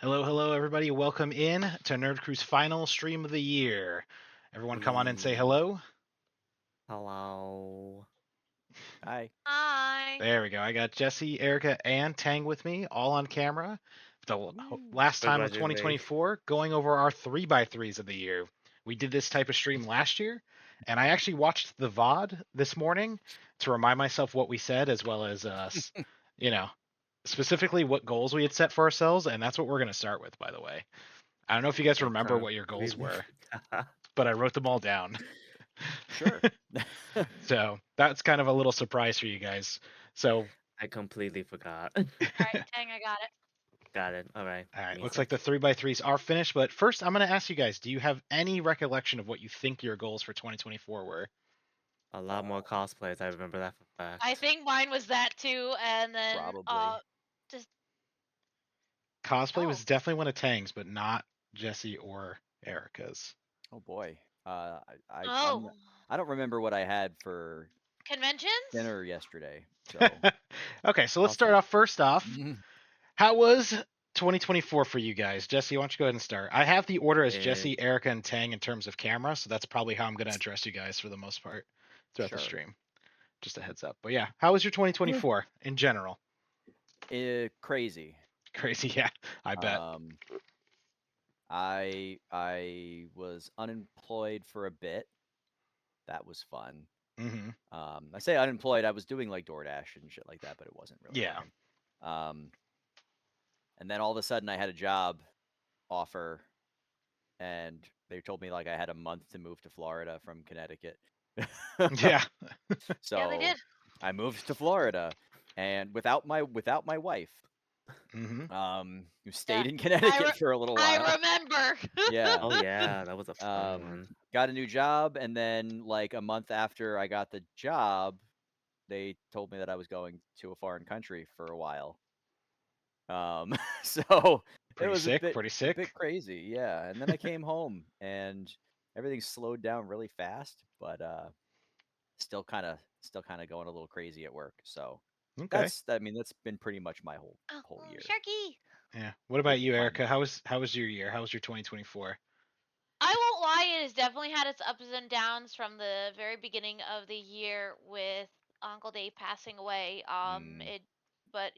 Hello, hello, everybody. Welcome in to Nerd Crew's final stream of the year. Everyone, come on and say Hey. hello. Hello. Hi. Hi. There we go. I got Jesse, Erica, and Tang with me, all on camera. The Woo. last time of Begrudgingly. 2024, going over our 3x3s of the year. We did this type of stream last year, and I actually watched the VOD this morning to remind myself what we said, as well as, you know, specifically what goals we had set for ourselves, and that's what we're going to start with, by the way. I don't know if you guys I remember what your goals completely were, forgot. but I wrote them all down. Sure. So that's kind of a little surprise for you guys. So, I completely forgot. All right, dang, I got it. Got it. All right. all right, Me looks like the sec. 3x3s are finished. But first, I'm going to ask you guys, do you have any recollection of what you think your goals for 2024 were? A lot more cosplays. I remember that for a I fact. think mine was that too, and then Probably. just Cosplay oh was definitely one of Tang's, but not Jesse or Erica's. Oh boy. I'm oh I don't remember what I had for conventions. dinner yesterday. So Okay, so let's start Also, off. First off, Mhm. how was 2024 for you guys? Jesse, why don't you go ahead and start? I have the order as it, Jesse, Erica, and Tang in terms of camera, so that's probably how I'm going to address you guys for the most part throughout the Sure. stream. Just a heads up. But yeah, how was your 2024 in general? Crazy. Crazy, yeah, I bet. Um I was unemployed for a bit. That was fun. Hmm. I say unemployed, I was doing like DoorDash and shit like that, but it wasn't really Yeah. working. Um and then all of a sudden I had a job offer and they told me like I had a month to move to Florida from Connecticut. Yeah. Yeah, they So did. I moved to Florida and without my wife, Hmm. who Yeah, stayed in I Connecticut re- for a little I while. remember. Yeah. oh yeah, that was a fun one. Got a new job and then like a month after I got the job, they told me that I was going to a foreign country for a while. Um, so it Pretty was sick. Pretty a bit sick. crazy, yeah. And then I came home and everything slowed down really fast, but still kind of going a little crazy at work. So Okay. I mean that's been pretty much my whole Oh, year. Sharky. Yeah. What about Making you, fun. Erica? How was your year? How was your 2024? I won't lie, it has definitely had its ups and downs from the very beginning of the year with Uncle Dave passing away. Mm, But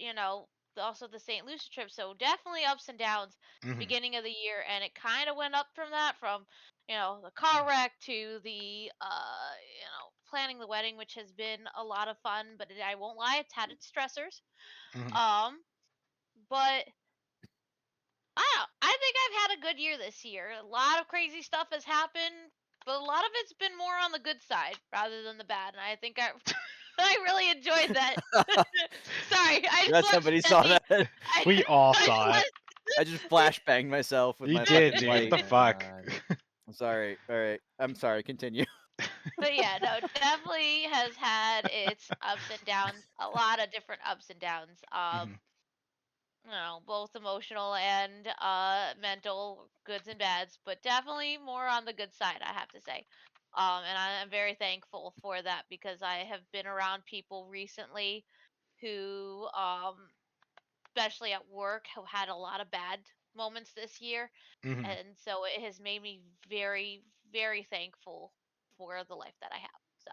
also the St. Lucia trip, so definitely ups and downs Hmm. beginning of the year, and it kind of went up from that, from the car wreck to the planning the wedding, which has been a lot of fun. But I won't lie, it's had its stressors. Hmm. Um, but I think I've had a good year this year. A lot of crazy stuff has happened, but a lot of it's been more on the good side rather than the bad. And I think I really enjoyed that. Sorry, I just glad watched somebody saw Jesse. that. I We all I just saw it. watched. I just flashbanged myself with You my did, fucking dude. What Oh light. the my fuck? god. I'm sorry. All right. I'm sorry. Continue. But yeah, no, definitely has had its ups and downs. A lot of different ups and downs. Hmm. Both emotional and mental goods and bads, but definitely more on the good side, I have to say. And I'm very thankful for that because I have been around people recently who, especially at work, who had a lot of bad moments this year, Hmm. and so it has made me very, very thankful for the life that I have. So.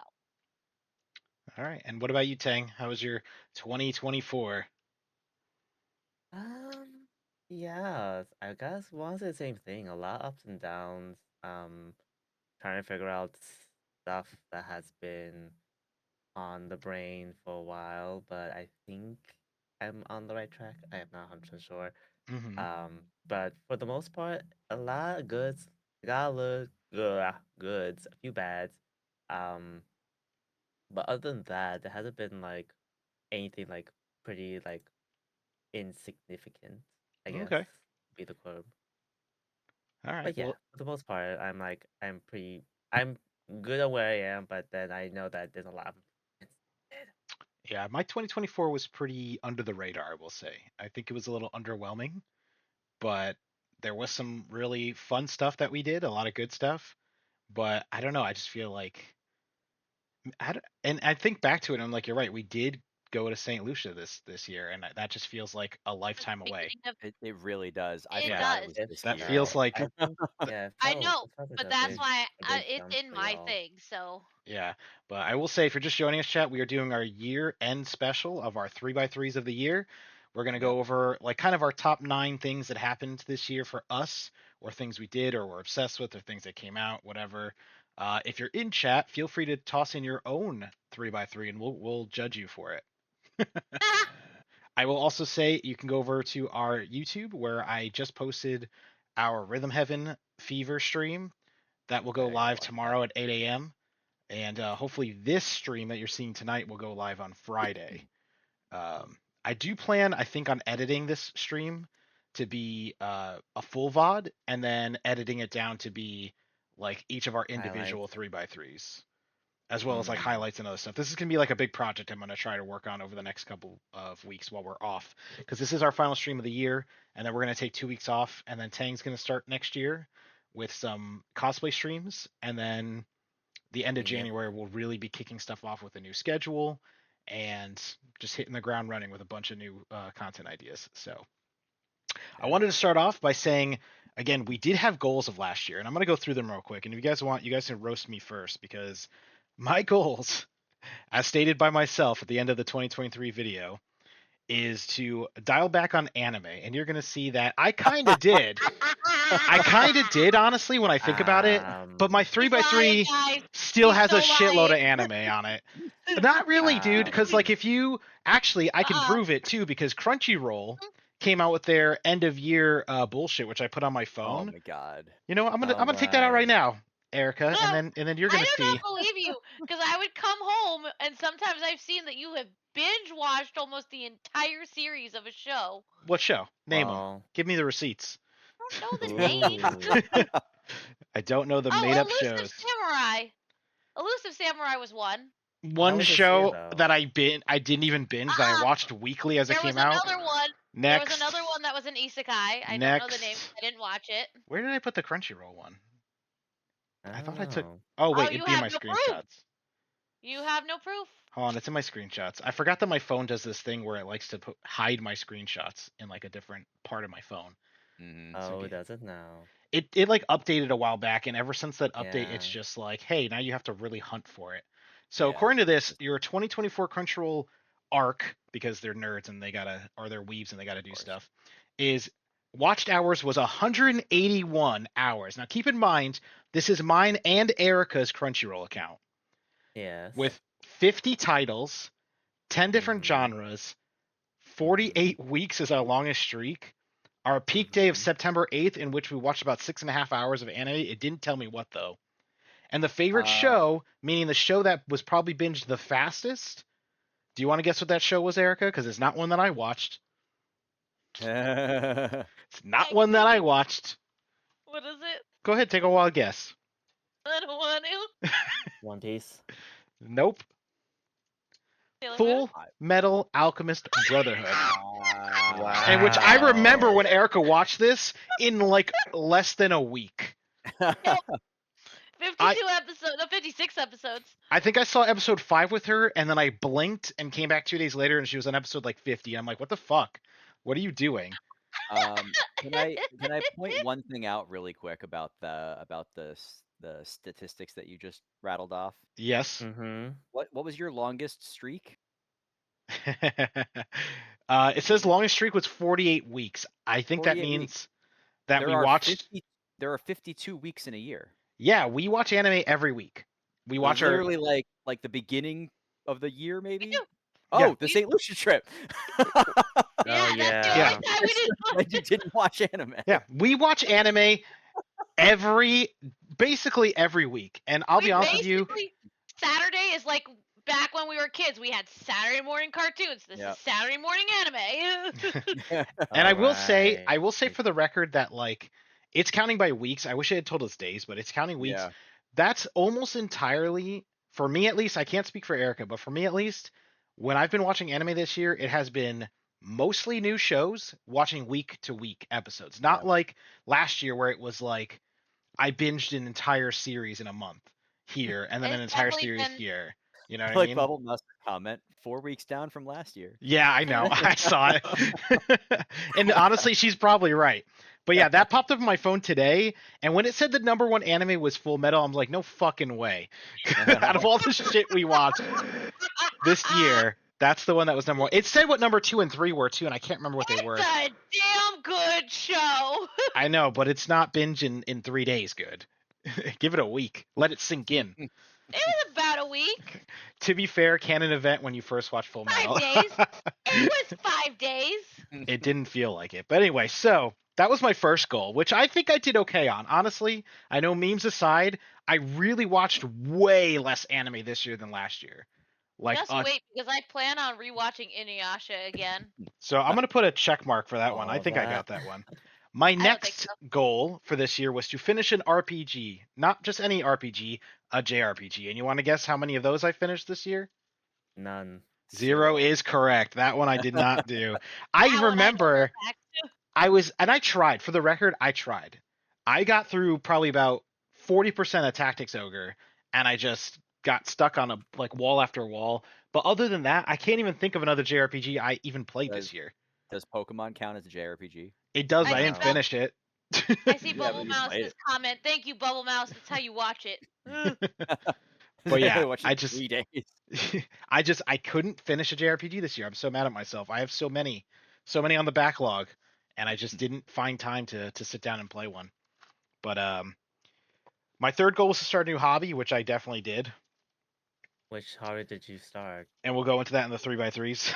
All right. And what about you, Tang? How was your 2024? Um, yeah, I guess once the same thing. A lot of ups and downs. Trying to figure out stuff that has been on the brain for a while, but I think I'm on the right track. I am not 100% sure. Hmm. But for the most part, a lot of goods. I got a little goods, a few bads. Um, but other than that, there hasn't been like anything like pretty like insignificant, I guess, Okay. be the quote. All right. But yeah, Well, for the most part, I'm good at where I am, but then I know that there's a lot of improvements. yeah, my 2024 was pretty under the radar, I will say. I think it was a little underwhelming, but there was some really fun stuff that we did, a lot of good stuff. But I don't know. I just feel like, and I think back to it, and I'm like, you're right. We did go to St. Lucia this year, and that just feels like a lifetime away. It really does. I It forgot does. it was this That year. feels like I think, yeah, I know, it felt like but a that's big, why a big it's jump in for my y'all. thing. So yeah. But I will say, if you're just joining us, chat, we are doing our year-end special of our 3x3s of the year. We're going to go over like kind of our top 9 things that happened this year for us, or things we did or were obsessed with, or things that came out, whatever. If you're in chat, feel free to toss in your own 3x3, and we'll judge you for it. I will also say you can go over to our YouTube, where I just posted our Rhythm Heaven Fever stream that will go I gotta live watch tomorrow at 8 a.m. And hopefully this stream that you're seeing tonight will go live on Friday. I do plan, I think, on editing this stream to be a full VOD, and then editing it down to be like each of our individual Highlights. 3x3s, as well as like Mm. highlights and other stuff. This is gonna be like a big project I'm gonna try to work on over the next couple of weeks while we're off, because this is our final stream of the year, and then we're gonna take 2 weeks off, and then Tang's gonna start next year with some cosplay streams, and then the end of Yep. January we'll really be kicking stuff off with a new schedule and just hitting the ground running with a bunch of new content ideas. So I wanted to start off by saying, again, we did have goals of last year, and I'm going to go through them real quick. And if you guys want, you guys can roast me first, because my goals, as stated by myself at the end of the 2023 video, is to dial back on anime. And you're going to see that I kind of did. I kind of did, honestly, when I think about it. But my 3x3 still has a shitload of anime on it. Not really, dude, because like if you actually, I can prove it too, because Crunchyroll came out with their end of year bullshit, which I put on my Oh phone. my god. You know, I'm gonna take that out right now, Erica, and then you're gonna I do see. not believe you, because I would come home and sometimes I've seen that you have binge watched almost the entire series of a show. What show? Name them. Well, Give me the receipts. I don't know the name. I don't know the made up Elusive shows. Samurai. Elusive Samurai was one. One was this show year, though? that I didn't even binge, that I watched weekly as it There was came out. another one. There was another one that was an isekai. I don't know the name. Next. I didn't watch it. Where did I put the Crunchyroll one? I I don't thought I took. know. Oh wait, you it'd be in have my no proof. screenshots. You have no proof. Hold on, it's in my screenshots. I forgot that my phone does this thing where it likes to hide my screenshots in like a different part of my phone. Mhm. Oh, does it now? It like updated a while back, and ever since that update, it's Yeah. just like, hey, now you have to really hunt for it. So Yeah. according to this, your 2024 Crunchyroll arc, because they're nerds and they gotta, or they're weebs and they gotta do stuff, is watched hours was 181 hours. Now keep in mind, this is mine and Erica's Crunchyroll account. Yes. With 50 titles, 10 different genres, 48 weeks is our longest streak. Our peak day of September 8th, in which we watched about 6.5 hours of anime. It didn't tell me what, though. And the favorite show, meaning the show that was probably binged the fastest. Do you want to guess what that show was, Erica? Because it's not one that I watched. It's not one that I watched. What is it? Go ahead, take a wild guess. I don't want to. One Piece. Nope. Sailor Full Moon? Metal Alchemist Brotherhood. Wow. And which I remember when Erica watched this in like less than a week. 52 episodes, no, 56 episodes. I think I saw episode 5 with her, and then I blinked and came back 2 days later, and she was on episode like 50. I'm like, what the fuck? What are you doing? Can I point one thing out really quick about the statistics that you just rattled off? Yes. Mm-hmm. What was your longest streak? It says longest streak was 48 weeks. I think that 48 means weeks. that we watched. There are 52 weeks in a year. Yeah, we watch anime every week. We watch literally like the beginning of the year, maybe. Oh, Yeah. the St. Lucia trip. Yeah, that's the Yeah. only time we didn't Like you didn't watch anime. Yeah, we watch anime basically every week. And I'll be honest with you. Saturday is like back when we were kids. We had Saturday morning cartoons. This is Saturday morning anime. And I will say for the record that like it's counting by weeks. I wish it had told us days, but it's counting weeks. Yeah. That's almost entirely, for me at least, I can't speak for Erica, but for me at least, when I've been watching anime this year, it has been mostly new shows, watching week to week episodes. Not like last year where it was like I binged an entire series in a month here and then an entire series here. You know what I Like mean? Bubble Mouse comment, 4 weeks down from last year. Yeah, I know. I saw it. And honestly, she's probably right. But yeah, that popped up on my phone today, and when it said the number one anime was Full Metal, I'm like, no fucking way. Out of all the shit we watched this year, that's the one that was number one. It said what number 2 and 3 were too, and I can't remember what they were. It's a damn good show. I know, but it's not binge in 3 days good. Give it a week. Let it sink in. It was about a week. To be fair, canon event when you first watch Full Metal. 5 days. It was 5 days. It didn't feel like it. But anyway, so that was my first goal, which I think I did okay on. Honestly, I know memes aside, I really watched way less anime this year than last year. Like, Just wait, because I plan on rewatching Inuyasha again. so I'm gonna put a check mark for that one. I All think I that. got that one. My don't think next so. goal for this year was to finish an RPG, not just any RPG, a JRPG. And you want to guess how many of those I finished this year? None. 0 is correct. That one I did not do. I That one I know remember the facts to. I tried. For the record, I tried. I got through probably about 40% of Tactics Ogre, and I just got stuck on a like wall after wall. But other than that, I can't even think of another JRPG I even played this year. Does Pokemon count as a JRPG? It does. I I see didn't Bubble- finish it. I see Yeah, but Bubble you played Mouse's it. comment. Thank you, Bubble Mouse. That's how you watch it. But yeah, Watched I it just 3 days. I couldn't finish a JRPG this year. I'm so mad at myself. I have so many on the backlog, and I just didn't find time to sit down and play one. But my third goal was to start a new hobby, which I definitely did, Which hobby did you start? and we'll go into that in the 3x3s.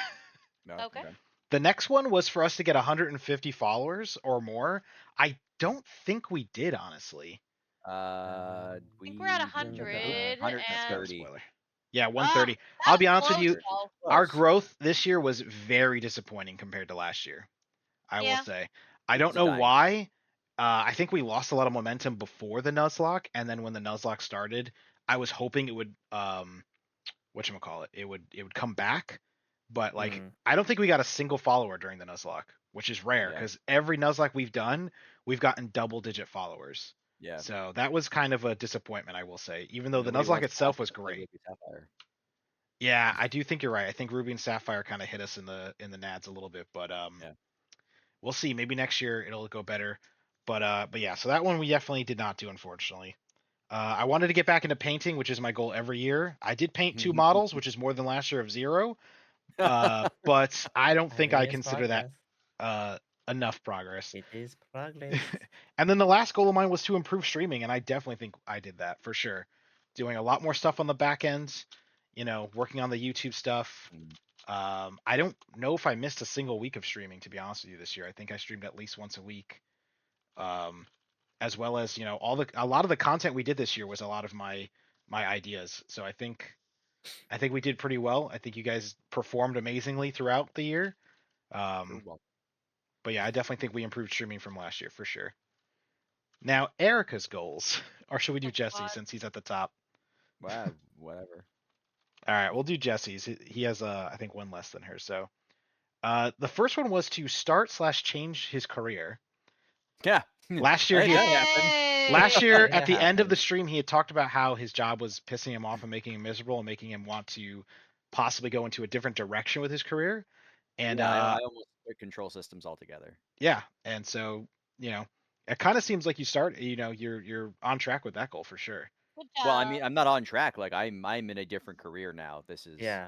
No, Okay. The next one was for us to get 150 followers or more. I don't think we did, honestly. We think we're at did 100 130. Spoiler. Yeah, 130. Ah, I'll be honest with close, you. though. Our Close. growth this year was very disappointing compared to last year. I will Yeah. say. I don't It's a know dying why. I think we lost a lot of momentum before the Nuzlocke, and then when the Nuzlocke started, I was hoping it would whatchamacallit, it would come back. But like Mm. I don't think we got a single follower during the Nuzlocke, which is rare Yeah. because every Nuzlocke we've done, we've gotten double-digit followers. Yeah. So that was kind of a disappointment, I will say. Even though the Nobody Nuzlocke wants to itself watch was us play great. Ruby Sapphire. Yeah, I do think you're right. I think Ruby and Sapphire kind of hit us in the nads a little bit, but Yeah. we'll see. Maybe next year it'll go better. But yeah, so that one we definitely did not do, unfortunately. I wanted to get back into painting, which is my goal every year. I did paint 2 models, which is more than last year of 0. But I don't think I It is consider that progress. enough progress. It is progress. And then the last goal of mine was to improve streaming, and I definitely think I did that for sure. Doing a lot more stuff on the back end, working on the YouTube stuff. I don't know if I missed a single week of streaming, to be honest with you, this year. I think I streamed at least once a week. As well as, a lot of the content we did this year was a lot of my ideas. So I think we did pretty well. I think you guys performed amazingly throughout the year. Well, But yeah, I definitely think we improved streaming from last year for sure. Now, Erica's goals, or should we do Oh, Jesse God. since he's at the top? wow, whatever. All right, we'll do Jesse's. He has, I think, one less than her. So, the first one was to start/change his career. Yeah. Last year, I he think had, that happened. last year Yeah, at the it end of the happened. stream, he had talked about how his job was pissing him off and making him miserable and making him want to possibly go into a different direction with his career. And Yeah, I almost quit control systems altogether. yeah, and so it kind of seems like you're on track with that goal for sure. Good Well, I job. mean, I'm not on track. Like I'm in a different career now. This is Yeah,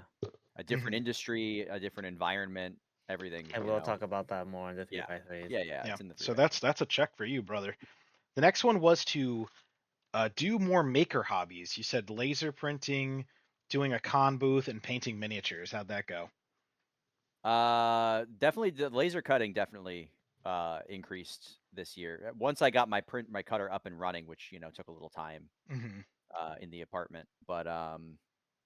a different industry, a different environment, everything. and we'll talk about that more in the 3x3s. Yeah, Yeah, it's in the so 3 that's a check for you, brother. The next one was to do more maker hobbies. You said laser printing, doing a con booth, and painting miniatures. How'd that go? Definitely the laser cutting definitely increased this year. Once I got my cutter up and running, which took a little time Mm-hmm. in the apartment. But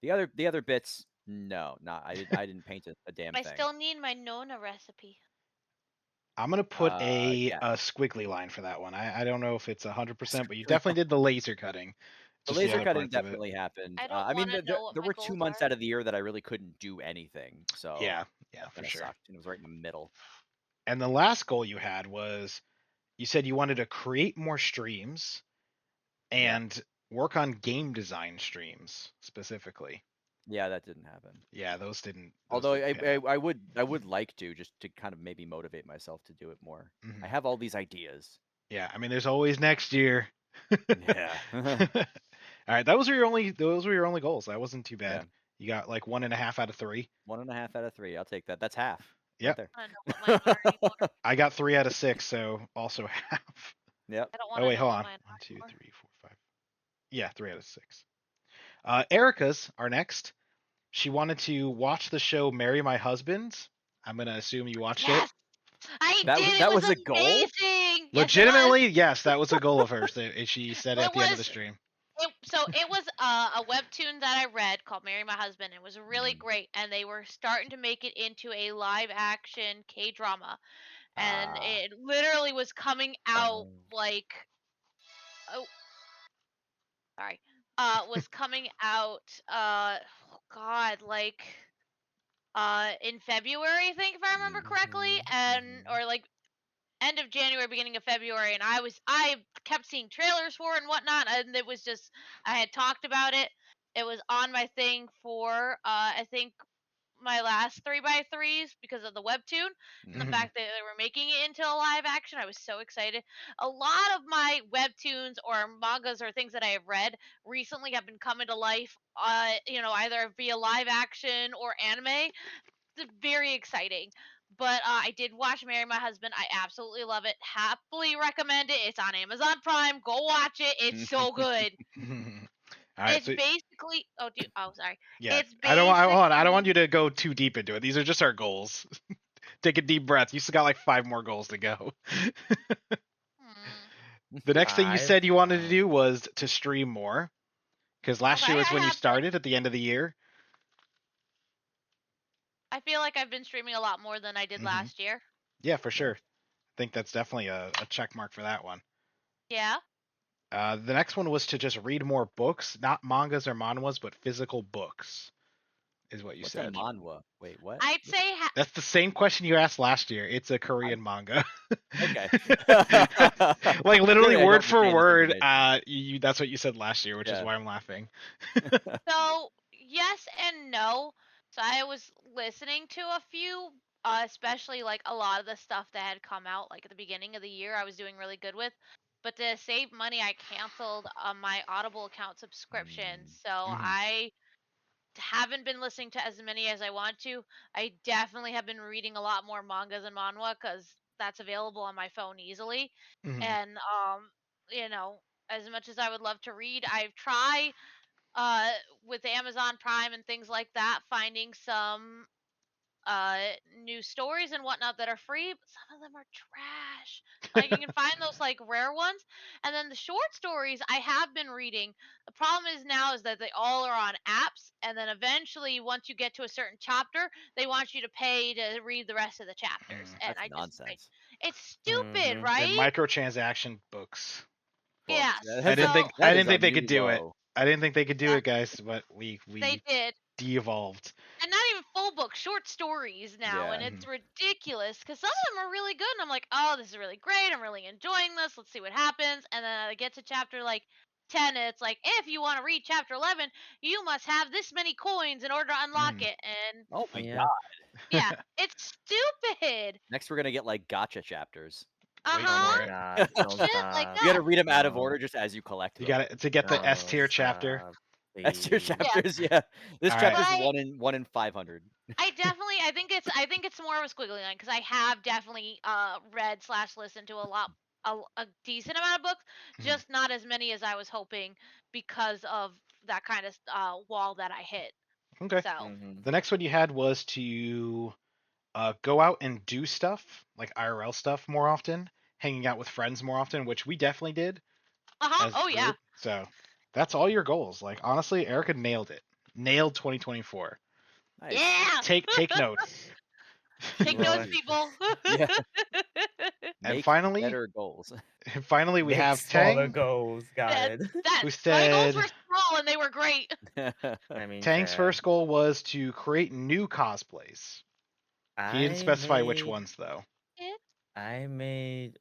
the other bits, no, not I didn't paint a damn I thing. still need my Nona recipe. I'm gonna put Yeah. a squiggly line for that one. I don't know if it's 100%, but you definitely did the laser cutting. The Just laser other cutting parts of it. definitely happened. I don't I mean, want to know what there my were 2 goals months are. out of the year that I really couldn't do anything. So Yeah, that for kinda sure. sucked, and it was right in the middle. And the last goal you had was you said you wanted to create more streams Yeah. and work on game design streams specifically. Yeah, that didn't happen. Yeah, those didn't. Although pan out. I would like to, just to kind of maybe motivate myself to do it more. I Mhm. have all these ideas. Yeah, I mean, there's always next year. Yeah. All right, those were your only goals. That wasn't too bad. Yeah. You got like 1.5 out of 3. 1.5 out of 3. I'll take that. That's half. Right Yep. there. I don't know what mine are anymore. I got 3 out of 6, so also half. Yep. I don't want Oh to wait, know hold what on. mine 1, are 2, anymore. 3, 4, 5. Yeah, 3 out of 6. Erica's are next. She wanted to watch the show Marry My Husband. I'm gonna assume you watched it. Yes, I That did. It that was was a goal? amazing. Yes, it was. Legitimately, yes, that was a goal of hers. She said It at the end of the was. stream. It was a webtoon that I read called "Marry My Husband." It was really great, and they were starting to make it into a live action K drama, and Ah. it literally was coming out Oh. like, oh, sorry, was coming out oh God, like in February, I think, if I remember correctly, and or like end of January, beginning of February, and I kept seeing trailers for it and whatnot, and it was just I had talked about it. It was on my thing for I think my last 3x3s because of the webtoon and the Mhm. fact that they were making it into a live action. I was so excited. A lot of my webtoons or mangas or things that I have read recently have been coming to life, either via live action or anime. It's very exciting. But I did watch Marry My Husband. I absolutely love it. Happily recommend it. It's on Amazon Prime. Go watch it. It's so good. All right, It's so basically sorry. yeah, It's I don't want. Hold on, I don't want basically you to go too deep into it. These are just our goals. Take a deep breath. You still got like 5 more goals to go. hmm, The next thing you 5. said you wanted to Wow. do was to stream more, because last okay, year was I when you have been. started at the end of the year. I feel like I've been streaming a lot more than I did Hmm. last year. Yeah, for Yeah. sure. I think that's definitely a check mark for that one. Yeah. The next one was to just read more books, not mangas or manhwas, but physical books, is what you What's a said. manhwa? Wait, what? I'd say That's the same question you asked last year. It's a Korean manga. Okay. Like literally Clearly, I word don't for retain this word, information. that's what you said last year, which is Yeah. why I'm laughing. so. Yes and no. So I was listening to a few, especially like a lot of the stuff that had come out like at the beginning of the year. I was doing really good with, but to save money, I canceled my Audible account subscription. So Mhm. I haven't been listening to as many as I want to. I definitely have been reading a lot more mangas and manhwa because that's available on my phone easily. Mhm. And you know, as much as I would love to read, I've tried uh with Amazon Prime and things like that, finding some uh new stories and whatnot that are free, but some of them are trash. Like you can find those like rare ones, and then the short stories I have been reading. The problem is now is that they all are on apps, and then eventually once you get to a certain chapter, they want you to pay to read the rest of the chapters, and That's nonsense. it's stupid, Mm-hmm. They're right? microtransaction books. Books. Yes. I didn't So think I That is didn't a think they new could do it. low. I didn't think they could do yeah, it, guys, but they we did. de-evolved. And not even full books, short stories now, and Yeah. Mhm. it's ridiculous because some of them are really good, and I'm like, oh, this is really great. I'm really enjoying this. Let's see what happens. And then I get to chapter like 10, and it's like, if you want to read chapter 11, you must have this many coins in order to unlock Mhm. it. And Oh my Yep. god. yeah, it's stupid. Next, we're gonna get like gotcha chapters. Uh Wait Oh for my huh. it. god. Don't Shit like stop. You got that. to read them out of No. order just as you collect You them. got to get the S No. tier chapter. Stop. That's your Please. Yeah. chapters. Yeah. This All right. But chapter's one in 500. I think it's more of a squiggly line because I have definitely read slash listened to a decent amount of books, Mhm. just not as many as I was hoping because of that kind of wall that I hit. Okay. So Mm-hmm. The next one you had was to go out and do stuff, like IRL stuff more often, hanging out with friends more often, which we definitely did as a oh yeah, group. So that's all your goals. Like honestly, Erica nailed it. Nailed 2024. Nice. yeah. Take notes. Take notes, Lord. people. Yeah. And Make finally, better goals. finally we Make have smaller Tang, goals. Got that it. that who my goals were said small and they were great. I mean, Tang's fair. first goal was to create new cosplays. He didn't I specify which made ones though. It, I made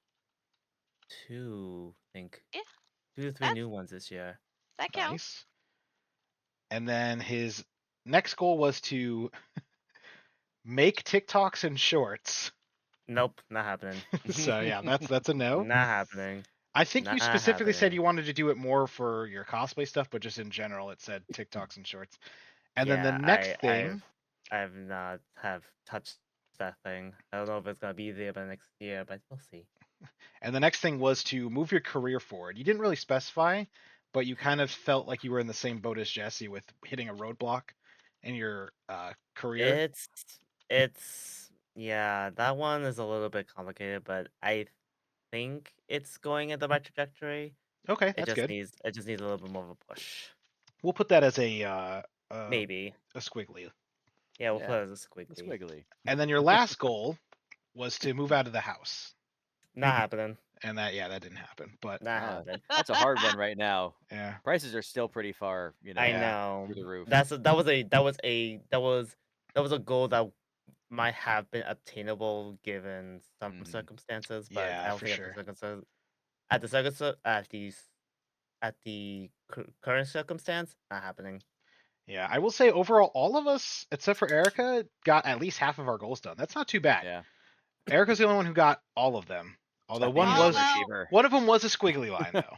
2, I think. yeah, 2 to 3 that's new ones this year. that counts. Nice. And then his next goal was to make TikToks and shorts. Nope, not happening. So yeah, that's a no. Not happening. I think you Not specifically said happening. you wanted to do it more for your cosplay stuff, but just in general, it said TikToks and shorts. And then the Yeah, next thing, I've not have touched that thing. I don't know if it's gonna be there by next year, but we'll see. was to move your career forward. You didn't really specify, but you kind of felt like you were in the same boat as Jesse with hitting a roadblock in your career. It's yeah, that one is a little bit complicated, but I think it's going in the right trajectory. Okay, that's good. It just needs a little bit more of a push. We'll put that as Maybe. a squiggly. Yeah, we'll Yeah, put it as a It's squiggly. squiggly. And then your last goal was to move out of the house. Not happening. And that didn't happen. But Not Ah, happening. That's a hard one right now. yeah. Prices are still pretty far, I Yeah. know. through the roof. That was a goal that might have been obtainable given some circumstances, but Yeah, I don't for think sure. at the current circumstance, not happening. Yeah, I will say overall, all of us, except for Erica, got at least half of our goals done. That's not too bad. Yeah. Erica's the only one who got all of them. Although Being one an was overachiever. one of them was a squiggly line though.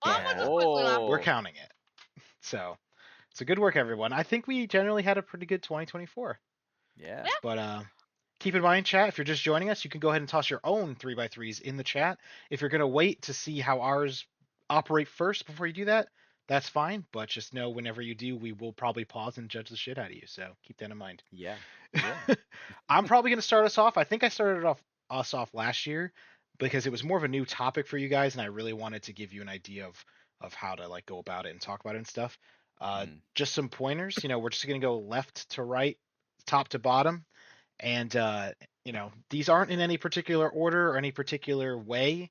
One Yeah. was a squiggly line. We're counting it. So good work, everyone. I think we generally had a pretty good 2024. Yeah. But keep in mind, chat, if you're just joining us, you can go ahead and toss your own 3x3s in the chat. If you're gonna wait to see how ours operate first before you do that, that's fine. But just know whenever you do, we will probably pause and judge the shit out of you. So keep that in mind. Yeah. I'm probably gonna start us off. I think I started us off last year because it was more of a new topic for you guys, and I really wanted to give you an idea of how to like go about it and talk about it and stuff. Just some pointers. We're just gonna go left to right, top to bottom, and these aren't in any particular order or any particular way,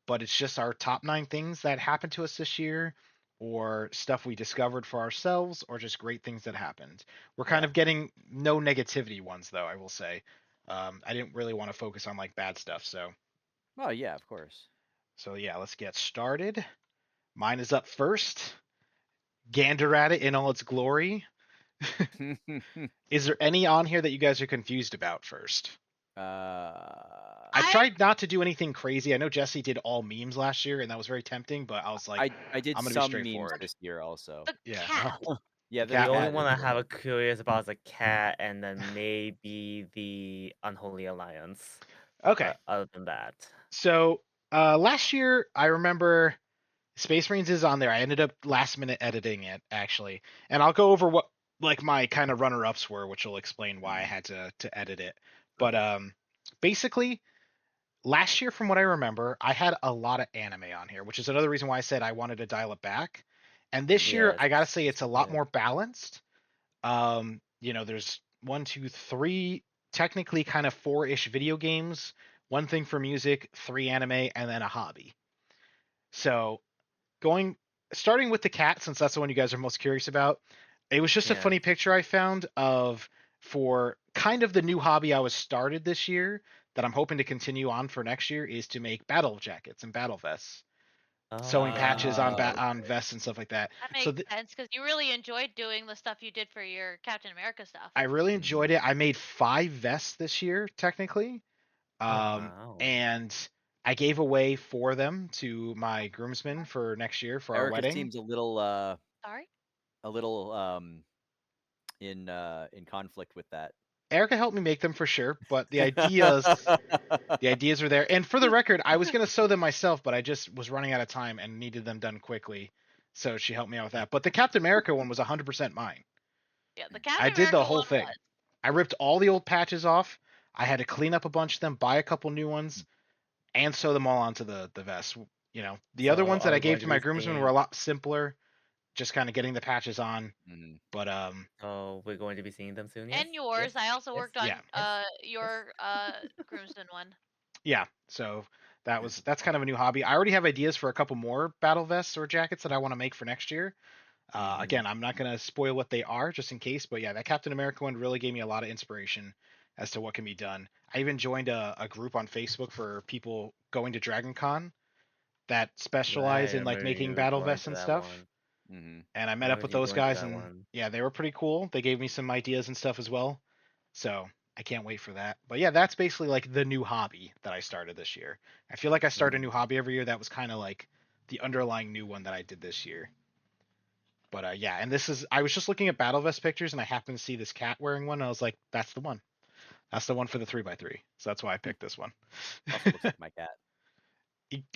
but it's just our top 9 things that happened to us this year, or stuff we discovered for ourselves, or just great things that happened. We're kind of getting no negativity ones, though, I will say. I didn't really want to focus on like bad stuff, so. Oh yeah, of course. So yeah, let's get started. Mine is up first. Gander at it in all its glory. Is there any on here that you guys are confused about first? I tried not to do anything crazy. I know Jesse did all memes last year, and that was very tempting. But I was like, I did I'm gonna be some memes straightforward this year also. The cat. Yeah, The The cat only one. one I have a curious about is a cat, and then maybe the Unholy Alliance. Okay. Other than that, So last year, I remember Space Marines is on there. I ended up last minute editing it actually, and I'll go over what like my kind of runner ups were, which will explain why I had to edit it. But basically, last year, from what I remember, I had a lot of anime on here, which is another reason why I said I wanted to dial it back. And this year, I gotta say it's a lot more balanced. There's 1, 2, 3, technically kind of 4-ish video games, one thing for music, 3 anime, and then a hobby. So starting with the cat, since that's the one you guys are most curious about, it was just a funny picture I found for kind of the new hobby I was started this year that I'm hoping to continue on for next year is to make battle jackets and battle vests. Sewing patches on vests and stuff like that. That makes sense because you really enjoyed doing the stuff you did for your Captain America stuff. I really enjoyed it. I made 5 vests this year, technically. wow. And I gave away 4 of them to my groomsmen for next year for our wedding. Seems a little Sorry? a little in conflict with that. Erica helped me make them for sure, but the ideas are there. And for the record, I was gonna sew them myself, but I just was running out of time and needed them done quickly, so she helped me out with that. But the Captain America one was 100% mine. Yeah, the Captain I did the America whole one thing. was. I ripped all the old patches off. I had to clean up a bunch of them, buy a couple new ones, and sew them all onto the vest. The other ones that I gave to my groomsmen were a lot simpler, just kind of getting the patches on. But Oh, we're going to be seeing them soon. And yours. I also worked on your groomsmen one. Yeah, so that's kind of a new hobby. I already have ideas for a couple more battle vests or jackets that I want to make for next year. Again, I'm not going to spoil what they are just in case, but yeah, that Captain America one really gave me a lot of inspiration as to what can be done. I even joined a group on Facebook for people going to Dragon Con that specialize in like making battle vests and stuff. Mm-hmm. and I met Why up would with you those go into guys, that and one? yeah, they were pretty cool. They gave me some ideas and stuff as well. So I can't wait for that. But yeah, that's basically like the new hobby that I started this year. I feel like I start a new hobby every year. That was kind of like the underlying new one that I did this year. But yeah, and this is I was just looking at Battle Vest pictures and I happened to see this cat wearing one. And I was like, that's the one. That's the one for the 3x3. So that's why I picked this one. Also looks like my cat.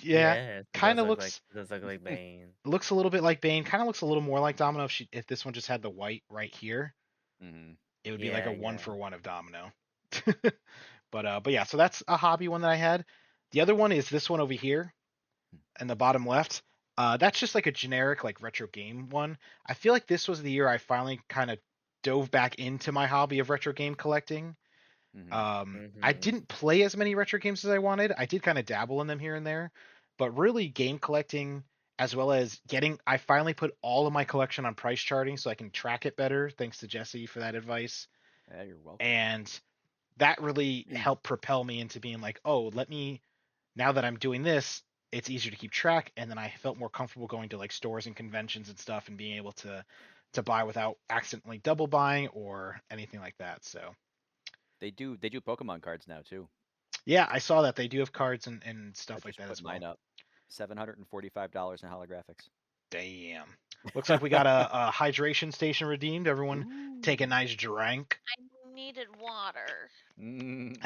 Yeah, Yes, kind of looks it does look like Bane. looks a little bit like Bane. Kind of looks a little more like Domino if this one just had the white right here. Mm-hmm. It would be like Yeah, a one yeah. for one of Domino. But yeah, so that's a hobby one that I had. The other one is this one over here in the bottom left. That's just like a generic like retro game one. I feel like this was the year I finally kind of dove back into my hobby of retro game collecting. Mm-hmm. I Mm-hmm. didn't play as many retro games as I wanted. I did kind of dabble in them here and there, but really game collecting as well as getting I finally put all of my collection on price charting so I can track it better. Thanks to Jesse for that advice. Yeah, you're welcome. And that really helped propel me into being like, oh, let me now that I'm doing this, it's easier to keep track, and then I felt more comfortable going to like stores and conventions and stuff and being able to buy without accidentally double buying or anything like that. So They do Pokemon cards now too. yeah, I saw that they do have cards and I stuff like just that put as well. mine up. $745 in holographics. Damn. Looks like we got a hydration station redeemed. Everyone take a Ooh. nice drink. I needed water. Mm.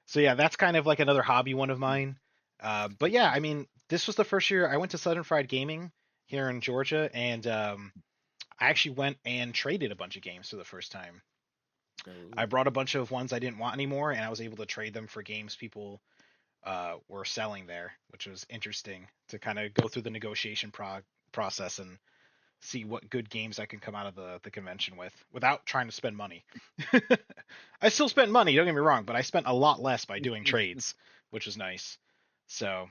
So yeah, that's kind of like another hobby one of mine. But yeah, I mean, this was the first year I went to Southern Fried Gaming here in Georgia, and I actually went and traded a bunch of games for the first time. I Ooh. brought a bunch of ones I didn't want anymore, and I was able to trade them for games people were selling there, which was interesting to kind of go through the negotiation process and see what good games I can come out of the convention with without trying to spend money. I still spent money, don't get me wrong, but I spent a lot less by doing trades, which was nice. So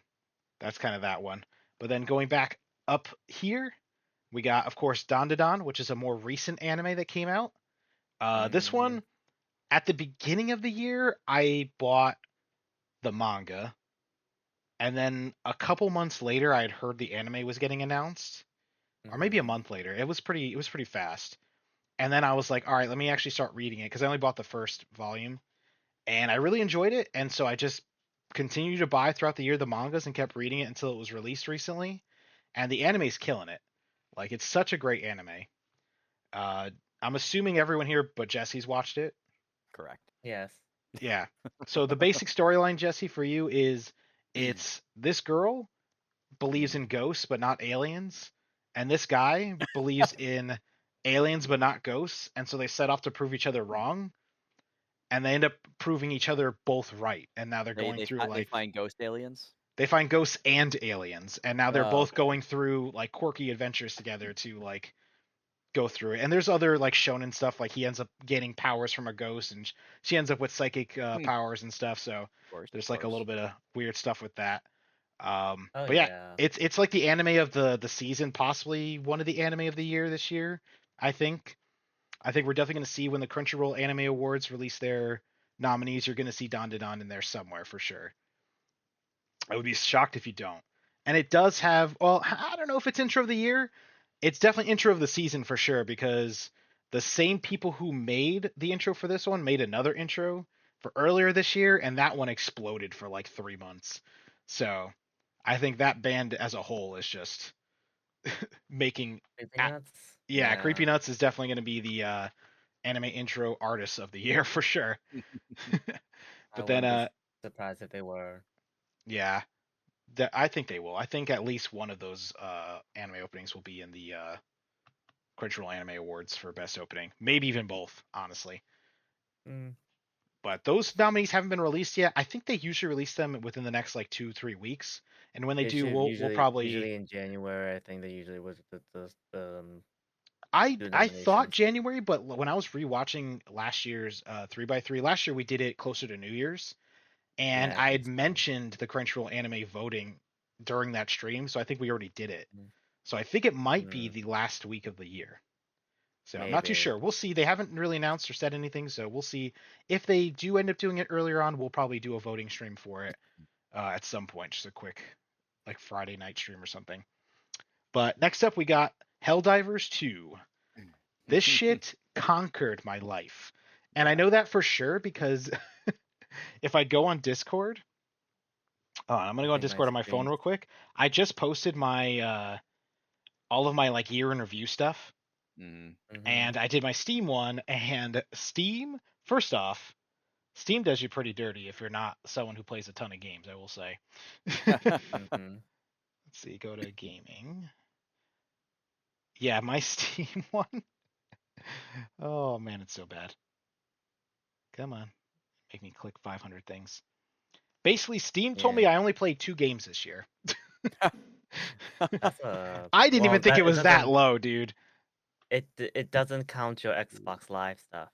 that's kind of that one. But then going back up here, we got, of course, Dandadan, which is a more recent anime that came out. This Mm-hmm. one, at the beginning of the year, I bought the manga, and then a couple months later, I had heard the anime was getting announced, or maybe a Mm-hmm. month later. It was pretty fast. And then I was like, all right, let me actually start reading it because I only bought the first volume, and I really enjoyed it, and so I just continued to buy throughout the year the mangas and kept reading it until it was released recently. And the anime's killing it. Like it's such a great anime. Uh, I'm assuming everyone here but Jesse's watched it. Correct. Yes. Yeah. So the basic storyline, Jesse, for you is it's this girl believes in ghosts but not aliens, and this guy believes in aliens but not ghosts, and so they set off to prove each other wrong, and they end up proving each other both right, and now they're They going they through fi- they like find ghost aliens. they find ghosts and aliens, and now they're Oh, both okay. going through like quirky adventures together to like go through it. And there's other like shonen stuff, like he ends up gaining powers from a ghost, and she ends up with psychic Of powers and stuff. So course, of there's like a little course. bit of weird stuff with that. Oh But yeah, yeah. it's like the anime of the season, possibly one of the anime of the year this year. I think. I think we're definitely going to see when the Crunchyroll Anime Awards release their nominees. You're going to see Don in there somewhere for sure. I would be shocked if you don't. And it does have, well, I don't know if it's intro of the year. It's definitely intro of the season for sure because the same people who made the intro for this one made another intro for earlier this year, and that one exploded for like 3 months. So I think that band as a whole is just making, Creepy nuts. yeah, Yeah. Creepy Nuts is definitely going to be the anime intro artists of the year for sure. I But then, wouldn't be surprised if they were. yeah, I think they will. I think at least one of those anime openings will be in the Crunchyroll Anime Awards for best opening. Maybe even both, honestly. Mm. But those nominees haven't been released yet. I think they usually release them within the next like 2-3 weeks. And when they They do, should we'll probably. usually in January. I think they usually was the do I thought nominations. January, but when I was rewatching last year's 3x3, last year we did it closer to New Year's, and Yeah, I I think had so. mentioned the Crunchyroll Anime voting during that stream, so I think we already did it. Mm. So I think it might be Mm. the last week of the year. So I'm not too Maybe. sure. We'll see. They haven't really announced or said anything, so we'll see. If they do end up doing it earlier on, we'll probably do a voting stream for it at some point, just a quick like Friday night stream or something. But next up, we got Helldivers 2. This shit conquered my life. And I Yeah. know that for sure because if I go on Discord, I'm gonna I go on think my Discord on my phone screen. real quick. I just posted my all of my like year in review stuff, Mhm. and I did my Steam one. And Steam, first off, Steam does you pretty dirty if you're not someone who plays a ton of games. I will say. Mm-hmm. Let's see, go to gaming. Yeah, my Steam one. Oh man, it's so bad. Come on, make me click 500 things. Basically, Steam told me Yeah, I only played 2 games this year. that's a I didn't even think it that it was that doesn't low, dude. it doesn't count your Xbox Live stuff.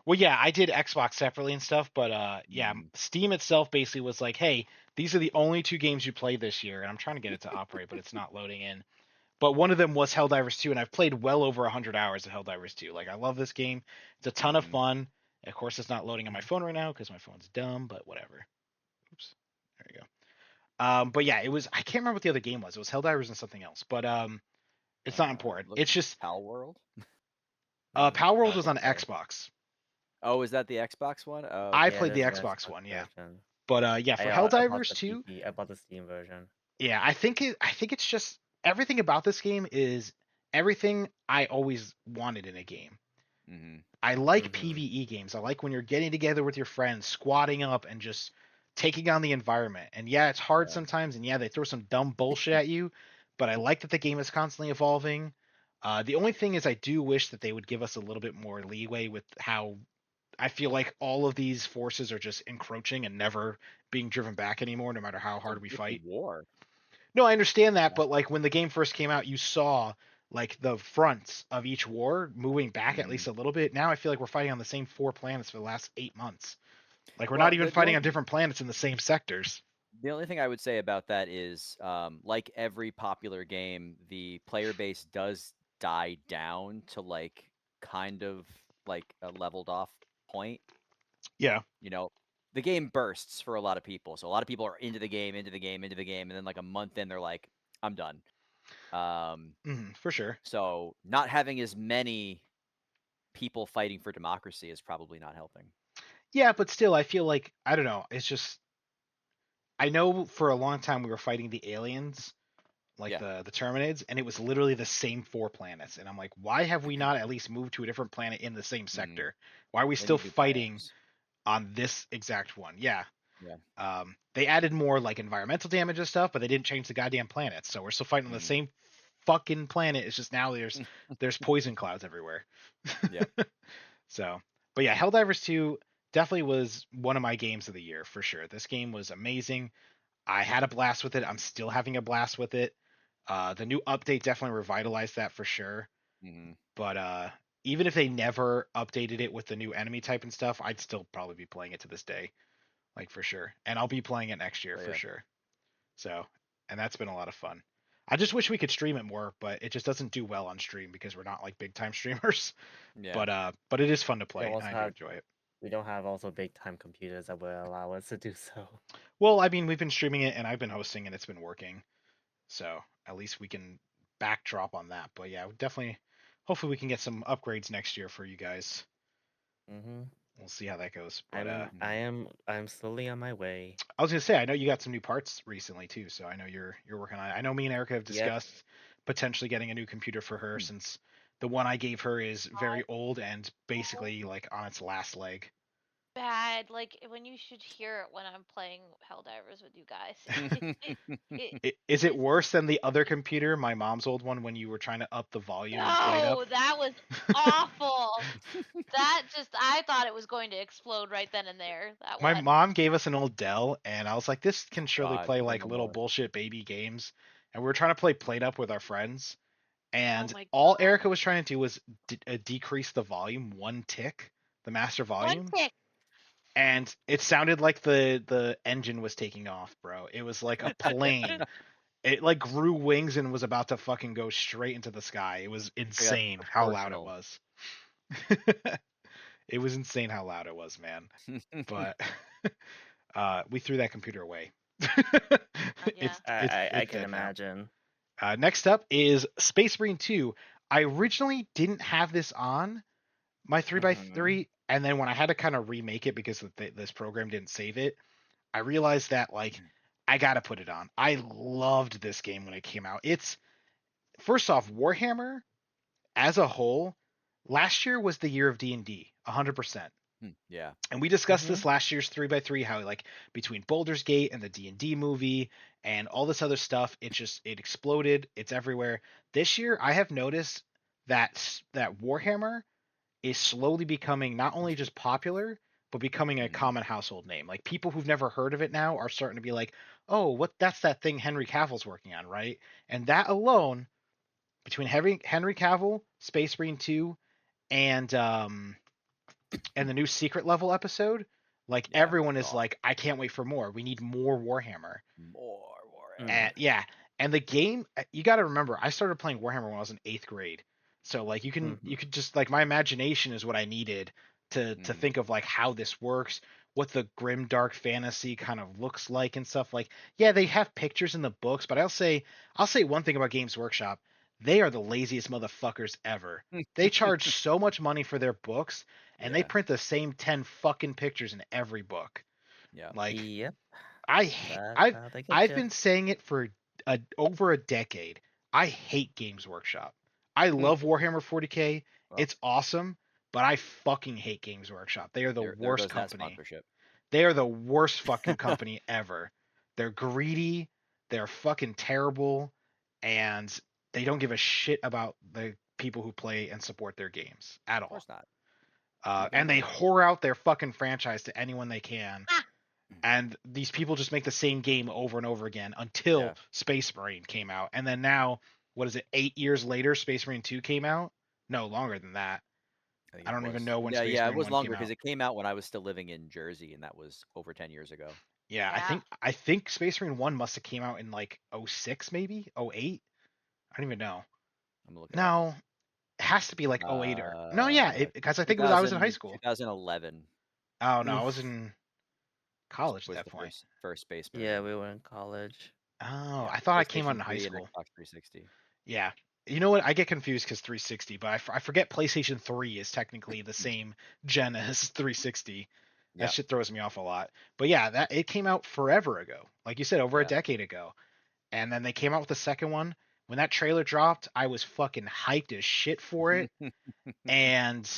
Well, yeah, I did Xbox separately and stuff, but yeah, Mhm. Steam itself basically was like, "Hey, these are the only 2 games you played this year," and I'm trying to get it to operate, but it's not loading in. But one of them was Helldivers 2, and I've played well over 100 hours of Helldivers 2. Like, I love this game. It's a ton of Mhm. fun. Of course, it's not loading on my phone right now because my phone's dumb, but whatever. Oops. There you go. But yeah, it was. I can't remember what the other game was. It was Helldivers and something else. But it's not important. Look, It's just Pal World. Power World was on Okay. Xbox. Oh, is that the Xbox one? Oh, I okay. Yeah, played the there's an Xbox Xbox one, yeah. version. But yeah, for I bought Helldivers the 2, PC. I bought the Steam version. yeah, I think it's just everything about this game is everything I always wanted in a game. Mhm. I like Mm-hmm. PvE games. I like when you're getting together with your friends, squatting up and just taking on the environment. And yeah, it's hard Yeah. sometimes, and yeah, they throw some dumb bullshit at you, but I like that the game is constantly evolving. The only thing is I do wish that they would give us a little bit more leeway with how I feel like all of these forces are just encroaching and never being driven back anymore, no matter how It's a hard we it's a fight. war. No, I understand that, Yeah. but like when the game first came out, you saw like the fronts of each war moving back at Mhm. least a little bit. Now I feel like we're fighting on the same 4 planets for the last 8 months. Like we're not Well, even the fighting only on thing different planets in the same sectors. the only thing I would say about that is, like every popular game, the player base does die down to like kind of like a leveled off point. Yeah. You know, the game bursts for a lot of people, so a lot of people are into the game, into the game, into the game, and then like a month in, they're like, "I'm done." Um, For sure. so not having as many people fighting for democracy is probably not helping. Yeah, but still, I feel like I don't know. It's just I know for a long time we were fighting the aliens, like Yeah. the Terminids, and it was literally the same 4 planets. And I'm like, why have we not at least moved to a different planet in the same Mhm. sector? Why are we They still need new fighting biomes. on this exact one? Yeah. Yeah. They added more like environmental damage and stuff, but they didn't change the goddamn planet. So we're still fighting on the Mhm. same fucking planet. It's just now there's poison clouds everywhere. Yep. So, but yeah, Helldivers 2 definitely was one of my games of the year for sure. This game was amazing. I had a blast with it. I'm still having a blast with it. The new update definitely revitalized that for sure. Mhm. But even if they never updated it with the new enemy type and stuff, I'd still probably be playing it to this day, like for sure. And I'll be playing it next year Oh for yeah. sure. So, and that's been a lot of fun. I just wish we could stream it more, but it just doesn't do well on stream because we're not like big time streamers. Yeah. But it is fun to We play, and also I do have enjoy it. we don't have also big time computers that will allow us to do so. Well, I mean, we've been streaming it, and I've been hosting, and it's been working. So at least we can backdrop on that. But yeah, definitely. Hopefully, we can get some upgrades next year for you guys. Mm-hmm. We'll see how that goes. But I'm I Mhm. am I'm slowly on my way. I was gonna say, I know you got some new parts recently too, so I know you're working on it. I know me and Erica have Yep. discussed potentially getting a new computer for her since the one I gave her is very old and basically like on its last leg. Bad. Like when you should hear it when I'm playing Helldivers with you guys. It Is it is worse than the other computer, my mom's old one, when you were trying to up the volume and play it up? no, that was awful. That just I thought it was going to explode right then and there. That My one. mom gave us an old Dell, and I was like, this can surely God, play say like no little more. bullshit baby games. And we were trying to play Plate Up with our friends, Oh and my all god. Erica was trying to do was decrease the volume 1 tick, the master One volume, tick. and it sounded like the engine was taking off, bro. It was like a plane. It like grew wings and was about to fucking go straight into the sky. It was They got insane how loud it proportional. was. It was insane how loud it was, man. But we threw that computer away. Yeah. It's I it's can dead now. imagine. Next up is Space Marine 2. I originally didn't have this on my 3x3, and then when I had to kind of remake it because this program didn't save it, I realized that I gotta put it on. I loved this game when it came out. It's first off, Warhammer as a whole, last year was the year of D&D, 100%. Yeah. And we discussed this last year's 3x3, how between Baldur's Gate and the D&D movie and all this other stuff, it exploded. It's everywhere. This year, I have noticed that Warhammer is slowly becoming not only just popular, but becoming a common household name. Like people who've never heard of it now are starting to be like, "Oh, that's that thing Henry Cavill's working on, right?" And that alone, between Henry Cavill, Space Marine 2, and the new secret level episode, everyone is awesome. like, I can't wait for more. We need more Warhammer. More Warhammer. And yeah, and the game, you got to remember, I started playing Warhammer when I was in 8th grade. So you could just my imagination is what I needed to think of how this works, what the grim dark fantasy kind of looks like and stuff. Yeah, they have pictures in the books, but I'll say one thing about Games Workshop. They are the laziest motherfuckers ever. They charge so much money for their books, and they print the same 10 fucking pictures in every book. Yeah. Yep. I've been saying it for over a decade. I hate Games Workshop. I love Warhammer 40K. Well. It's awesome, but I fucking hate Games Workshop. They are the There worst goes that company. sponsorship. They are the worst fucking company ever. They're greedy. They're fucking terrible, and they don't give a shit about the people who play and support their games at all. Of course not. And they whore out their fucking franchise to anyone they can. And these people just make the same game over and over again until Space Marine came out. And then now, what is it, 8 years later, Space Marine 2 came out? No, longer than that. I don't even know when Space Marine 1 it was longer came out. because it came out when I was still living in Jersey, and that was over 10 years ago. Yeah, I think Space Marine 1 must have came out in 06 maybe? 08? I don't even know. I'm looking No, it has to be 08 or... No, yeah, because I think it was I was in high school. 2011. Oh, no, I was in college at that the point. First Space Marine. Yeah, we were in college. Oh, I thought I came out in high school. Xbox 360. Yeah. You know what? I get confused because 360, but I forget PlayStation 3 is technically the same gen as 360. That shit throws me off a lot. But yeah, it came out forever ago. Like you said, over a decade ago. And then they came out with the second one. When that trailer dropped, I was fucking hyped as shit for it. And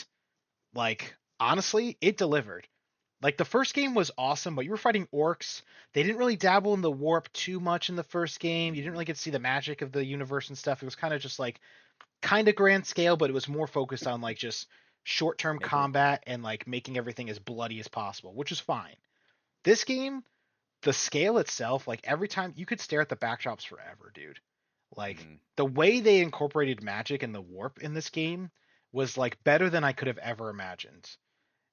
honestly, it delivered. The first game was awesome, but you were fighting orcs. They didn't really dabble in the warp too much in the first game. You didn't really get to see the magic of the universe and stuff. It was kind of just kind of grand scale, but it was more focused on just short-term combat and making everything as bloody as possible, which is fine. This game, the scale itself, every time you could stare at the backdrops forever, dude. The way they incorporated magic and the warp in this game was better than I could have ever imagined.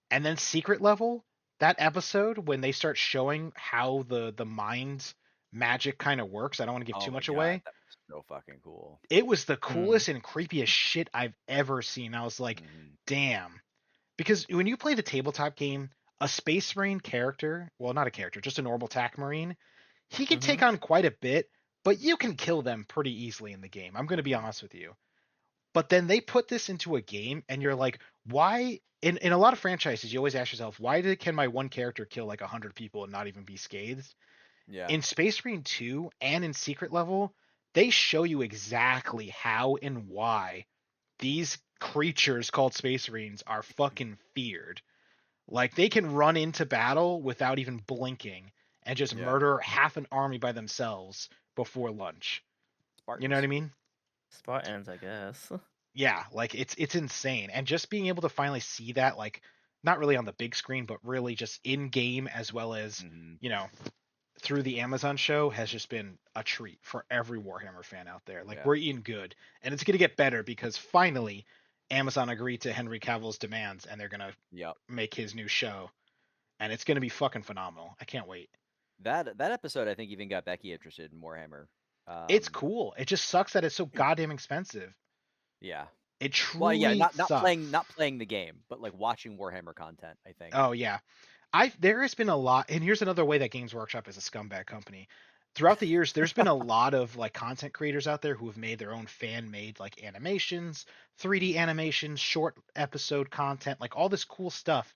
And then secret level, that episode when they start showing how the mind magic kind of works, I don't want to give too much away. That was so fucking cool. It was the coolest and creepiest shit I've ever seen. I was like, damn. Because when you play the tabletop game, a Space Marine character, well, not a character, just a normal TAC Marine, he can take on quite a bit, but you can kill them pretty easily in the game. I'm going to be honest with you. But then they put this into a game, and you're like, why? In a lot of franchises, you always ask yourself, why can my one character kill 100 people and not even be scathed? Yeah. In Space Marine 2 and in Secret Level, they show you exactly how and why these creatures called Space Marines are fucking feared. They can run into battle without even blinking and just murder half an army by themselves before lunch. Spartans. You know what I mean? Spartans, I guess. Yeah, it's insane. And just being able to finally see that, not really on the big screen, but really just in game as well as, through the Amazon show has just been a treat for every Warhammer fan out there. We're eating good. And it's going to get better because finally Amazon agreed to Henry Cavill's demands and they're going to make his new show. And it's going to be fucking phenomenal. I can't wait. That episode, I think, even got Becky interested in Warhammer. It's cool. It just sucks that it's so goddamn expensive. Yeah. It truly not sucks. playing the game, but watching Warhammer content, I think. Oh yeah. There has been a lot, and here's another way that Games Workshop is a scumbag company. throughout the years, there's been a lot of like content creators out there who have made their own fan-made like animations, 3D animations, short episode content, like all this cool stuff.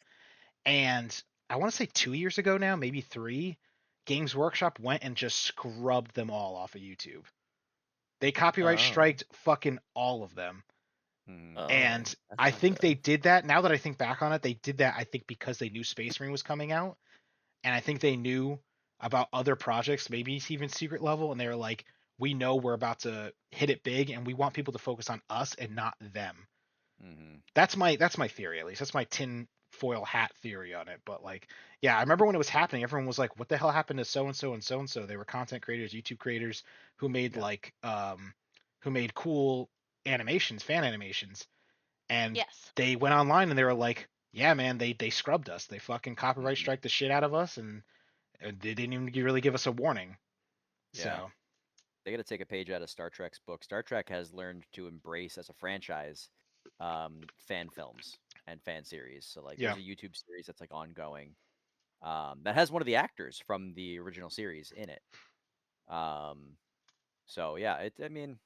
And I want to say 2 years ago now, maybe three, Games Workshop went and just scrubbed them all off of YouTube. They copyright Oh. striked fucking all of them. Mhm. Oh, And that's I not think they good. did that. Now that I think back on it, they did that, I think, because they knew Space Marine was coming out. And I think they knew about other projects, maybe even Secret Level. And they were like, we know we're about to hit it big and we want people to focus on us and not them. Mhm. That's my theory, at least. That's my tin foil hat theory on it. But like, yeah, I remember when it was happening, everyone was like, what the hell happened to so and so and so and so? They were content creators, YouTube creators who made Yeah. like who made cool animations, fan animations. And Yes. they went online and they were like, yeah, man, they scrubbed us. They fucking copyright Mhm. strike the shit out of us, and they didn't even really give us a warning. Yeah. So They got to take a page out of Star Trek's book. Star Trek has learned to embrace as a franchise fan films and fan series. So like yeah. there's a YouTube series that's like ongoing that has one of the actors from the original series in it. Um, so yeah, I mean,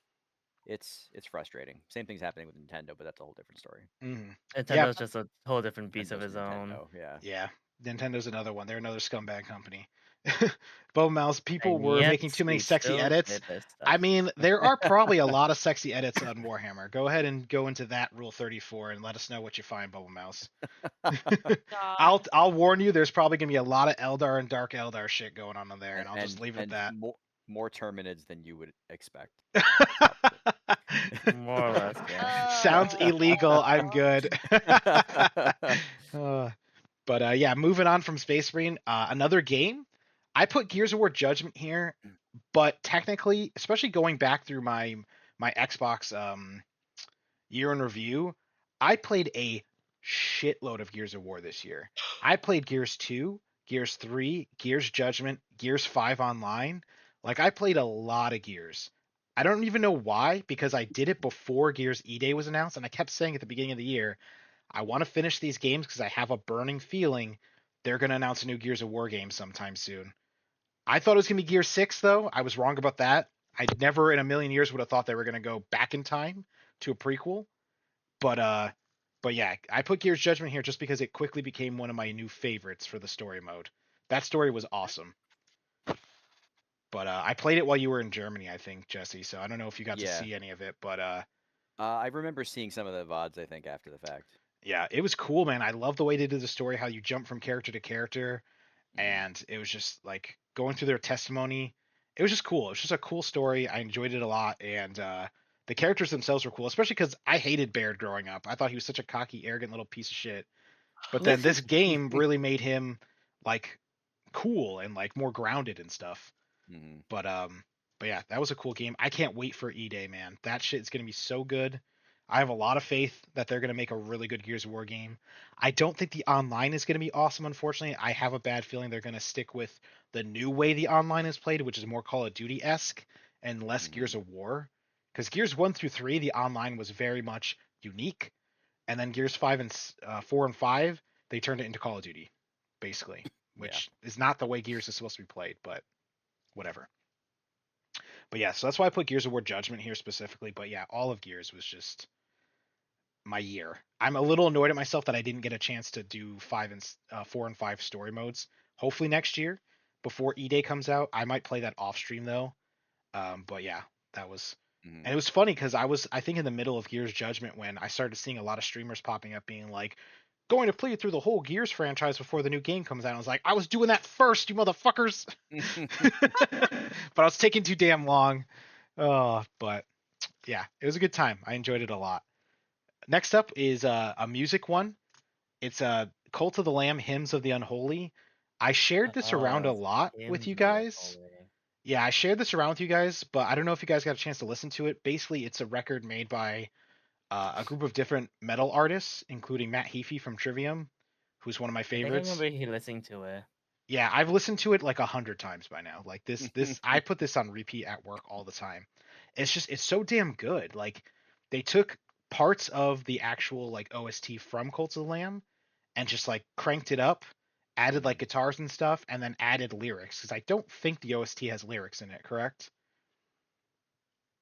it's frustrating. Same thing's happening with Nintendo, but that's a whole different story. Hmm. Yeah, Nintendo's just a whole different beast of Nintendo's his own. Nintendo, yeah. yeah. Nintendo's another one. They're another scumbag company. Bow Mouse, people And were yet, making too many we sexy still edits. did this I stuff. mean, there are probably a lot of sexy edits on Warhammer. Go ahead and go into that Rule 34 and let us know what you find, Bubble Mouse. God. I'll warn you, there's probably gonna be a lot of Eldar and Dark Eldar shit going on in there, and I'll just leave it at and that. more Terminids than you would expect. More or less, yeah. Sounds illegal. I'm good. Uh, but yeah, moving on from Space Marine, another game. I put Gears of War Judgment here, but technically, especially going back through my Xbox year in review, I played a shitload of Gears of War this year. I played Gears 2, Gears 3, Gears Judgment, Gears 5 online. Like I played a lot of Gears. I don't even know why, because I did it before Gears E-Day was announced, and I kept saying at the beginning of the year, I want to finish these games because I have a burning feeling they're going to announce a new Gears of War game sometime soon. I thought it was going to be Gears 6, though. I was wrong about that. I never in a million years would have thought they were going to go back in time to a prequel. But yeah, I put Gears Judgment here just because it quickly became one of my new favorites for the story mode. That story was awesome. But I played it while you were in Germany, I think, Jesse. So I don't know if you got to Yeah. see any of it, but I remember seeing some of the VODs, I think, after the fact. yeah, it was cool, man. I love the way they did the story, how you jump from character to character, Mhm. and it was just like going through their testimony. It was just cool. It was just a cool story. I enjoyed it a lot, and the characters themselves were cool, especially because I hated Baird growing up. I thought he was such a cocky, arrogant little piece of shit. But then this game really made him like cool and like more grounded and stuff. Mhm. But yeah, that was a cool game. I can't wait for E-Day, man. That shit is gonna be so good. I have a lot of faith that they're gonna make a really good Gears of War game. I don't think the online is gonna be awesome, unfortunately. I have a bad feeling they're gonna stick with the new way the online is played, which is more Call of Duty esque and less Gears Mhm. of War. Because Gears 1 through 3, the online was very much unique, and then Gears 5 and 4 and 5, they turned it into Call of Duty, basically, Yeah. which is not the way Gears is supposed to be played, but whatever. But yeah, so that's why I put Gears of War Judgment here specifically. But yeah, all of Gears was just my year. I'm a little annoyed at myself that I didn't get a chance to do 4 and 5 story modes. Hopefully next year, before E-Day comes out, I might play that off stream though. But yeah, that was, Mhm. and it was funny because I think in the middle of Gears Judgment when I started seeing a lot of streamers popping up being like, going to play through the whole Gears franchise before the new game comes out. I was like, I was doing that first, you motherfuckers. But I was taking too damn long. Oh, but yeah, it was a good time. I enjoyed it a lot. Next up is a music one. It's Cult of the Lamb, Hymns of the Unholy. I shared this around a Oh, lot with hymns you of the guys. unholy. Yeah, I shared this around with you guys, but I don't know if you guys got a chance to listen to it. Basically, it's a record made by a group of different metal artists, including Matt Heafy from Trivium, who's one of my I think I favorites. remember he listening to it. Yeah, I've listened to it like 100 times by now. Like this, I put this on repeat at work all the time. It's so damn good. Like they took parts of the actual like OST from Cults of the Lamb and just like cranked it up, added like guitars and stuff, and then added lyrics, because I don't think the OST has lyrics in it, correct?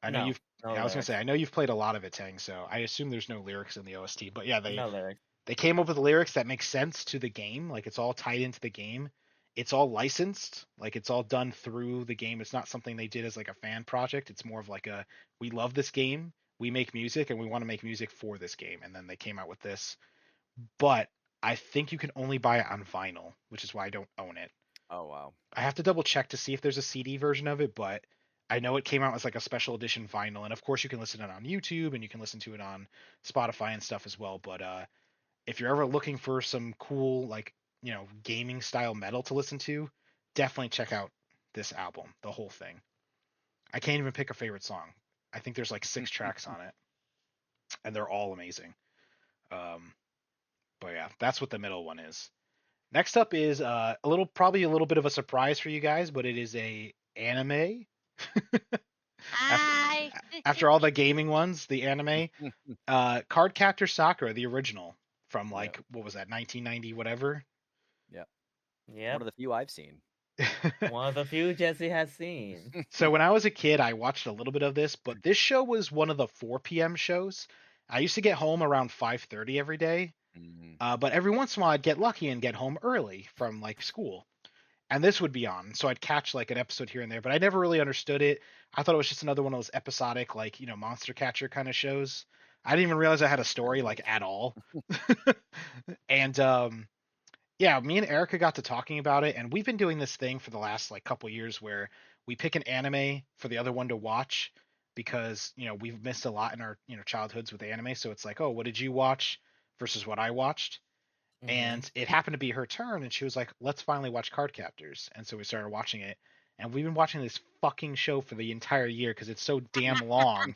I know No, you've. no Yeah, I was gonna lyrics. say I know you've played a lot of it, Tang. So I assume there's no lyrics in the OST. But yeah, No lyrics. they came up with lyrics that make sense to the game. Like it's all tied into the game. It's all licensed. Like it's all done through the game. It's not something they did as like a fan project. It's more of like a we love this game. We make music and we want to make music for this game. And then they came out with this. But I think you can only buy it on vinyl, which is why I don't own it. Oh wow. I have to double check to see if there's a CD version of it, but I know it came out as like a special edition vinyl, and of course you can listen to it on YouTube and you can listen to it on Spotify and stuff as well. But if you're ever looking for some cool like gaming style metal to listen to, definitely check out this album, the whole thing. I can't even pick a favorite song. I think there's like 6 tracks on it, and they're all amazing. Um, but yeah, that's what the middle one is. Next up is probably a little bit of a surprise for you guys, but it is a anime. after Hi. after all the gaming ones, the anime, Cardcaptor Sakura, the original from Yep. like what was that, 1990 whatever. Yep. One Yep. of the few I've seen. One of the few Jesse has seen. So when I was a kid, I watched a little bit of this, but this show was one of the 4 p.m. shows. I used to get home around 5:30 every day, but every once in a while I'd get lucky and get home early from like school. And this would be on, so I'd catch like an episode here and there, but I never really understood it. I thought it was just another one of those episodic, like monster catcher kind of shows. I didn't even realize I had a story like at all. And yeah, me and Erica got to talking about it, and we've been doing this thing for the last like couple years where we pick an anime for the other one to watch because we've missed a lot in our childhoods with anime. So it's like, oh, what did you watch versus what I watched? And it happened to be her turn, and she was like, let's finally watch Cardcaptors. And so we started watching it, and we've been watching this fucking show for the entire year because it's so damn long.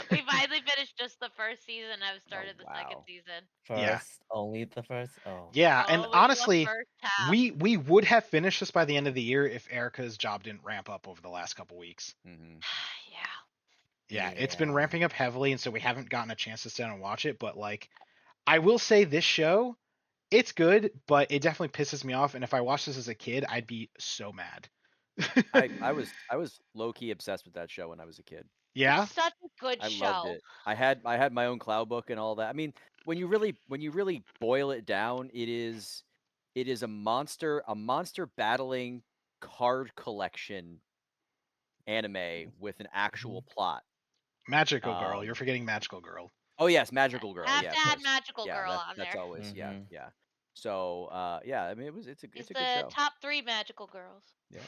We finally finished just the first season. I've started the second wow. season. Yeah. First, only the first. Oh. Yeah, and Only the honestly, first half. we would have finished this by the end of the year if Erica's job didn't ramp up over the last couple weeks. Yeah. Yeah, it's been Yeah. ramping up heavily, and so we haven't gotten a chance to sit down and watch it. But like, I will say this show, it's good, but it definitely pisses me off. And if I watched this as a kid, I'd be so mad. I was low key obsessed with that show when I was a kid. Yeah, It's such a good I show. loved it. I had my own cloud book and all that. I mean, when you really boil it down, it is a monster battling card collection anime with an actual plot. Magical Girl. You're forgetting Magical Girl. Oh yes, Magical Girl. Have Yeah, to of add course. Magical Yeah, Girl on that's there. always yeah. So yeah, I mean it's a It's good the show. top 3 Magical Girls. Yeah.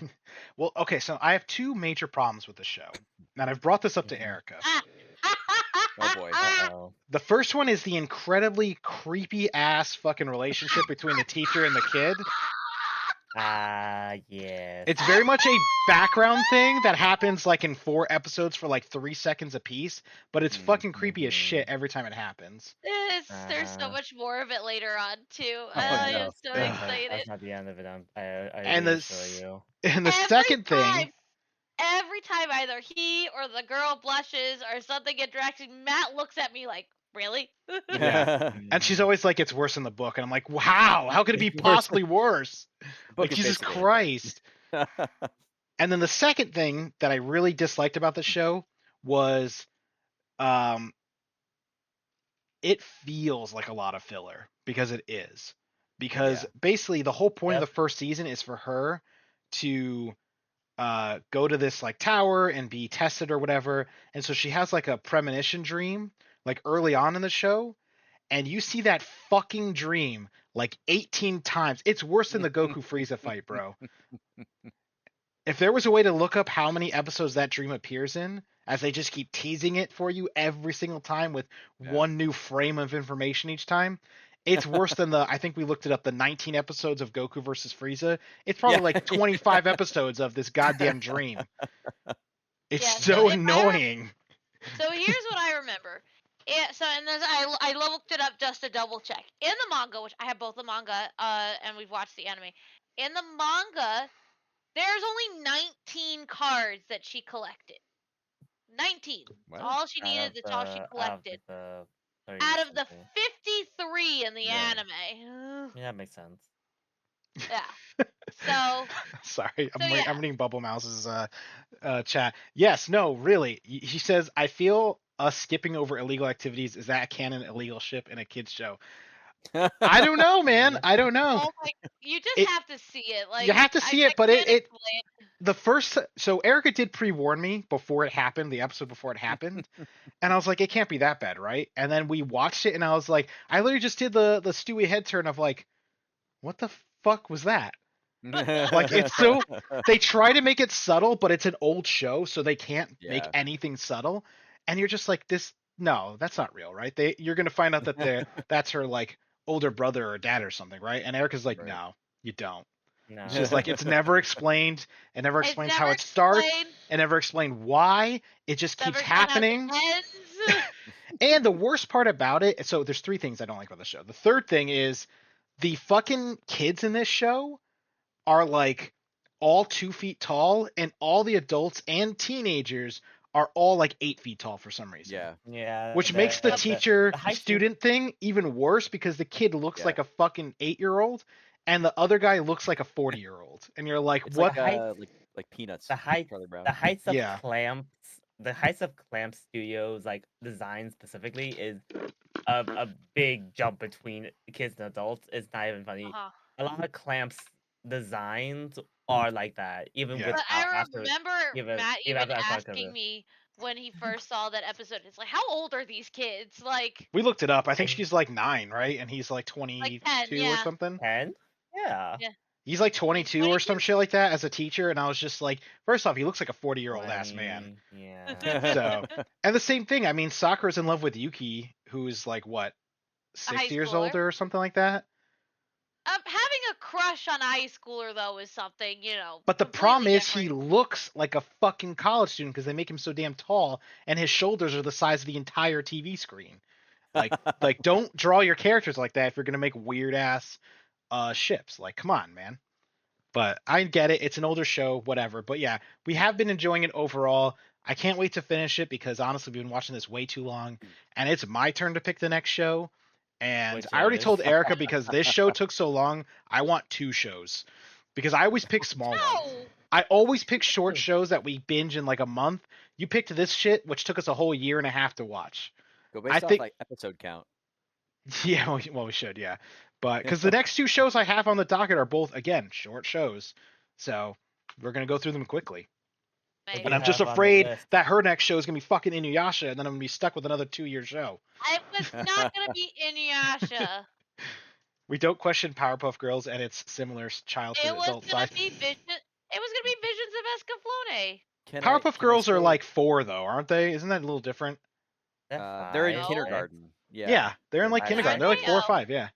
Well, okay, so I have 2 major problems with the show, and I've brought this up to Erica. Oh boy. Uh-oh. The first one is the incredibly creepy ass fucking relationship between the teacher and the kid. Yes. It's very much a background thing that happens like in 4 episodes for like 3 seconds a piece, but it's fucking creepy as shit every time it happens. There's so much more of it later on too. no. I'm so Ugh. excited. That's not the end of it. I And reassure you. And the second thing, Every time either he or the girl blushes or something interacts, Matt looks at me like, really? yeah, and she's always like, it's worse in the book, and I'm like, wow, how could it be possibly worse? Like, Jesus Christ. And then the second thing that I really disliked about the show was it feels like a lot of filler, because it is. Because basically the whole point of the first season is for her to go to this like tower and be tested or whatever. And so she has like a premonition dream like early on in the show, and you see that fucking dream like 18 times. It's worse than the Goku Frieza fight, bro. If there was a way to look up how many episodes that dream appears in, as they just keep teasing it for you every single time with one new frame of information each time, it's worse than I think we looked it up, the 19 episodes of Goku versus Frieza. It's probably like 25 episodes of this goddamn dream. It's so annoying. So here's what I remember. I looked it up just to double check. In the manga, which I have both the manga and we've watched the anime. In the manga, there's only 19 cards that she collected. 19. That's all she needed. That's all she collected. Out of the 53 in the anime. Yeah, that makes sense. Yeah. So Sorry, so yeah. I'm reading Bubble Mouse's chat. Yes, no, really. He says, I feel us skipping over illegal activities is that canon illegal ship in a kids show. I don't know, man. I don't know. Oh my, you just It have to see it. you Like have to see it, but can't it explain. the first so Erica did pre-warn me before it happened, the episode before it happened, and I was like, it can't be that bad, right? And then we watched it, and I was like, I literally just did the Stewie head turn of like, what the fuck was that? Like it's so they try to make it subtle, but it's an old show, so they can't make Yeah. anything subtle. And you're just like, this no, that's not real, right? You're gonna find out that that's her like older brother or dad or something, right? And Erica's like, Right. no, you don't. It's No. just like it's never explained. It never It's explains never how it starts. explained. It never explained why. It just Never keeps explained how it happening. ends. And the worst part about it, so there's three things I don't like about the show. The third thing is the fucking kids in this show are like all 2 feet tall, and all the adults and teenagers are all like 8 feet tall for some reason. Yeah. Yeah. Which makes the Yep. teacher the height student thing even worse because the kid looks Yeah. like a fucking 8-year-old and the other guy looks like a 40-year-old. And you're like, It's what? like Peanuts. the height Charlie Brown. the heights of Yeah. Clamp Studios like design specifically is a big jump between kids and adults. It's not even funny. Uh-huh. A lot of Clamp's designs are like that, even Yeah. with But I after remember even Matt even even after I asking cover. me when he first saw that episode. It's like, how old are these kids? Like We looked it up. I think I- she's like 9, right? And he's like 10, 22 or yeah. something. 10? Yeah. Yeah. He's like 22 or 22? some shit like that as a teacher. And I was just like, first off, he looks like a 40-year-old ass man. 20, Yeah. So, and the same thing. I mean, Sakura's in love with Yuki, who's like what, high 6 years schooler. older or something like that. Having a crush on a high schooler though is something, you know. But the completely problem is different. he looks like a fucking college student because they make him so damn tall, and his shoulders are the size of the entire TV screen. Like don't draw your characters like that if you're gonna make weird ass ships. Like, come on, man. But I get it. It's an older show, whatever. But yeah, we have been enjoying it overall. I can't wait to finish it because honestly, we've been watching this way too long, and it's my turn to pick the next show. And Which I already told is- Erica because this show took so long, I want 2 shows because I always pick small ones. No. I always pick short shows that we binge in like a month. You picked this shit, which took us a whole year and a half to watch. Go I based off think- like episode count. Yeah, well, we should, yeah. But because the next 2 shows I have on the docket are both, again, short shows. So we're going to go through them quickly. Maybe. And I'm just afraid that her next show is going to be fucking Inuyasha, and then I'm going to be stuck with another 2-year show. It was not gonna be Inuyasha. We don't question Powerpuff Girls and its similar child to It was adult gonna size. be Vision. It was gonna be Visions of Escaflowne. Powerpuff Girls are like 4, though, aren't they? Isn't that a little different? They're in No. kindergarten. Yeah. Yeah, they're in like I- kindergarten. I They're like 4 or know. 5, yeah.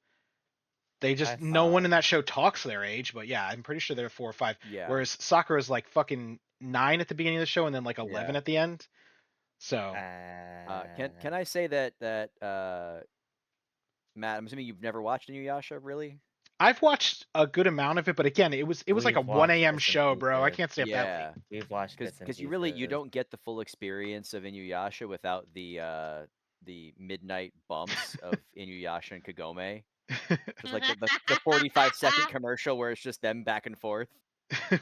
They just, I no one saw. in that show talks their age, but yeah, I'm pretty sure they're 4 or 5. Yeah. Whereas Sakura's like fucking 9 at the beginning of the show and then like 11 Yeah. at the end. So, Can I say that Matt, I'm assuming you've never watched Inuyasha, really? I've watched a good amount of it, but again, it was like a We've 1 watched a.m. bits and show, bro. I pieces. can't stay up that late. Yeah, We've watched bits and because you really pieces. don't get the full experience of Inuyasha without the midnight bumps of Inuyasha and Kagome. Just like the 45-second commercial where it's just them back and forth.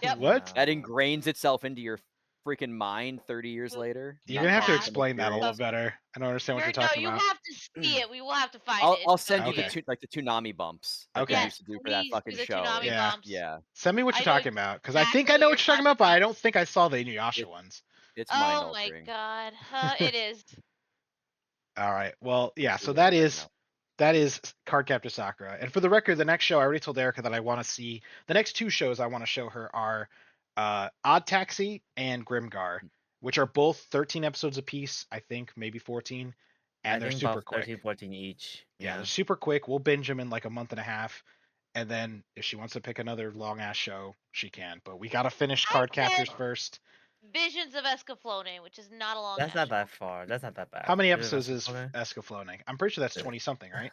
Yep. What? That ingrains itself into your freaking mind 30 years later. You're gonna have to Yeah. explain that a little better. I don't understand what you're talking you about. have to see it. We will have to find I'll, it. I'll It's so send you Okay. the Toonami bumps. Okay. They Yes, used to do for that please fucking do the show. Toonami Yeah. bumps. Yeah, Send me what I you're know talking about, because I think exactly I know what what you're you're talking talking about, but I about. don't think I saw the Inuyasha ones. it's mind Oh my altering. god. It is. All right. Well, yeah. So Really that right is Cardcaptor Sakura. And for the record, the next show I already told Erica that I want to see. The next 2 shows I want to show her are Odd Taxi and Grimgar, which are both 13 episodes apiece. I think maybe 14, and I they're think super about quick. 13, 14 each. Yeah, they're super quick. We'll binge them in like a month and a half. And then if she wants to pick another long ass show, she can. But we gotta finish I Card said- Captors first. Visions of Escaflowne, which is not a long. That's ass not show. that far. That's not that bad. How many Is it episodes is Escaflowne? Escaflowne? I'm pretty sure that's 20 something, right?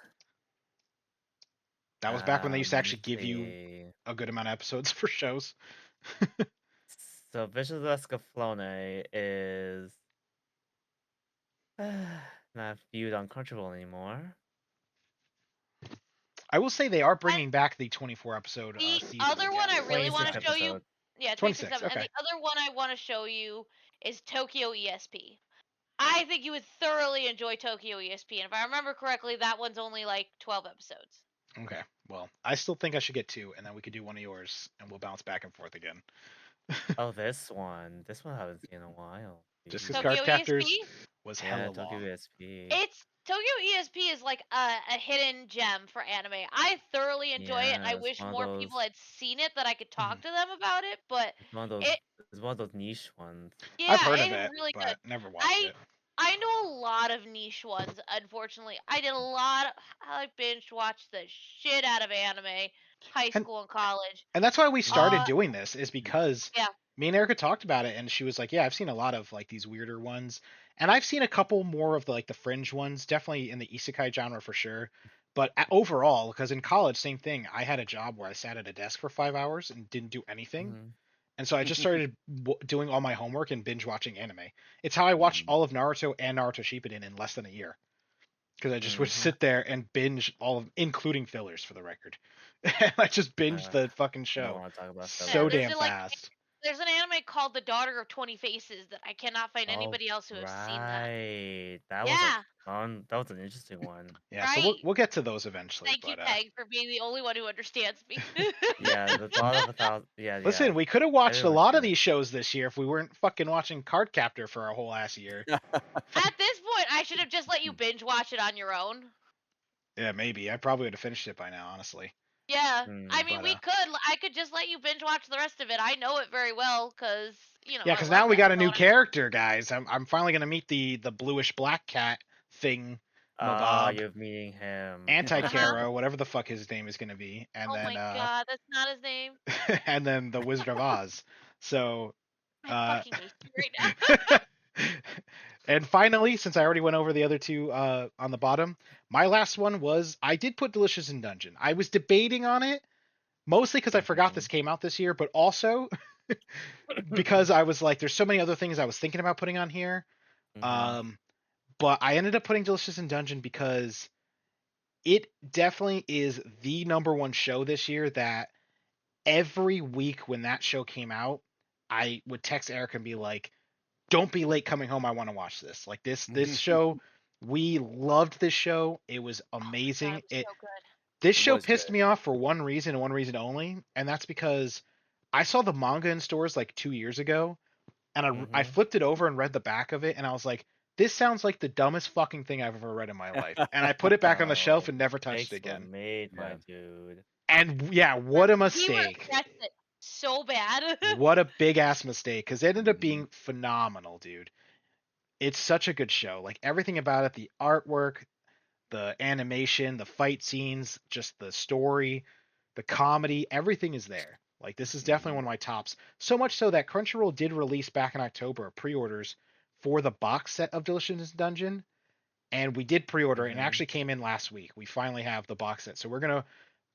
That was back when they used to actually give you see. a good amount of episodes for shows. So Visions of Escaflowne is not viewed on Crunchyroll anymore. I will say they are bringing back the 24 episode The season other one I again. really want 26 to show you, episode. yeah, 26. 26, and Okay. the other one I want to show you is Tokyo ESP. I think you would thoroughly enjoy Tokyo ESP, and if I remember correctly, that one's only like 12 episodes. Okay. Well, I still think I should get 2, and then we could do one of yours, and we'll bounce back and forth again. Oh, this one. This one I haven't seen in a while. Just because Tokyo Cardcaptors ESP? was Yeah, hella Tokyo long. ESP. It's Tokyo ESP is like a hidden gem for anime. I thoroughly enjoy it, and I Yeah, it's wish one of more those. people had seen it that I could talk Mhm. to them about it. But It's one of those. it, It's one of those niche ones. I've yeah, heard of it's it, really good. but never watched it. I know a lot of niche ones. Unfortunately, I did a lot. I binge watched the shit out of anime, high And school and college. and that's why we started Uh, doing this, is because yeah. me and Erica talked about it, and she was like, "Yeah, I've seen a lot of like these weirder ones, and I've seen a couple more of the like the fringe ones, definitely in the isekai genre for sure." But overall, because in college, same thing. I had a job where I sat at a desk for 5 hours and didn't do anything, Mhm. and so I just started doing all my homework and binge watching anime. It's how I watched all of Naruto and Naruto Shippuden in less than a year, because I just would Mhm. sit there and binge all of, including fillers for the record. And I just binged the fucking I don't show want to talk about so fillers. there's damn like fast. there's an anime called The Daughter of 20 Faces that I cannot find Oh, anybody else who has seen that. right. That was Yeah, a fun. That was an interesting one. Yeah, so right. we'll get to those eventually. Thank you, But Peg, for being the only one who understands me. Yeah, the thought of 1,000. Yeah, listen, yeah. we could have watched a Everyone lot of should. these shows this year if we weren't fucking watching Cardcaptor for a whole ass year. At this point, I should have just let you binge watch it on your own. Yeah, maybe. I probably would have finished it by now, honestly. Yeah, I Mm. mean, But I could just let you binge watch the rest of it. I know it very well because yeah, I because like now we got a Naruto new and I know. character, guys. I'm finally gonna meet the bluish black cat thing, Mabob, You're meeting him. anti Uh-huh. Caro, whatever the fuck his name is gonna be, and Oh then my god, that's not his name. and then the Wizard of Oz. So I uh fucking hate you right now. and finally, since I already went over the other two on the bottom, my last one was I did put Delicious in Dungeon. I was debating on it, mostly because I forgot this came out this year, but also because I was like, there's so many other things I was thinking about putting on here. Mhm. But I ended up putting Delicious in Dungeon because it definitely is the number one show this year that every week when that show came out, I would text Eric and be like, don't be late coming home. I want to watch this. Like this show, we loved this show. It was Oh my god, amazing. it was so good. This It show was pissed good. me off for one reason and one reason only, and that's because I saw the manga in stores like 2 years ago, and I Mhm. flipped it over and read the back of it, and I was like, this sounds like the dumbest fucking thing I've ever read in my life. And I put it back on the shelf Oh, and never touched it mistakes were again. made, my Yeah. dude. And yeah, what a We mistake. regrets it so bad. What a big ass mistake, because it ended up Mhm. being phenomenal, dude. It's such a good show. Like everything about it, the artwork, the animation, the fight scenes, just the story, the comedy, everything is there. Like this is definitely one of my tops. So much so that Crunchyroll did release back in October pre-orders for the box set of Delicious Dungeon, and we did pre-order it, and it Mhm. actually came in last week. We finally have the box set. So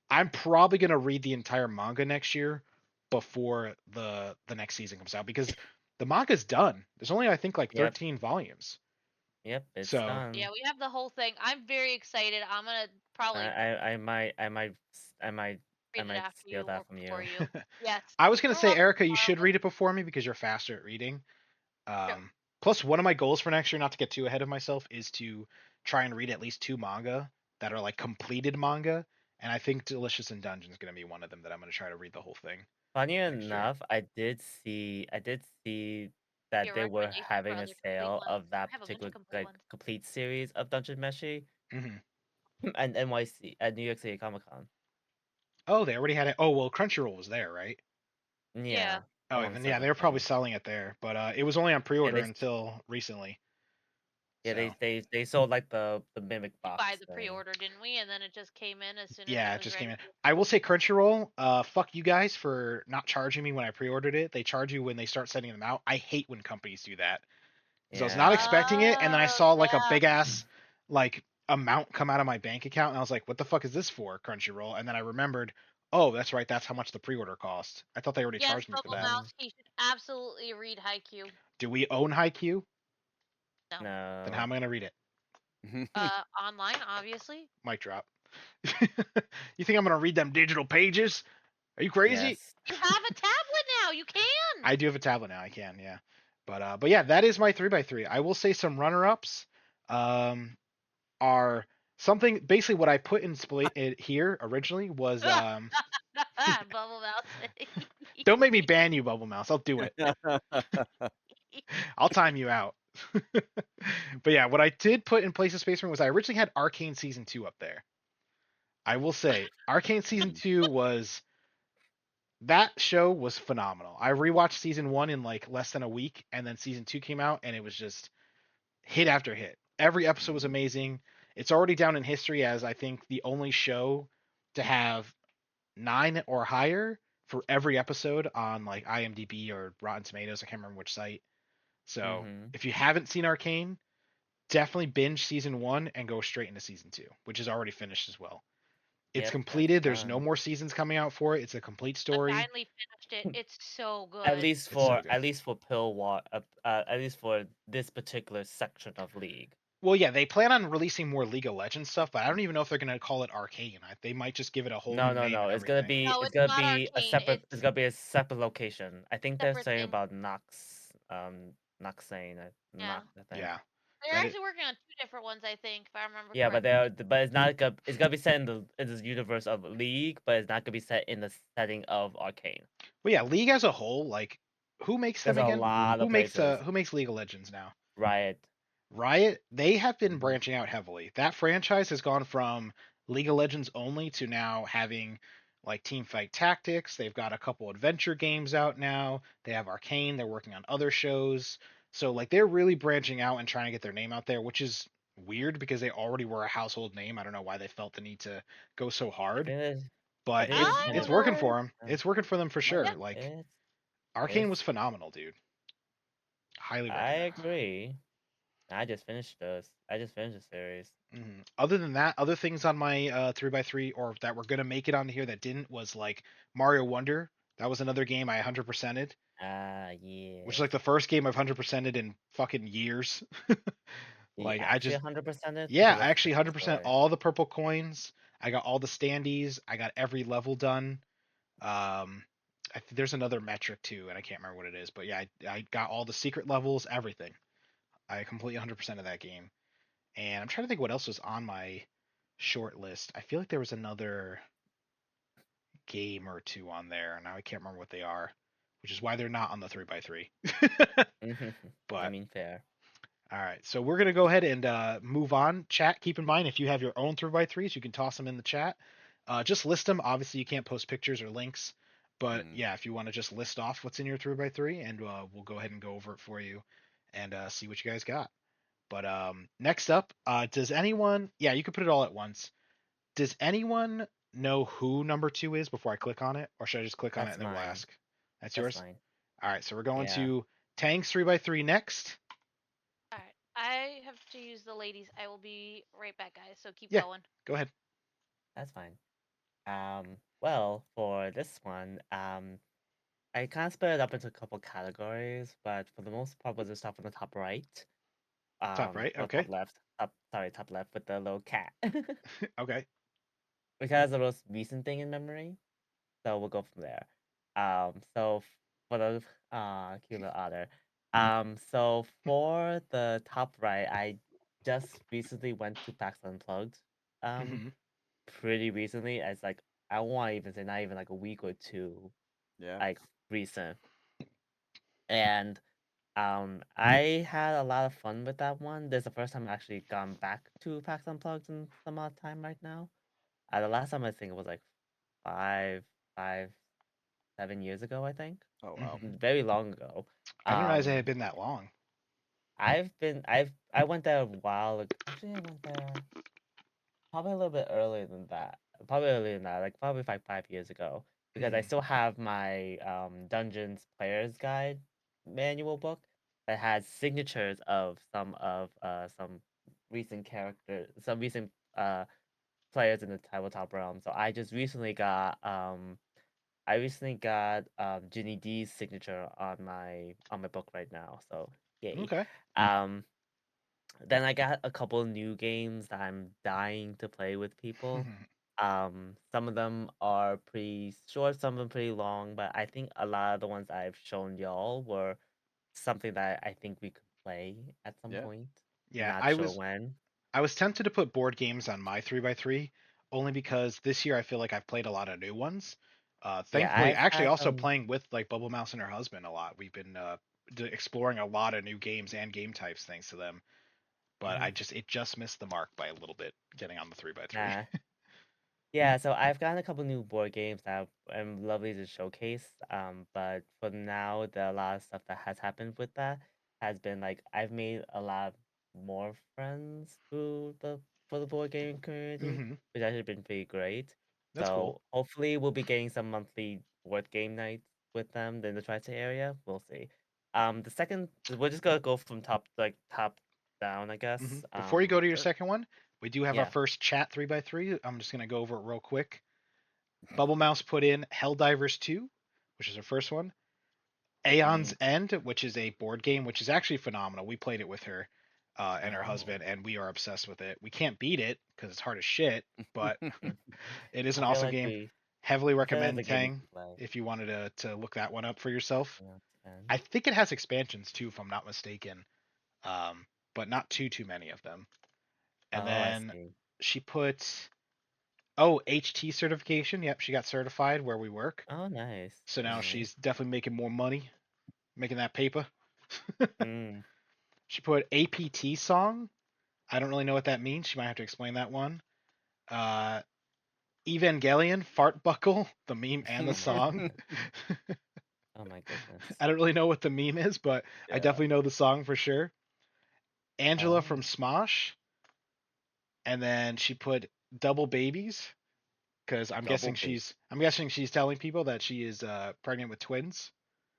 I'm probably gonna read the entire manga next year before the next season comes out, because the manga's done. There's only I think like Yep. 13 volumes. Yep. It's So done. Yeah, we have the whole thing. I'm very excited. I'm gonna probably I might read it after steal you that or from before you. you. Yes. I was gonna Or say, I'll Erica, you borrow should it. read it before me because you're faster at reading. Sure. Plus, one of my goals for next year, not to get too ahead of myself, is to try and read at least 2 manga that are like completed manga. And I think Delicious in Dungeon is going to be one of them that I'm going to try to read the whole thing Funny next year. enough, I did see that Your they were recommendation for having a other complete sale ones. of I that have a bunch of particular complete ones. complete series of Dungeon Meshi hmm and NYC at New York City Comic Con. Oh, they already had it. Oh, well, Crunchyroll was there, right? Yeah. Yeah, Oh, along with then yeah, they were certain probably things. selling it there, but it was only on Yeah, pre-order until recently. So they sold like the mimic We buy box the thing. pre-order, didn't we? And then it just came in as soon as yeah, it it was just came ready. in. I will say Crunchyroll, fuck you guys for not charging me when I pre-ordered it. They charge you when they start sending them out. I hate when companies do that. Because I was not Yeah. expecting it, and then I Oh, saw like a yeah. big ass like amount come out of my bank account, and I was like, "What the fuck is this for, Crunchyroll?" And then I remembered, oh, that's right, that's how much the pre-order cost. I thought they already Yes, charged me for Bubble that. Mhm. Mouse, he should absolutely read Haikyuu. Do we own Haikyuu? No. Then how No. am I gonna read it? Online, obviously. Mic drop. You think I'm gonna read them digital pages? Are you crazy? Yes. You have a tablet now. You can. I do have a tablet now. I can, yeah. But yeah, that is my 3x3. I will say some runner-ups um, are something. Basically, what I put in it here originally was Bubble mouse. don't make me ban you, Bubble Mouse. I'll do it. I'll time you out. But yeah, what I did put in place of Space Marine was I originally had Arcane Season 2 up there. I will say, Arcane Season 2 was that show was phenomenal. I rewatched season 1 in like less than a week, and then season 2 came out, and it was just hit after hit. Every episode was amazing. It's already down in history as I think the only show to have 9 or higher for every episode on like IMDb or Rotten Tomatoes. I can't remember which site. So Mm-hmm. if you haven't seen Arcane, definitely binge season 1 and go straight into season 2, which is already finished as well. It's Yep, that's completed. There's no done. more seasons coming out for it. It's a complete I story. finally finished it. It's so At good. least It's so for good. at least for at least for this particular section of League. Well, yeah, they plan on releasing more League of Legends stuff, but I don't even know if they're going to call it Arcane. They might just give it a whole No, new no, name no. and It's gonna everything. be No, it's it's gonna not be a Arcane. separate. It's It's gonna be a separate location. I think they're separate saying thing. about Noxane. Yeah. Nox, I think. Yeah, They're that it. actually working on two different ones, I think, if I remember Yeah, but correctly. it's not gonna it's gonna be set in the universe of League, but it's not gonna be set in the setting of Arcane. Well, yeah, League as a whole, like, who makes them There's a again? lot Who of makes places. who makes League of Legends now? Riot. Riot. They have been Mhm. branching out heavily. That franchise has gone from League of Legends only to now having like team fight tactics. They've got a couple adventure games out now. They have Arcane. They're working on other shows. So like they're really branching out and trying to get their name out there, which is weird because they already were a household name. I don't know why they felt the need to go so I hard, think it's I but think it's I it's don't working know. for them. It's working for them for Yep, sure. Like Arcane was it's phenomenal, dude. Highly I recommend. agree. I just finished this. I just finished the series. Other than that, other things on my 3x3 or that were gonna make it on here that didn't was like Mario Wonder. That was another game I 100%ed, which is Yes. like the first game I've 100%ed in fucking years. You Like I actually just 100% it yeah, because I that's actually a cool 100% story. all the purple coins. I got all the standees. I got every level done. Um, there's another metric too, and I can't remember what it is, but yeah, I got all the secret levels, everything. I completely 100% of that game. And I'm trying to think what else was on my short list. I feel like there was another game or two on there. Now I can't remember what they are, which is why they're not on the 3x3. I But mean, fair. all right, so we're gonna go ahead and move on. Chat, keep in mind if you have your own 3x3s, you can toss them in the chat. Just list them. Obviously, you can't post pictures or links, but Mhm. yeah, if you want to just list off what's in your 3x3, and we'll go ahead and go over it for you and see what you guys got. But next up, does anyone? Yeah, you can put it all at once. Does anyone know who number 2 is before I click on it, or should I just click on it That's and then we'll mine. ask? That's That's yours. mine. All right, so we're going Yeah, to Tang's 3x3 next. All right. I have to use the ladies. I will be right back, guys. So keep Yeah, going. go ahead. that's fine. Well, for this one, I kind of split it up into a couple categories, but for the most part, we'll just start from the top right. Top right. Or Okay. top left. Top left with the little cat. Okay. Because the most recent thing in memory. So we'll go from there. For the cute little otter. So for the top right, I just recently went to PAX Unplugged. hmm Pretty recently. It's like I won't even say not even like a week or two, Yeah. like recent. And I had a lot of fun with that one. This is the first time I actually gone back to PAX Unplugged in some odd time right now. The last time I think it was like five, five, 7 years ago, I think. Oh wow. hmm Very long ago. I didn't realize it had Um, been that long. I went there a while actually, I went there probably a little bit earlier than that. Probably earlier than that, like probably 5 years ago. Because I hmm still have my Dungeons Player's Guide manual book that has signatures of some recent characters, some recent players in the tabletop realm. So I recently got Ginny D's signature on my book right now. So yay. Okay. Um, then I got a couple new games that I'm dying to play with people. Some of them are pretty short, some of them pretty long, but I think a lot of the ones I've shown y'all were something that I think we could play at some Yeah. point. Yeah, Not sure when. I was tempted to put board games on my 3x3 only because this year I feel like I've played a lot of new ones. Yeah, Thankfully, I've actually had also playing with like Bubble Mouse and her husband a lot. We've been exploring a lot of new games and game types thanks to them. But mhm, it just missed the mark by a little bit getting on the 3x3. nah. Yeah, so I've gotten a couple new board games that are lovely to showcase. But for now, a lot of stuff that has happened with that has been like I've made a lot more friends through the for the board gaming community, Hmm. which has been pretty great. That's cool. So hopefully we'll be getting some monthly board game nights with them in the Tri-State area. We'll see. The second we're just gonna go from top down, I guess. Before you go to your second one, we do have our Yeah. first chat 3x3. I'm just gonna go over it real quick. Bubble Mouse put in Helldivers 2, which is our first one. Aeon's Mm. End, which is a board game, which is actually phenomenal. We played it with her and her Oh. husband, and we are obsessed with it. We can't beat it because it's hard as shit, but it is an I feel awesome like game. we Heavily I feel like recommend the game we Tang could play. if you wanted to look that one up for yourself. Yeah, I 10. think it has expansions too, if I'm not mistaken, um, but not too many of them. And Oh, I then see. she put HT certification. Yep, she got certified where we work. Oh, nice. So now Nice. she's definitely making more money, making that paper. Mm. She put APT song. I don't really know what that means. She might have to explain that one. Uh, Evangelion, Fart Buckle, the meme and the Oh my song. goodness. Oh my goodness. I don't really know what the meme is, but I Yeah. definitely know the song for sure. Angela from Oh. Smosh, and then she put Double Babies because Double bait. I'm guessing she's telling people that she is pregnant with twins.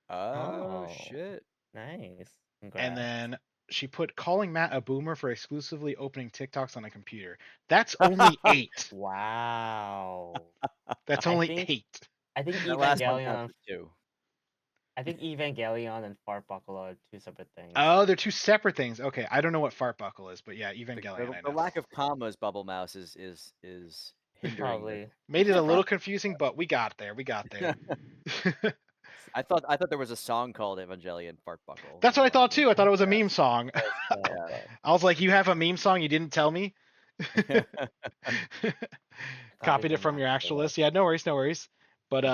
Oh Oh. shit. Nice. And Congrats. then she put calling Matt a boomer for exclusively opening TikToks on a computer. That's only 8. Wow. That's I only think 8. I think That last one Evangelion counted too. I think Evangelion and Fart Buckle are two separate things. Oh, they're two separate things. Okay, I don't know what fart buckle is, but yeah, The, Evangelion the, I the know. lack of commas, Bubble Mouse is hindering Probably. Made it the a little process. confusing, but we got there. We got there. I thought there was a song called Evangelion Fart Buckle. That's what I thought Like, too. I thought it was a yeah, meme song. Was yeah. but I was like, "You have a meme song you didn't tell me." copy Copied it from from Matt's your actual playlist. list. Yeah, no worries, no worries. But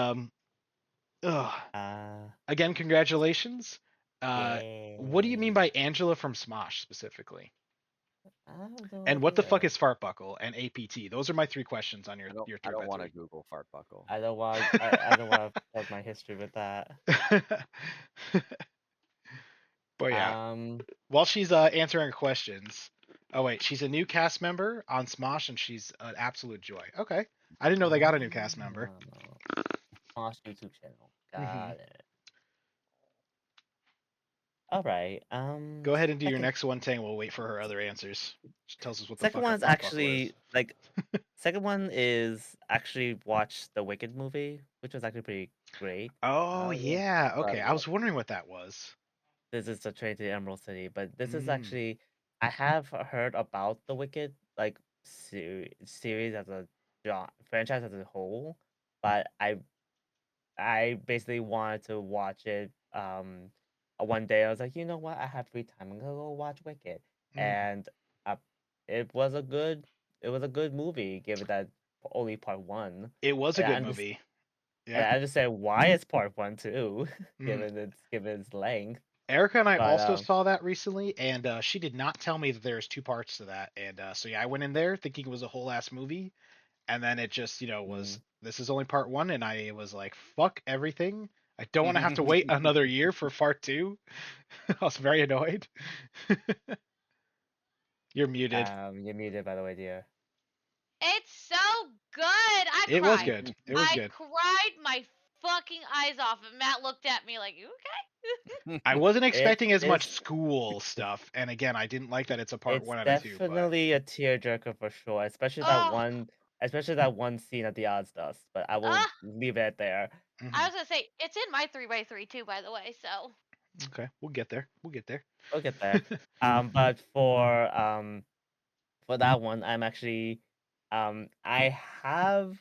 ugh. Uh Again, congratulations. What do you mean Yay. by Angela from Smosh specifically? I have no And what the fuck idea. is fart buckle and APT? Those are my 3 questions on your I three don't by want to 3. Google Fart Buckle. I don't want to plug my history with that. But yeah, Um while she's answering questions. Oh wait, she's a new cast member on Smosh, and she's an absolute joy. Okay, I didn't know they got a new cast member. Mosh YouTube channel. Hmm. Got it. All right. Go ahead and do your Second next one, Tang. We'll wait for her other answers. She tells us what the second fuck a one is fart buckle is. actually like second one is actually watch the Wicked movie, which was actually pretty great. Oh Oh yeah, yeah, thought okay. of I it. was wondering what that was. This is the train to the Emerald City, but this is Mm. actually I have heard about the Wicked like series as a franchise as a whole, but I basically wanted to watch it. One day I was like, you know what? I have free time. I'm gonna go watch Wicked, Mm. and uh, it was a good movie. Given that only part one, It was a and good movie. I Yep. understand why it's part one too, Mm. given its length. Erica and I But also saw that recently, and she did not tell me that there's 2 parts to that. And so yeah, I went in there thinking it was a whole ass movie, and then it just was mm, this is only part 1, and I was like, fuck everything. I don't want to have to wait another year for part 2. I was very annoyed. You're muted. you're muted by the way, dear. It's so good. I It was cried. good. It was I good. cried my fucking eyes off, and Matt looked at me like, "You okay?" I wasn't It expecting as much is school stuff, and again, I didn't like that it's a part It's 1 out of 2. But definitely a tearjerker for sure, Oh, especially that one scene at the Oz Dust, but I will uh, leave it there. I mhm. was gonna say it's in my 3x3 too, by the way. So, Okay, we'll get there. We'll get there. We'll get there. But for that one, I'm actually I have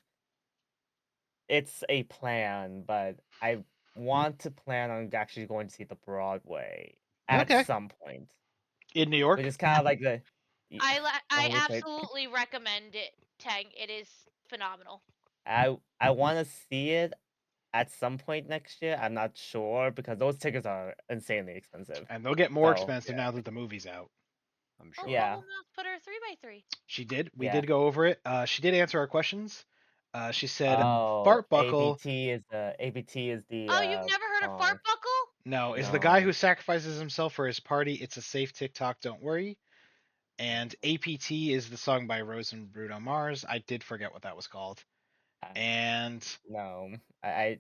it's a plan, but I want to plan on actually going to see the Broadway at Okay. some point, In New which York? is kind of like the I only place. absolutely recommend it, Tang. It is phenomenal. I want to see it at some point next year. I'm not sure because those tickets are insanely expensive. And they'll get more So expensive yeah, now that the movie's out. I'm Oh, sure. yeah, Bubble Mouth put her 3x3. She did. We yeah. did go over it. She did answer our questions. She said, Oh, "Fart Buckle." ABT is the Oh, you've never heard of Fart song. Buckle? No, is the guy No. who sacrifices himself for his party. It's a safe TikTok. Don't worry. And APT is the song by Rose and Bruno Mars. I did forget what that was called. I, And no. I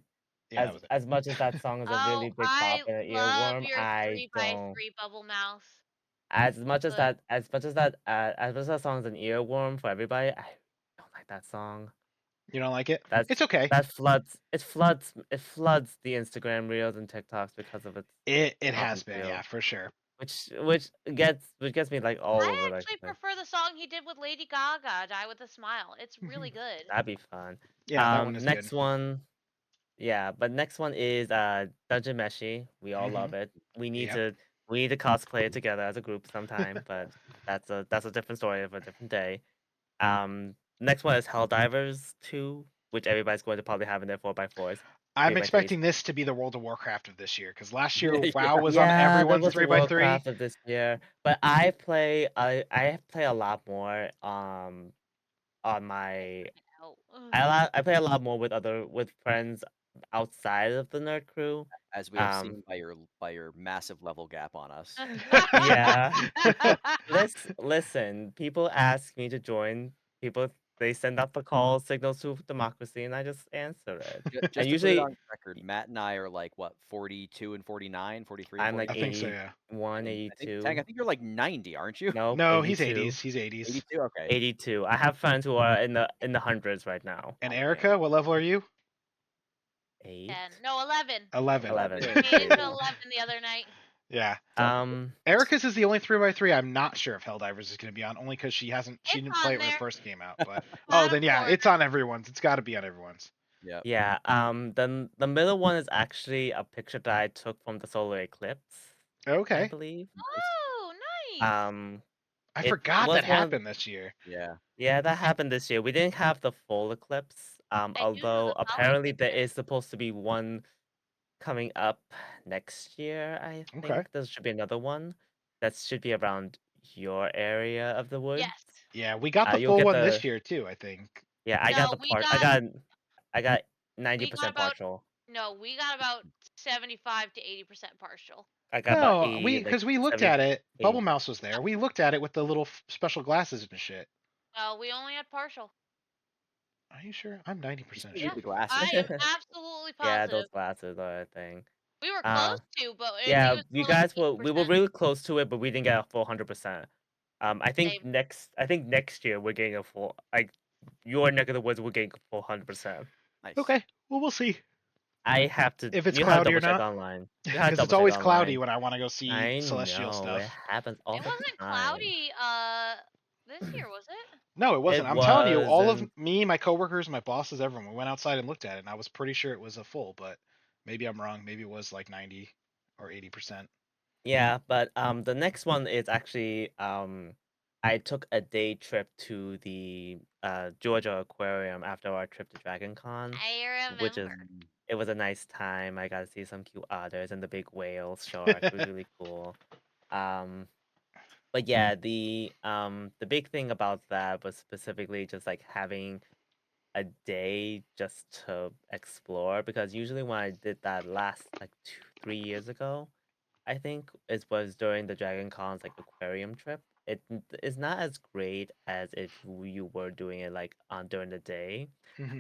yeah, that was it. as much as that song is a Oh, really big pop I and an love earworm, your I three by don't. three Bubble Mouth. Good. As much as that song's an earworm for everybody, I don't like that song. You don't like it? That's It's okay. it floods the Instagram reels and TikToks because of its It look has and been, yeah, feel, for sure. which gets me like all over I like actually the prefer the song he did with Lady Gaga, Die with a Smile. It's really good. that'd be fun. Yeah, that one is good. Next one, yeah, but next one is Dungeon Meshi. We all love it. Yep. We need to cosplay it together as a group sometime, but that's a different story of a different day. Next one is Helldivers 2, which everybody's going to probably have in their 4x4s, I'm 3x3s. expecting this to be the World of Warcraft of this year because last year Yeah. WoW was on Yeah, there everyone's was a 3x3. Warcraft of this year, but I play a lot more on my Oh, ugh. I play a lot more with friends outside of the nerd crew. As we have seen by your massive level gap on us. Yeah. Listen, people ask me to join. People they send out the call signals to democracy, and I just answer it. And Just to put it usually on record, Matt and I are like what 42 and 49, 43 and I'm like 49. I think so, yeah. 81, And I think Tang, 82. I think you're like 90, aren't you? Nope, No, he's 82. 80s. He's 80s. 82. Okay. 82. I have friends who are in the hundreds right now. And Oh Erica, man. what level are you? 8, 10. No, 11. 11. 11. We 11. made it to Ooh. 11 the other night. Yeah. Um, Erica's is the only 3x3 I'm not sure if Helldivers is going to be on, only because she It's didn't play on it when it there. first came out. But oh, Bottom then yeah, corner. it's on everyone's. It's got to be on everyone's. Yep. yeah. Then the middle one is actually a picture that I took from the solar eclipse, I Okay. believe. Nice. Oh, nice. I It forgot was that one of happened this year. Yeah. Yeah, that happened this year. We didn't have the full eclipse, I do know although the following apparently there picture. is supposed to be one coming up next year, I Okay. think. There should be another one that should be around your area of the woods. Yes. Yeah, we got the You'll full get one this the year too, I think. yeah, No, I got we got 90% about partial. no, we got about 75 to 80% partial. I got about No, 80, like we looked 70, at it. 80. Bubble Mouse was there. We looked at it with the little special glasses and shit. No, we only had partial. Are you sure? I'm 90% You still sure. need Yeah, the glasses. I am absolutely Yeah, positive. those glasses are a thing. We were Uh, close to, but I think yeah, it was you still like guys we were 80%. really close to it, but we didn't get a full 100%. Same. I think next year we're getting a full like your neck of the woods we're getting a full 100%. Nice. Okay. Well, we'll see if it's You have to cloudy or double check not. online. You have to Because it's double check always cloudy online. when I want to go see I celestial know it stuff. happens all It the wasn't time. cloudy this year, was it? No, it It wasn't. I'm telling you, all of wasn't. me, my coworkers, my bosses, everyone, we went outside and looked at it, and I was pretty sure it was a full, but maybe I'm wrong. Maybe it was like 90 or 80%. Yeah, but the next one is actually I took a day trip to the Georgia Aquarium after our trip to Dragon Con, I which is remember. it was a nice time. I got to see some cute otters and the big whale shark. It was really cool. Um, but yeah, the big thing about that was specifically just like having a day just to explore because usually when I did that last like 3 years ago, I think it was during the Dragon Con's like aquarium trip. Is not as great as if you were doing it like on during the day.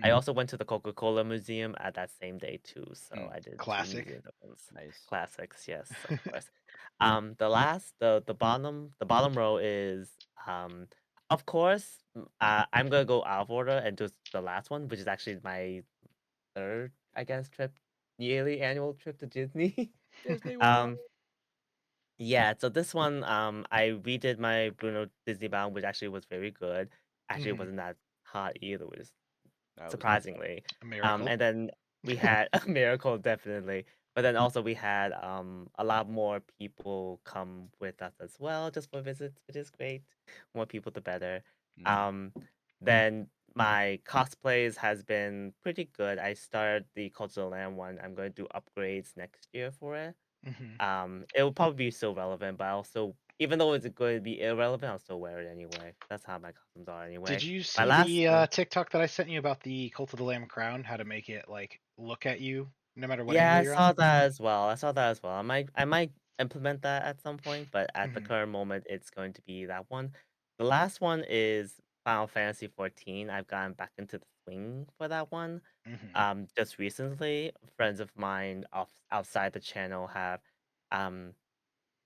I also went to the Coca-Cola Museum at that same day too, so I did two Classic. museums at once. Nice. Classics, yes, of course. The bottom row is of course I'm gonna go out of order and do the last one, which is actually my third, I guess, yearly annual trip to Disney. Disney World. um yeah, so this one, I redid my Bruno Disney Bound, which actually was very good. Actually, it wasn't that hot either, which is That was nice. surprisingly. A miracle. And then we had a miracle, definitely. But then also we had a lot more people come with us as well, just for visits, which is great. More people, the better. Mhm. Then my cosplays has been pretty good. I started the Cultural Land one. I'm going to do upgrades next year for it. It will probably be still relevant, but I also, even though it's going to be irrelevant, I'll still wear it anyway. That's how my costumes are Did anyway. you My see last, the TikTok that I sent you about the Cult of the Lamb crown? How to make it like look at you no matter what yeah, angle I you're on? saw that as well. I saw that as well. I might implement that at some point, but at the Mhm, current moment, it's going to be that one. The last one is Final Fantasy 14. I've gotten back into the swing for that one. mhm, Just recently, friends of mine outside the channel have um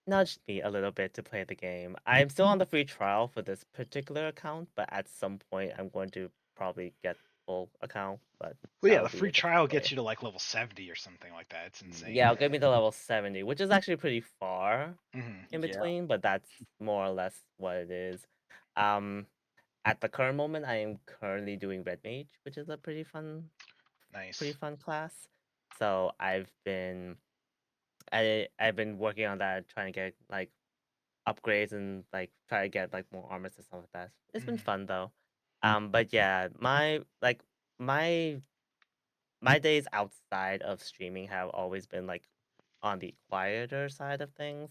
nudged me a little bit to play the game. I'm still on the free trial for this particular account, but at some point I'm going to probably get full account, but Well, that yeah, will the be free a different trial story. gets you to like level 70 or something like that. It's Mm. insane. Yeah, it'll get me to level 70, which is actually pretty far Mhm, in Yeah. between, but that's more or less what it is. Um, at the current moment, I am currently doing Red Mage, which is a pretty nice. fun class. So I've been working on that, trying to get like upgrades and like try to get like more armors and stuff like that. It's been Mhm, fun though. But yeah, my my days outside of streaming have always been like on the quieter side of things.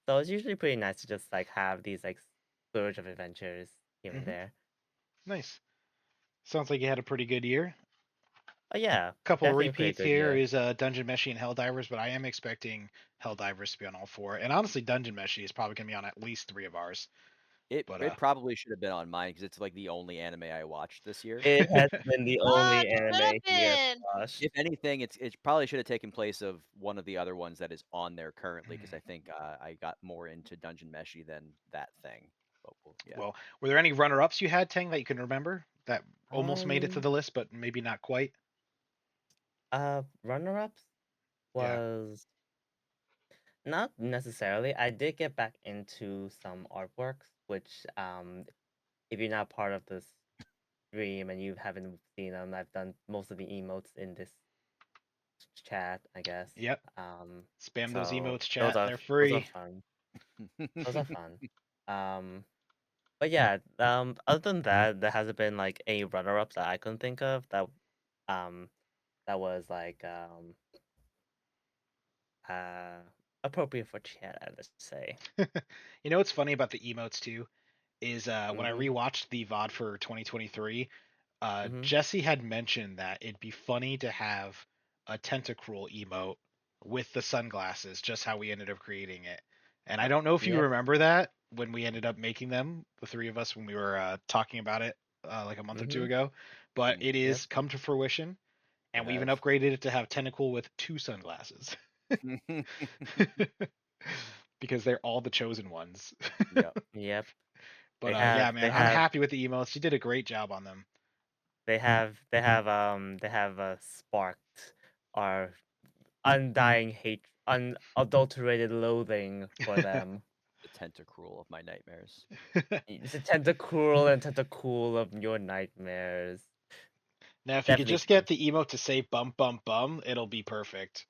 So it's usually pretty nice to just like have these like splurge of adventures here and mhm, there. nice. Sounds like you had a pretty good year. But yeah, Couple definitely a pretty repeats good here year. is Dungeon Meshi and Helldivers, but I am expecting Helldivers to be on all four. And honestly, Dungeon Meshi is probably gonna be on at least three of ours. But It probably should have been on mine because it's like the only anime I watched this year. It has been the Oh, only it should have anime he has been. watched. If anything, it probably should have taken place of one of the other ones that is on there currently because I think I got more into Dungeon Meshi than that thing. But yeah. well, were there any runner-ups you had, Tang, that you can remember that almost made it to Um, the list, but maybe not quite? runner-ups Yeah. was not necessarily. I did get back into some artworks, which if you're not part of this stream and you haven't seen them, I've done most of the emotes in this chat, I guess. Yep. Um, Spam those so emotes, chat. They're those are free. fun. Those are fun. Um, but yeah, other than that, there hasn't been like any runner-ups that I can think of um that was like uh appropriate for chat, let's say. You know what's funny about the emotes too is when I Mm-hmm. rewatched the VOD for 2023, Mm-hmm. Jesse had mentioned that it'd be funny to have a tentacruel emote with the sunglasses, just how we ended up creating it. And I don't know if you Yep. remember that when we ended up making them, the three of us, when we were talking about it like a month or two Mm-hmm. ago. But it Yep. is come to fruition, It and we even has. upgraded it to have tentacle with two sunglasses because they're all the chosen ones. Yep. Yep. But yeah, They man, I'm have happy with the emotes. You did a great job on them. sparked our undying hate, unadulterated loathing for them. The tentacruel of my nightmares. It's a tentacruel and tentacool of your nightmares. Now, if you could Definitely just get fun. the emote to say bum bum bum, it'll be perfect.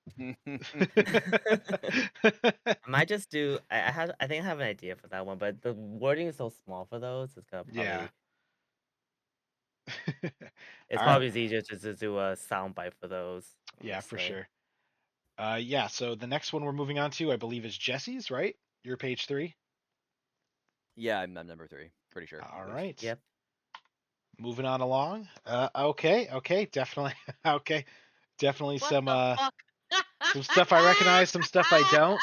I might just do. I think I have an idea for that one, but the wording is so small for those. Yeah. It's All right. probably easier just to do a soundbite for those. Yeah, for Honestly. sure. Yeah, so the next one we're moving on to, I believe, is Jesse's, right? Your page three. Yeah, I'm number 3. Pretty sure, at All least. right. Yep. Moving on along. Okay, definitely. Okay, definitely What the fuck? some stuff I recognize, some stuff I don't.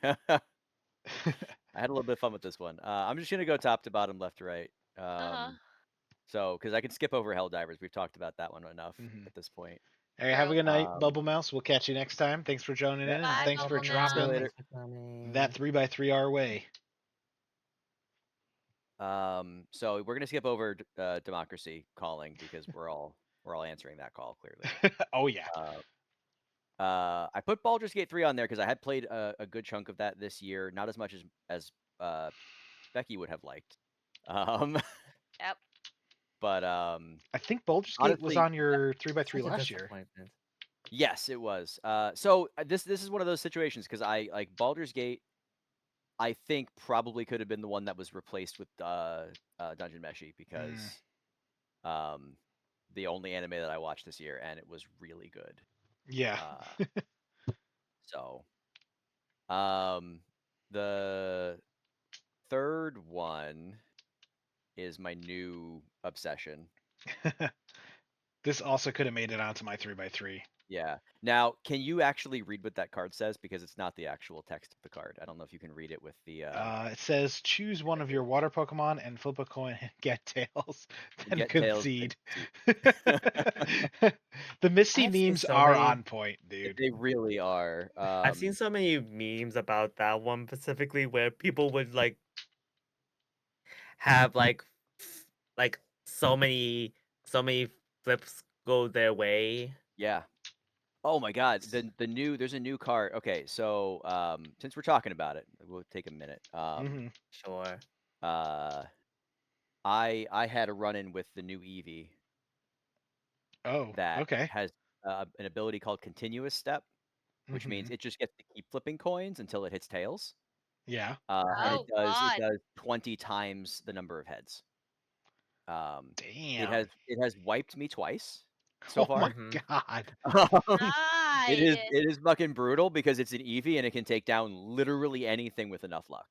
I had a little bit of fun with this one. I'm just gonna go top to bottom, left to right. Uh-huh. So because I can skip over Helldivers, we've talked about that one enough Mhm. at this point. Hey, have a True. good night, Um, Bubble Mouse. We'll catch you next time. Thanks for joining in, Yep. and Bye, thanks for Bubble see you Mouse. dropping later. Thanks for that coming. 3x3 our way. So we're gonna skip over democracy calling because we're all answering that call clearly. Oh yeah. I put Baldur's Gate 3 on there because I had played a good chunk of that this year, not as much as Becky would have liked. Um, Yep. But I think Baldur's Gate was honestly, on your 3x3 Such a last year. disappointment. yes, it was. So this is one of those situations because I like Baldur's Gate. I think probably could have been the one that was replaced with Dungeon Meshi because the only anime that I watched this year and it was really good. Yeah. So the third one is my new obsession. This also could have made it onto my 3x3. Yeah. Now, can you actually read what that card says? Because it's not the actual text of the card. I don't know if you can read it with the. It says choose one of your water Pokemon and flip a coin and get tails, then Get tails. concede. The Misty I've seen memes so are many- on point, dude. They really are. I've seen so many memes about that one specifically where people would like have like so many flips go their way. Yeah. Oh my God. There's a new card. Okay, so since we're talking about it, we'll take a minute. Sure. I had a run-in with the new Eevee Oh, that okay. has an ability called Continuous Step, which means it just gets to keep flipping coins until it hits tails. Yeah. And Oh, it God. does 20 times the number of heads. Damn. It has wiped me twice so Oh far. my god. It is fucking brutal because it's an Eevee and it can take down literally anything with enough luck.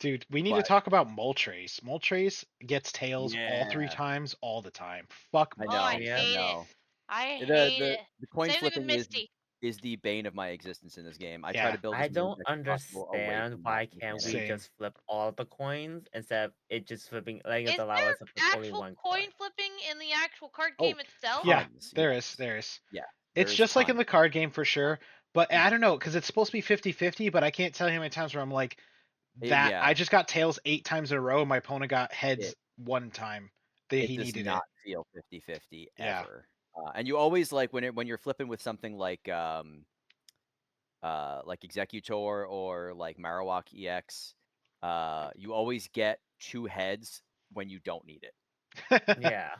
Dude, we need to But- talk about Moltres. Moltres gets tails all 3 Yeah. times all the time. Fuck I Oh, know. I Yeah. hate know. it. I hate The it. coin Same thing with flipping Misty. is the bane of my existence in this game. I Yeah. try to build I as many don't decks as possible away understand from why that can't we mechanic. Same. just flip all the coins instead of it just flipping letting Is it allow there us to flip only actual one coin coin. flipping in the actual card Oh, game itself? Yeah, Tons, there yes. is. There is. Yeah. It's There's just like in tons. the card game for sure. But I don't know, because it's supposed to be 50-50, but I can't tell you how many times where I'm like, that Yeah. I just got tails 8 times in a row, and my opponent got heads It- 1 time. He It does needed not feel 50-50 Yeah. ever. And you always like when you're flipping with something like Executor or like Marowak EX, you always get 2 heads when you don't need it. it. Yeah.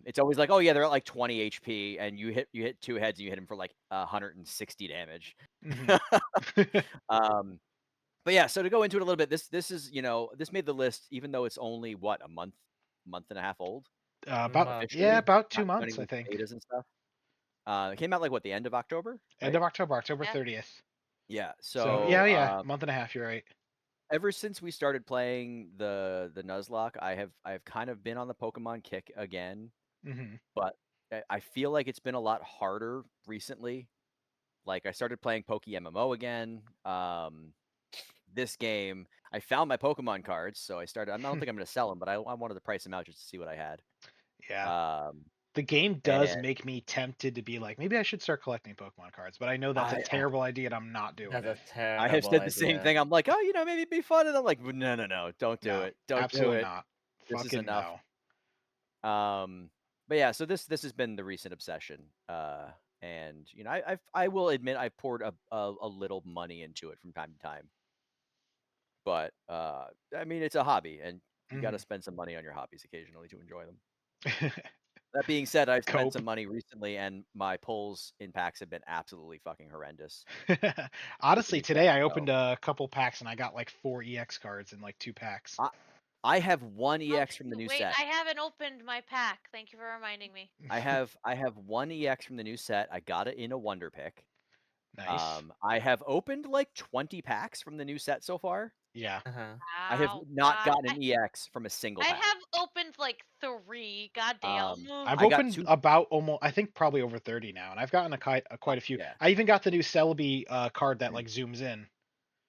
It's always like, oh yeah, they're at like 20 HP, and you hit 2 heads, and you hit them for like 160 damage. Mhm. But yeah, so to go into it a little bit, this is this made the list, even though it's only what a month and a half old. About Officially, about 2 not months, counting I with think. betas and stuff. It came out like what, the end of October, End right? of October, October Yeah. 30th. Yeah. So So yeah, month and a half. You're right. ever since we started playing the Nuzlocke, I've kind of been on the Pokemon kick again, Hmm but I feel like it's been a lot harder recently. Like I started playing Poke MMO again. This game, I found my Pokemon cards, so I started. I don't think I'm going to sell them, but I wanted to price them out just to see what I had. Yeah. The game does and- make me tempted to be like, maybe I should start collecting Pokemon cards, but I know that's a terrible idea, and I'm not doing That's a it. terrible I have said the same idea. thing. I'm like, oh, maybe it'd be fun, and I'm like, no, don't do No, it, don't do absolutely it. not. This is Fucking enough. no. But yeah, so this has been the recent obsession. And I will admit I poured a little money into it from time to time. But I mean, it's a hobby, and you got to spend some money on your hobbies occasionally to enjoy them. That being said, I've spent Cope. some money recently, and my pulls in packs have been absolutely fucking horrendous. Honestly, With today decks, I so. opened a couple packs and I got like 4 EX cards in like 2 packs. I have 1 Oh, EX from the new wait, set. I haven't opened my pack. Thank you for reminding me. I have 1 EX from the new set. I got it in a Wonder Pick. Nice. I have opened like 20 packs from the new set so far. Yeah. I have Wow, not God. gotten an EX from a single I pack. have opened like 3. God damn. I've I got opened 2. about almost, I think probably over 30 now, and I've gotten quite a few. Yeah. I even got the new Celebi card that like zooms in.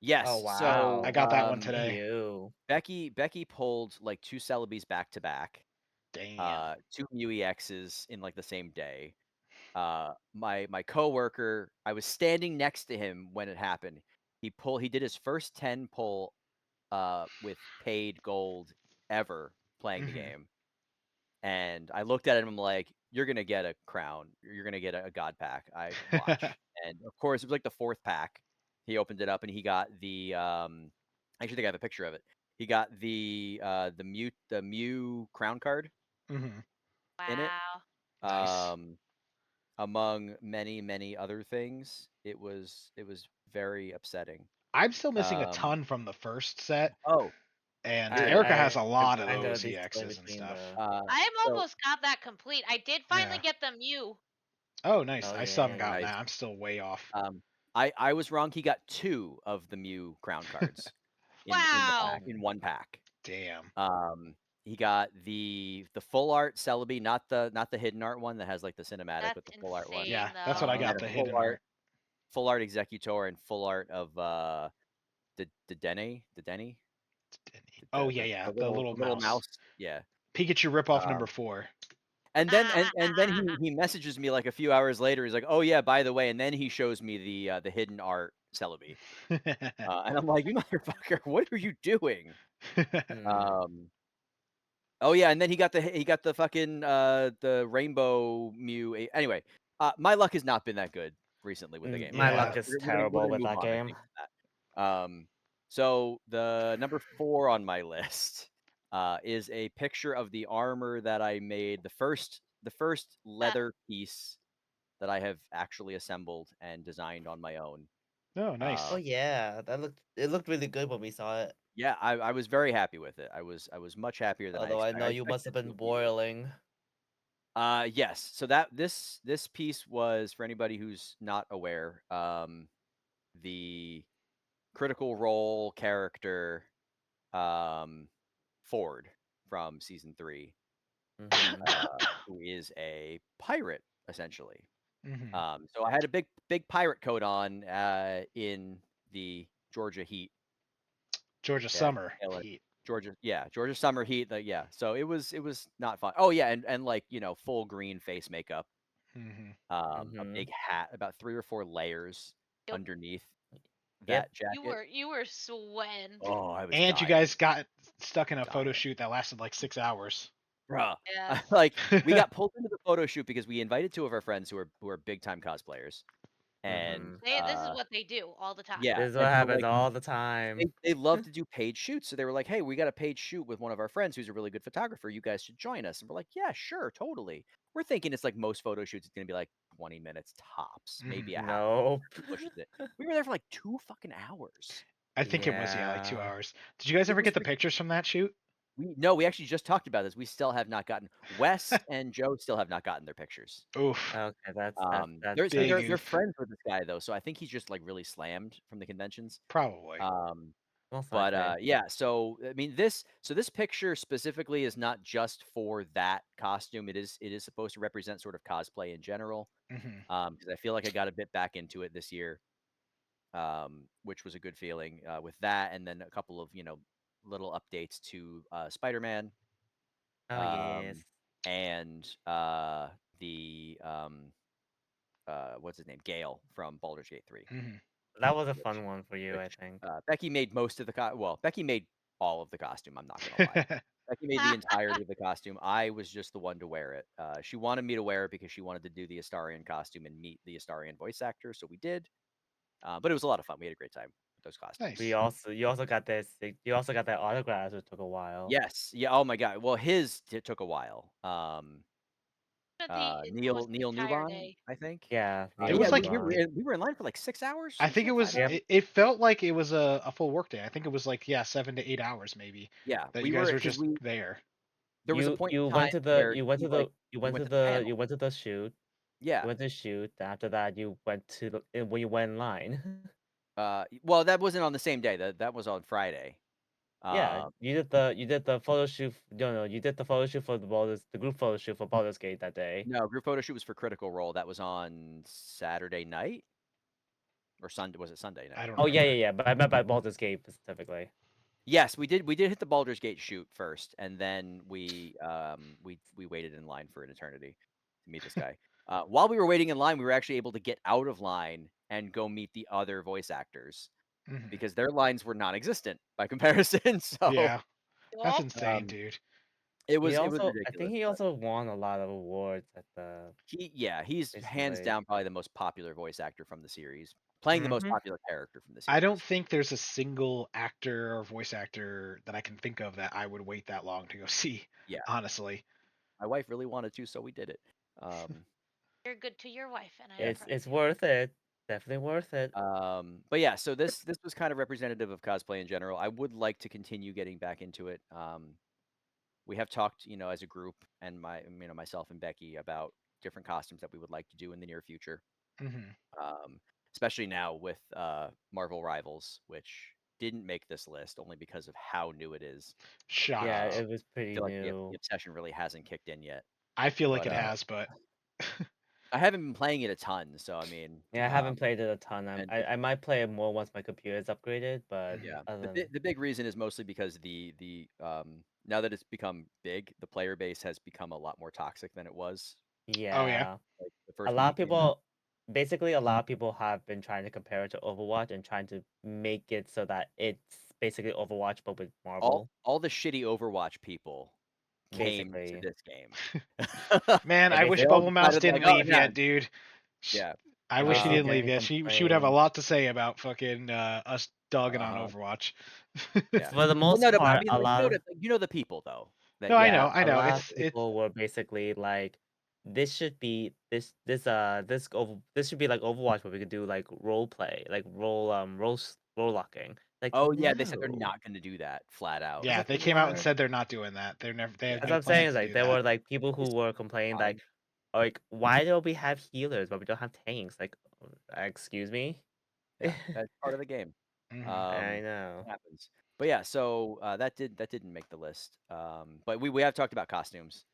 Yes. Oh wow. So I got that one today. You. Becky pulled like 2 Celebes back to back. Damn. 2 Mew EXs in like the same day. My coworker, I was standing next to him when it happened. He did his first 10 pull with paid gold ever playing the game. And I looked at him, I'm like, you're gonna get a crown. You're gonna get a god pack. I watch. And of course it was like the 4th pack. He opened it up and he got the I actually think I have a picture of it. He got the Mew crown card Hmm. in it. Wow. Nice. Among many other things, it was very upsetting. I'm still missing a Um, ton from the first set, oh, and dude. Erica has a lot of I know those these split EXs and between stuff. the. I am So almost got that complete. I did finally Yeah. get the Mew. Oh, nice. Oh I still haven't yeah. gotten nice. that. I'm still way off. I was wrong. He got 2 of the Mew crown cards Wow. in one pack. Damn. He got the full art Celebi, not the hidden art one that has like the cinematic, That's but the full art one. Yeah, insane, that's what I And though. then got, a the hidden art. full art Executor and full art of the Denny, Oh yeah, yeah. The little little mouse. mouse. Yeah. Pikachu ripoff Um, number 4. and then he messages me like a few hours later. He's like, "Oh yeah, by the way," and then he shows me the hidden art Celebi. And I'm like, "You motherfucker, what are you doing?" Mm. Oh yeah, and then he got the fucking the rainbow Mew. Anyway, my luck has not been that good recently with the game. My Yeah. luck is We're terrible gonna with move that on, I game. think, from that. So the number 4 on my list is a picture of the armor that I made, the first leather piece that I have actually assembled and designed on my own. Oh, nice. Oh yeah, it looked really good when we saw it. Yeah, I was very happy with it. I was much happier than Although I know I you must expected have it to been be a few. boiling. Yes. So that this piece was, for anybody who's not aware, the Critical Role character, Ford from season 3, Mm-hmm. who is a pirate essentially. Hmm. So I had a big pirate coat on in the Georgia heat. Georgia Yeah, summer heat. Georgia summer heat. Yeah. So it was not fun. Oh yeah, and like full green face makeup, Hmm. a big hat, about 3 or 4 layers Yep. underneath Yep. that jacket. You were sweating. Oh, I was And you dying, guys got stuck in a photo dying, shoot that lasted like 6 hours. bruh. Yes. Like we got pulled into the photo shoot because we invited 2 of our friends who are big time cosplayers, and Mm-hmm. This is what they do all the time. yeah, This is what and so happens like all the time. they love to do paid shoots. So they were like, "Hey, we got a paid shoot with one of our friends who's a really good photographer. You guys should join us." And we're like, "Yeah, sure, totally." We're thinking it's like most photo shoots, it's gonna be like 20 minutes tops, maybe a half hour Nope. if he pushes it. We were there for like 2 fucking hours. I think it was, yeah, like 2 Yeah. hours. Did you guys It ever was get the pictures from that shoot? we actually just talked about this. We still have not gotten Wes and Joe still have not gotten their pictures. Oof. Okay, Big They're oof. friends with this guy though, so I think he's just like really slammed from the conventions. Probably. Um, most but likely. yeah, so I mean this picture specifically is not just for that costume. It is supposed to represent sort of cosplay in general. Hmm. Because I feel like I got a bit back into it this year, which was a good feeling with that, and then a couple of little updates to Spider-Man, Oh yes. um, and the what's his name, Gale from Baldur's Gate 3. Hmm. That was a Which fun one for you, I think. Becky made most of the Becky made all of the costume. I'm not gonna lie. Becky made the entirety of the costume. I was just the one to wear it. She wanted me to wear it because she wanted to do the Astarion costume and meet the Astarion voice actor, so we did. But it was a lot of fun. We had a great time with those costumes. Nice. You also got this. You also got that autograph, which took a while. Yes. Yeah. Oh my god. Well, it took a while. Almost the Neil entire Newbon, day. I think. Yeah, It Neil was Yeah, like we were in line for like 6 hours. I Some think it shit, 5 was. Yep. hours. It felt like it was a full work day. I think it was like, yeah, 7 to 8 hours maybe Yeah, that we you were guys were because just we there. there was a point You in time went to the where you went we to the we went to the panel. you went to the shoot. Yeah. You went to shoot. After that, you went to when you went in line. Well, that wasn't on the same day. That was on Friday. Yeah, Um, you did the photo shoot. No, you did the photo shoot for the group photo shoot for Baldur's Gate that day. no, group photo shoot was for Critical Role. That was on Saturday night or Sunday. Was it Sunday I night? don't Oh yeah, remember. yeah, yeah. But I meant by Baldur's Gate specifically. Yes, we did. We did hit the Baldur's Gate shoot first, and then we waited in line for an eternity to meet this guy. While we were waiting in line, we were actually able to get out of line and go meet the other voice actors Hmm. because their lines were non-existent by comparison. So Yeah, that's Yup. insane, dude. It He was I ridiculous. think he But also won a lot of awards at the he's hands recently. down probably the most popular voice actor from the series, playing the most Mm-hmm. popular character from the I don't series. think there's a single actor or voice actor that I can think of that I would wait that long to go see. Yeah, Honestly, my wife really wanted to, so we did it. Um, You're good to your wife, and I am yeah. proud of It's you. worth it. Definitely worth it. But yeah, so this was kind of representative of cosplay in general. I would like to continue getting back into it. We have talked, as a group, and myself and Becky, about different costumes that we would like to do in the near future. hmm Um, Especially now with Marvel Rivals, which didn't make this list only because of how new it is. shock Yeah, us. I it was pretty feel like the new. obsession really hasn't kicked in yet. I feel like But it has, but I haven't been playing it a ton, so I mean, Yeah, I haven't played it a ton. and I might play it more once my computer is upgraded, but Mhm. yeah, other than the big reason is mostly because the now that it's become big, the player base has become a lot more toxic than it was Oh yeah. yeah, like the a first when lot it of came out. people, basically a lot of people have been trying to compare it to Overwatch and trying to make it so that it's basically Overwatch but with Marvel, All the shitty Overwatch people came to basically. this game. Man, They I They wish basically all Bubble Mouse decided like, didn't oh leave no, yet, dude. Sh- yeah, I they wish he basically didn't um, leave didn't yet. She would have a complain. lot to say about fucking us dogging on uh-huh, Overwatch. yeah. For the Well, most no, no, but I part, mean, a like, lot of the people though that No, I know, yeah, I a know. lot of It's people were basically like, this should be this should be like Overwatch, where we could do like role play, like role locking. Like oh yeah, they said they're no, not going to do that flat out. I was yeah. like They came out and what? said they're not doing that. They're never. They have Yeah, As no I'm saying, plans is to like do there that. were like people who it's were complaining fine. like why do we have healers but we don't have tanks? Like, excuse me. Yeah, that's part of the game. hmm I It know. happens. But yeah, so that didn't make the list. But we have talked about costumes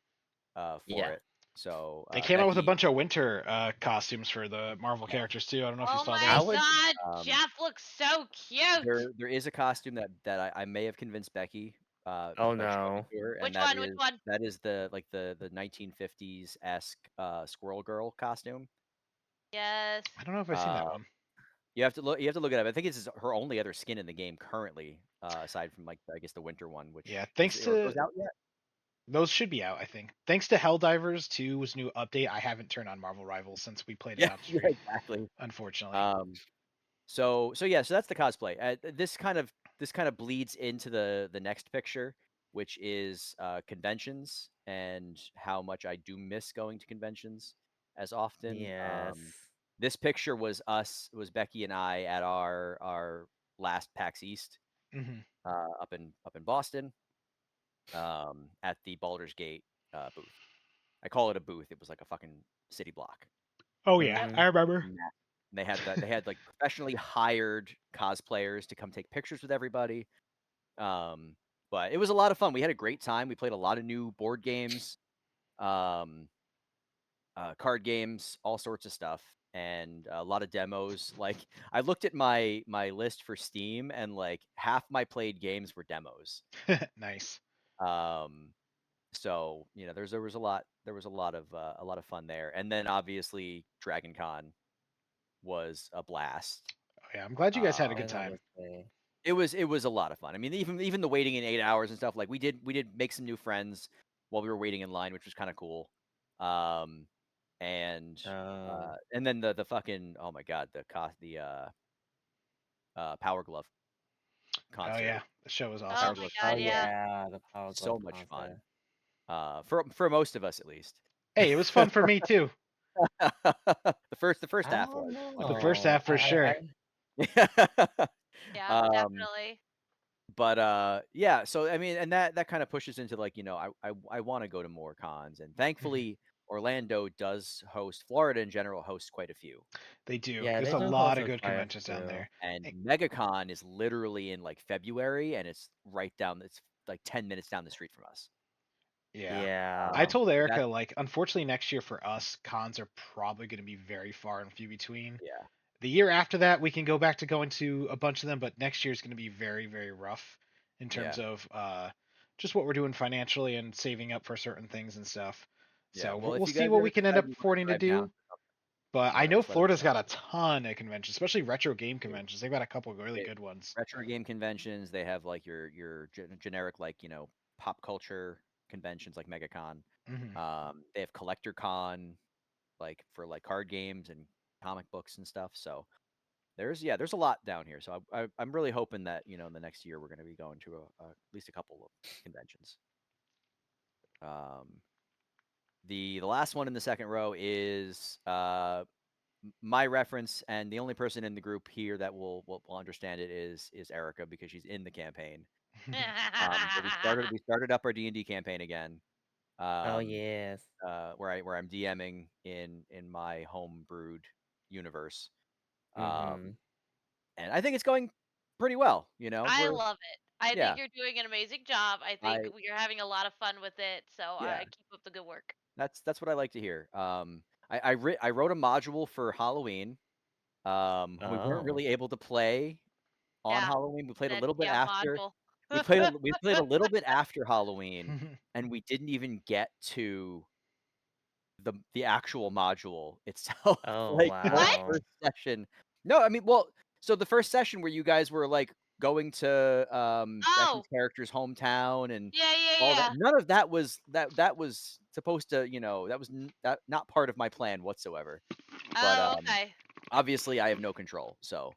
for Yeah. it. So They came out with a Becky, bunch of winter costumes for the Marvel yeah, characters too. I don't know if you Oh saw I my those. would. God, um, Jeff looks so cute. there is a costume that I may have convinced Becky Oh by showing it no. to her, and Which one? Which one? that is the 1950s esque Squirrel Girl costume. Yes. I don't know if I've seen that Uh, one. you have to look it up. I think it's her only other skin in the game currently, aside from like I guess the winter one, Yeah, which is thanks or to goes out yet. those should be out. I think thanks to Helldivers 2's new update. I haven't turned on Marvel Rivals since we played it Yeah, on yeah, stream. exactly. Unfortunately. Um, so yeah, so that's the cosplay. This kind of bleeds into the next picture, which is conventions and how much I do miss going to conventions as often. Yes. This picture was Becky and I at our last PAX East hmm up in Boston at the Baldur's Gate booth. I call it a booth. It was like a fucking city block. Oh yeah, Yep. Mm-hmm. I remember. Yeah. And they had like professionally hired cosplayers to come take pictures with everybody. Um, but it was a lot of fun. We had a great time. We played a lot of new board games, um, card games, all sorts of stuff, and a lot of demos. Like I looked at my list for Steam, and like half my played games were demos. Nice. Um, so there was a lot of fun there, and then obviously Dragon Con was a blast. Oh yeah, I'm glad you guys had a I good Um, time. honestly. it was a lot of fun. I mean, even the waiting in 8 hours and stuff. Like we did make some new friends while we were waiting in line, which was kind of cool. Um, and then the fucking oh my god the Power Glove Oh concert. yeah, the show was Oh Power awesome. my Glove Oh God, concert was yeah. yeah, the Power Glove so much fun. concert. For most of us at least. Hey, it was fun for me too. The first I half don't was The agreed. first know. half for sure. Yeah, um, definitely. but yeah, so I mean, and that kind of pushes into like I want to go to more cons, and Mhm. thankfully Orlando does host. Florida in general hosts quite a few, They do. Yeah, There's they a do lot host of a good quite a conventions down few. there. and Hey, MegaCon is literally in like February, and it's right down. It's like 10 minutes down the street from us. yeah. I Yeah. told Erica, That like, unfortunately, next year for us, cons are probably going to be very far and few between. yeah The year after that, we can go back to going to a bunch of them, but next year is going to be very, very rough in yeah terms of just what we're doing financially and saving up for certain things and stuff. yeah. So Well, we'll if you see guys what ever we can end decide up you want to affording to drive down, do. But I know just let us Florida's know. got a ton of conventions, especially retro game They- conventions. They've got a couple of really they- good ones. retro game conventions. They have like your generic like pop culture conventions like MegaCon. Mhm. They have Collector Con, like for like card games and comic books and stuff. So there's a lot down here. So I'm really hoping that in the next year we're going to be going to at least a couple of conventions. The last one in the second row is my reference, and the only person in the group here that will understand it is Erica, because she's in the campaign. So we started up our D&D campaign again. Oh yes. Where I'm DMing in my home brewed universe. Mhm. And I think it's going pretty well. I love it. I Yeah. think you're doing an amazing job. I think you're having a lot of fun with it. So Yeah. keep up the good work. That's what I like to hear. I wrote a module for Halloween. We weren't Oh. really able to play on Yeah. Halloween. We played a That little bit after. module. We played a little bit after Halloween, and we didn't even get to the actual module itself. Oh Like the whole wow. first session. No, I mean, well, so the first session where you guys were like going to Becky's Oh. character's hometown and all that, Yeah. none of that was that was supposed to, that was that not part of my plan whatsoever. But Oh, okay. obviously I have no control, so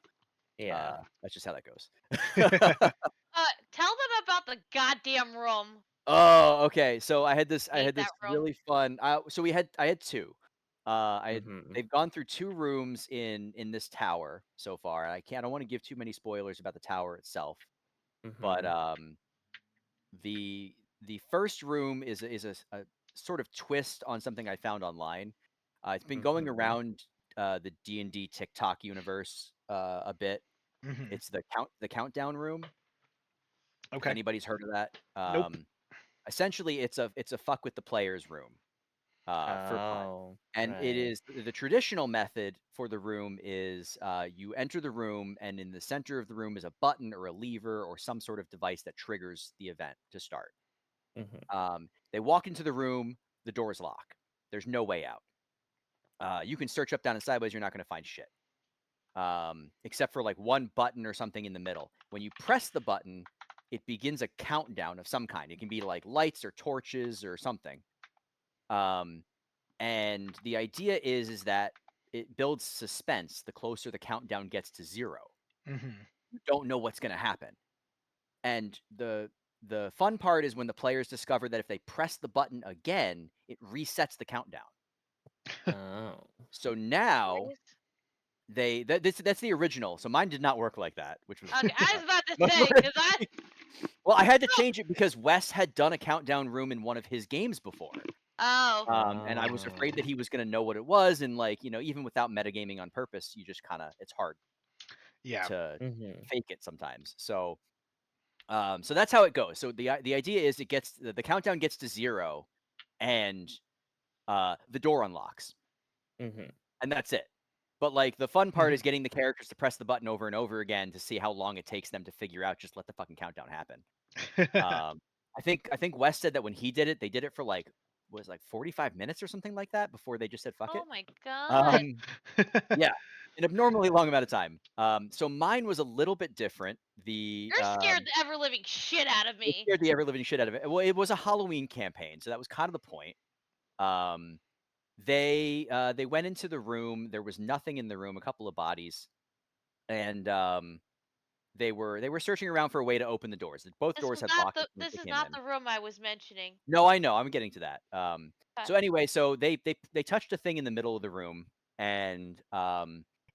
Yeah. that's just how that goes. Tell them about the goddamn room. Oh, okay. So I had this Hate that room. really fun. So I had two. Mhm. They've gone through two rooms in this tower so far. I don't want to give too many spoilers about the tower itself, but Mhm. the first room is a sort of twist on something I found online. It's been going Mhm. around the D&D TikTok universe a bit. Mhm. It's the countdown room. If Okay. anybody's heard of that. Nope. Essentially it's a fuck with the players room for fun. Oh, And it right. is the traditional method for the room is you enter the room, and in the center of the room is a button or a lever or some sort of device that triggers the event to start. Mhm. They walk into the room, the doors lock. There's no way out. You can search up, down, and sideways. You're not going to find shit, except for like one button or something in the middle. When you press the button, it begins a countdown of some kind. It can be like lights or torches or something. And the idea is that it builds suspense the closer the countdown gets to 0. Mhm. You don't know what's going to happen. And the fun part is when the players discover that if they press the button again, it resets the countdown. Oh. So now Nice. that's the original. So mine did not work like that, which was Okay, I was about to much say, more because I interesting. Well, I had to change it because Wes had done a countdown room in one of his games before. oh. And I was afraid that he was going to know what it was, and like even without metagaming on purpose, you just it's hard Yeah. to Mhm. fake it sometimes. So so that's how it goes. So the idea is it gets the countdown gets to 0, and the door unlocks, Mhm. and that's it. But like the fun part Mhm. is getting the characters to press the button over and over again to see how long it takes them to figure out. Just let the fucking countdown happen. I think Wes said that when he did it, they did it for like 45 minutes or something like that before they just said fuck it. Oh my god. Um, yeah, an abnormally long amount of time. So mine was a little bit different. You're scared the ever living shit out of It me. scared the ever living shit out of it. Well, it was a Halloween campaign, so that was kind of the point. Um, they went into the room. There was nothing in the room. A couple of bodies, and they were searching around for a way to open the doors. Both doors had locked as soon as This they is came not in. the room I was mentioning. No, I know. I'm getting to that. Okay. So anyway, so they touched a thing in the middle of the room, and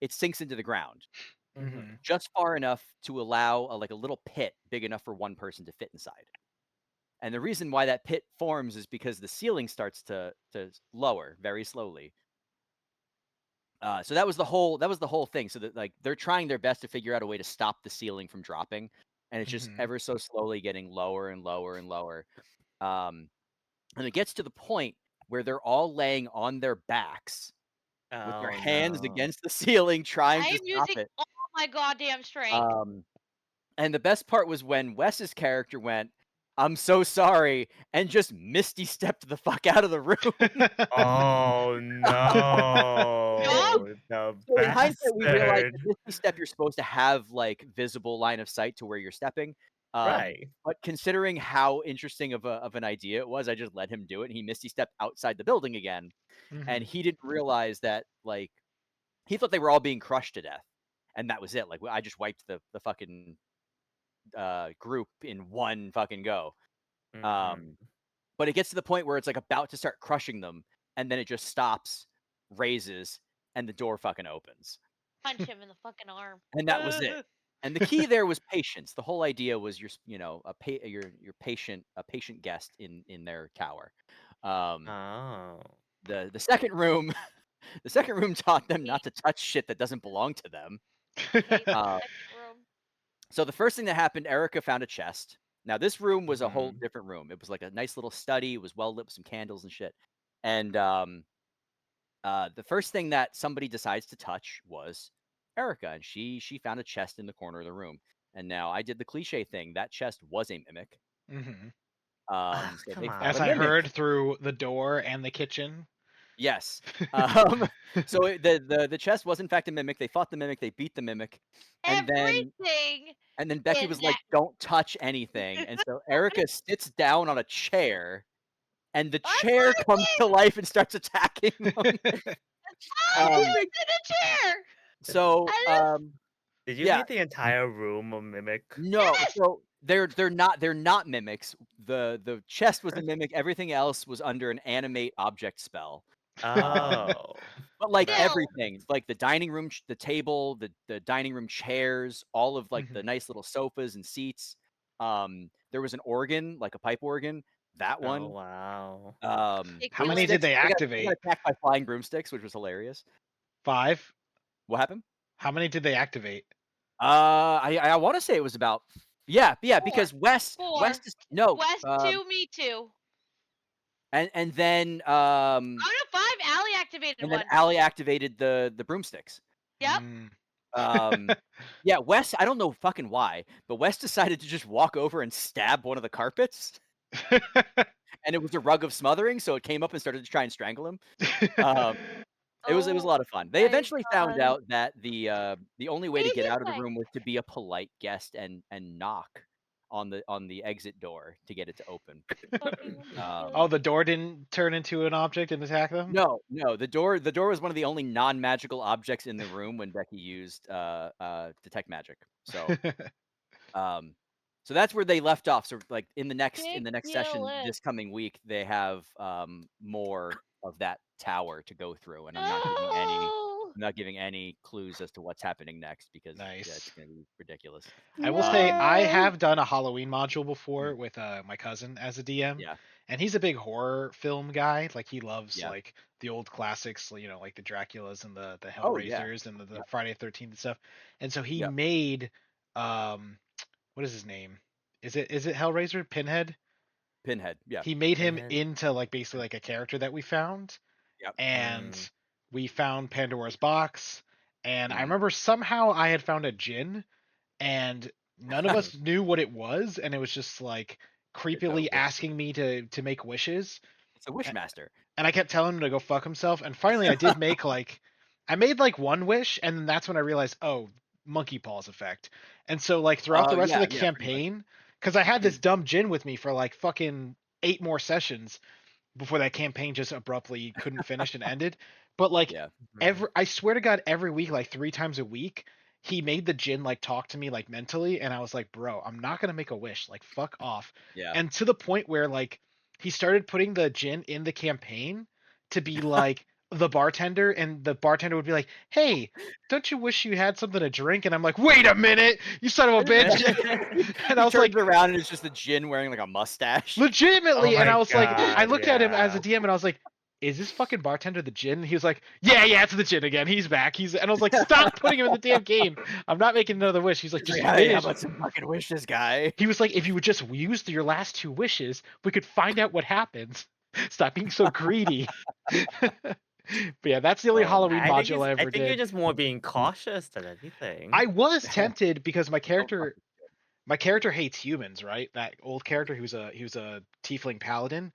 it sinks into the ground Mhm. Mhm. just far enough to allow like a little pit big enough for one person to fit inside. And the reason why that pit forms is because the ceiling starts to lower very slowly. So that was the whole thing. So that like they're trying their best to figure out a way to stop the ceiling from dropping, and it's just Mhm. ever so slowly getting lower and lower and lower. And it gets to the point where they're all laying on their backs with their Oh hands no. against the ceiling trying I to am stop using it. all my goddamn strength. Um, and the best part was when Wes's character went, "I'm so sorry," and just misty stepped the fuck out of the room. Oh Yup. no. The So in hindsight, we realized bastard. that misty step, you're supposed to have like visible line of sight to where you're stepping. Right. But considering how interesting of an idea it was, I just let him do it. And he misty stepped outside the building again, and he didn't realize that like he thought they were all being crushed to death, and that was it. Like I just wiped the fucking group in one fucking go. Mhm. But it gets to the point where it's like about to start crushing them, and then it just stops, raises, and the door fucking opens. Punch him in the fucking arm. And that was it. And the key there was patience. The whole idea was your patient guest in their tower. Oh. The second room the second room taught them not to touch shit that doesn't belong to them. Hate the Uh, second room. so the first thing that happened, Erica found a chest. Now this room was a whole Mhm. different room. It was like a nice little study. It was well lit with some candles and shit. And the first thing that somebody decides to touch was Erica, and she found a chest in the corner of the room. And now I did the cliche thing. That chest was a mimic. So Come they found As a I on. mimic. heard through the door and the kitchen. Yes. So the chest was in fact a mimic. They fought the mimic. They beat the mimic, and then Everything Becky in was like, that. "Don't touch anything." And so Erica sits down on a chair, and the That's chair what comes I to did. life and starts attacking them. I Um, was in a chair. so I just, Did you yeah, make the entire room a mimic? no, yes. so they're not mimics. The chest was a mimic. Everything else was under an animate object spell. Oh. But like That Still. everything, like the dining room, the table, the dining room chairs, all of like the nice little sofas and seats. There was an organ, like a pipe organ. That Oh, one. wow. How many did Ridiculous. Broomsticks. they They got activate? attacked by flying broomsticks, which was hilarious. 5. What happened? How many did they activate? I want to say it was about yeah, Four. because West is no West 2, me 2. and then Oh no, 5. Allie activated and then one. Allie activated the broomsticks. Yep. Yeah, Wes, I don't know fucking why, but Wes decided to just walk over and stab one of the carpets, and it was a rug of smothering, so it came up and started to try and strangle him. It was a Oh lot of fun. They my eventually found god. out that the only way to get Easy out of the way. room was to be a polite guest and knock on the exit door to get it to open. Fucking Um, Oh, ridiculous. the door didn't turn into an object and attack them? No, the door was one of the only non-magical objects in the room when Becky used detect magic. So so that's where they left off. So like in the next session Ridiculous. this coming week, they have more of that tower to go through, and No. I'm not giving any clues as to what's happening next because yeah, it's Nice. gonna be ridiculous. I will say I No. have done a Halloween module before with my cousin as a DM, Yeah, and he's a big horror film guy. Like he loves yeah. like the old classics, you know, like the Draculas and the Oh yeah, Hellraisers and the yep, Friday the 13th and stuff. And so he yep. made what is his name? Is it Hellraiser Pinhead? Pinhead. Yeah, He made him Pinhead. into like basically like a character that we found, yep. and Mm. we found Pandora's box, and I Mhm. remember somehow I had found a djinn, and none of us knew what it was, and it was just like creepily wish. asking me to make wishes, It's a Wishmaster. and I kept telling him to go fuck himself, and finally I did make like I made like one wish, and then that's when I realized, oh, monkey paws effect. And so like throughout the rest of Yeah, the yeah, pretty much. campaign, because I had this dumb djinn with me for like fucking 8 more sessions before that campaign just abruptly couldn't finish and ended. But like Yeah, Mhm. I swear to God, every week, like 3 times a week, he made the djinn like talk to me like mentally, and I was like, bro, I'm not gonna make a wish. Like, fuck off. yeah. And to the point where like he started putting the djinn in the campaign to be like the bartender, and the bartender would be like, hey, don't you wish you had something to drink? And I'm like, wait a minute, you son of a bitch. And I He was turns like, around and it's just a djinn wearing like a mustache. legitimately, Oh and I my was like, I god, looked at him as a yeah. DM and I was like, is this fucking bartender the djinn? He was like, yeah, it's the djinn again. He's back. And I was like, stop putting him in the damn game. I'm not making another wish. He's like, He's just like, hey, how finish. about some fucking wishes, guy? He was like, if you would just use your last 2 wishes, we could find out what happens. Stop being so greedy. But yeah, that's the only Oh, Halloween I think module I I ever think you're did. just more being cautious than anything. I was tempted because Don't fuck my character hates humans, right? That old character, he was a tiefling paladin.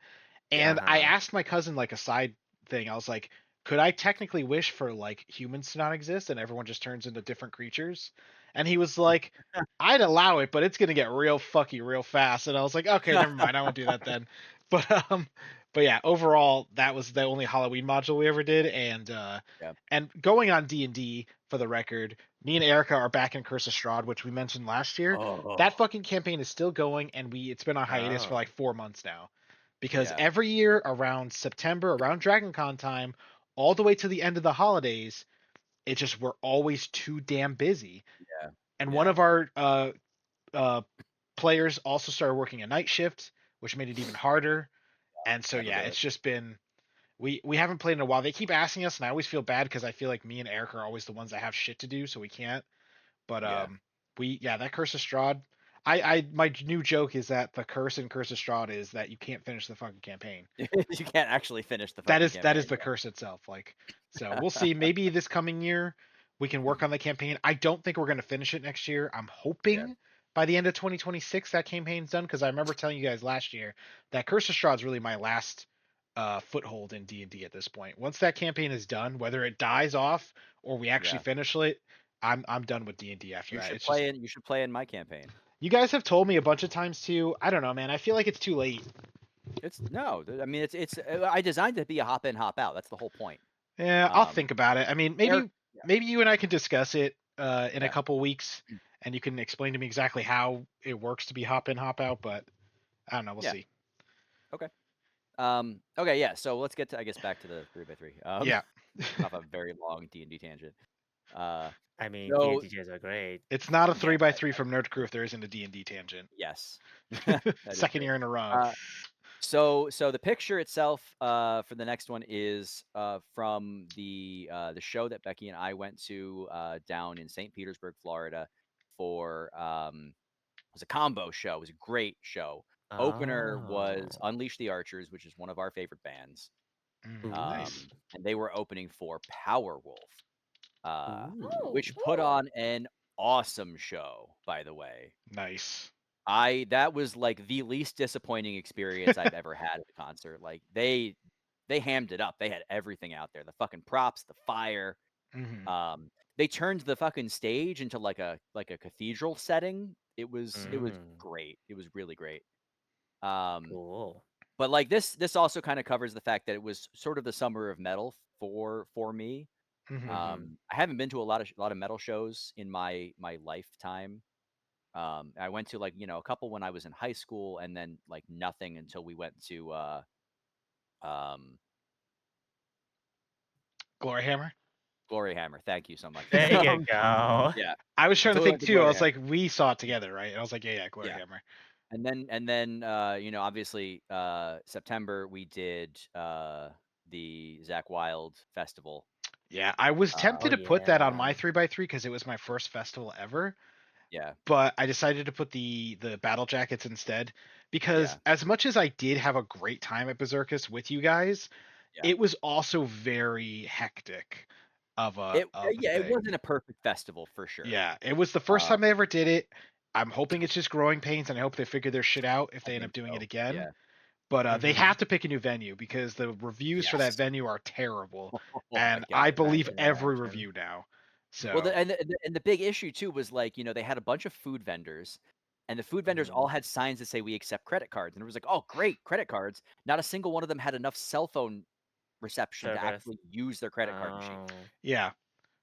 And I Uh-huh. asked my cousin like a side thing. I was like, could I technically wish for like humans to not exist and everyone just turns into different creatures? And he was like, I'd allow it, but it's gonna get real fucky real fast. And I was like, okay, never mind, I won't do that then. But but yeah, overall that was the only Halloween module we ever did, Yeah. and going on D&D for the record, me and Erica are back in Curse of Strahd, which we mentioned last year. Oh. That fucking campaign is still going, and it's been on hiatus for Oh. like 4 months now. Because Yeah. every year around September, around DragonCon time, all the way to the end of the holidays, we're always too damn busy. Yeah. And Yeah. one of our players also started working a night shift, which made it even harder. And so That'll yeah, do it's it. just been we haven't played in a while. They keep asking us, and I always feel bad because I feel like me and Eric are always the ones that have shit to do, so we can't. But Yeah. that Curse of Strahd. I my new joke is that the curse in Curse of Strahd is that you can't finish the fucking campaign. You can't actually finish the That fucking is campaign. the curse itself. Like, so we'll see. Maybe this coming year we can work on the campaign. I don't think we're gonna finish it next year. I'm Yeah. hoping by the end of 2026 that campaign's done, because I remember telling you guys last year that Curse of Strahd is really my last foothold in D&D at this point. Once that campaign is done, whether it dies off or we actually Yeah. finish it, I'm done with D&D after that. It's just You should play in my campaign. you guys have told me a bunch of times too. I don't know, man. I feel like it's too late. It's no, I mean it's I designed it to be a hop in, hop out. That's the whole point. Yeah, I'll think about it. I mean, Eric, maybe you and I can discuss it in a yeah, couple weeks, and you can explain to me exactly how it works to be hop in, hop out. But I don't know. We'll yeah, see. okay. Okay, yeah. So let's get to, I guess, back to the 3x3. Yeah, Went off a very long D&D tangent. I mean, So DJs are great. it's not a yeah, 3x3 from Nerd Crew if there isn't a D&D tangent. yes, that is Second true. year in a row. So the picture itself for the next one is from the show that Becky and I went to down in St. Petersburg, Florida, for it was a combo show. It was a great show. Opener was Oh. Unleash the Archers, which is one of our favorite bands, Nice. and they were opening for Powerwolf, uh, Oh, which put cool. on an awesome show. By the way, Nice. that was like the least disappointing experience I've ever had at a concert. Like they hammed it up. They had everything out there. The fucking props, the fire. Hmm. They turned the fucking stage into like a cathedral setting. It was Mm, great. It was really great. Um, cool. but like this also kind of covers the fact that it was sort of the summer of metal for me. Hmm. I haven't been to a lot of metal shows in my lifetime. I went to, like, a couple when I was in high school, and then like nothing until we went to um Glory Hammer. Glory Hammer. Thank you so much. There you go. Yeah, I was trying to until we think went to too. I Glory was Hammer. like, we saw it together, right? And I was like, yeah, Glory Yeah, Hammer. and then obviously September we did the Zach Wild festival. Yeah, I was Oh tempted to put that on yeah. my 3x3 because it was my first festival ever, Yeah, but I decided to put the battle jackets instead, because yeah, as much as I did have a great time at Berserkus with you guys, yeah. it was also very hectic of a Yeah, it thing. wasn't a perfect festival for sure. Yeah, it was the first Uh, time they ever did it. I'm hoping it's just growing pains, and I hope they figure their shit out if I they end think up doing it so. again. Yeah. But they Mm-hmm. have to pick a new venue because the reviews for that Yes. venue are terrible, Oh my and I God. I believe can every imagine. review now. Well, So and the big issue too was, like, they had a bunch of food vendors, and the food vendors Mm-hmm. all had signs that say we accept credit cards, and it was like, oh great, credit cards. Not a single one of them had enough cell phone reception to Service. actually use their credit card machine. Oh. yeah.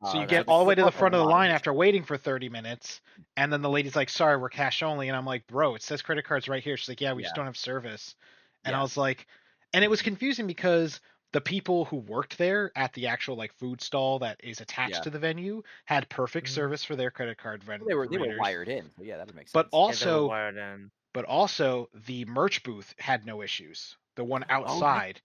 So you Oh, get So they all the way that's to the still had a front of the lot of line issues. after waiting for 30 minutes, and then the lady's like, "Sorry, we're cash only." And I'm like, "Bro, it says credit cards right here." She's like, "Yeah, we just Yeah, don't have service." And I yeah, was like, and it was confusing because the people who worked there at the actual like food stall that is attached yeah. to the venue had perfect Mm-hmm. service for their credit card Well, they were readers. wired in, so yeah, that would make But sense. Yeah, they were also, wired in. the merch booth had no issues. The one Oh, outside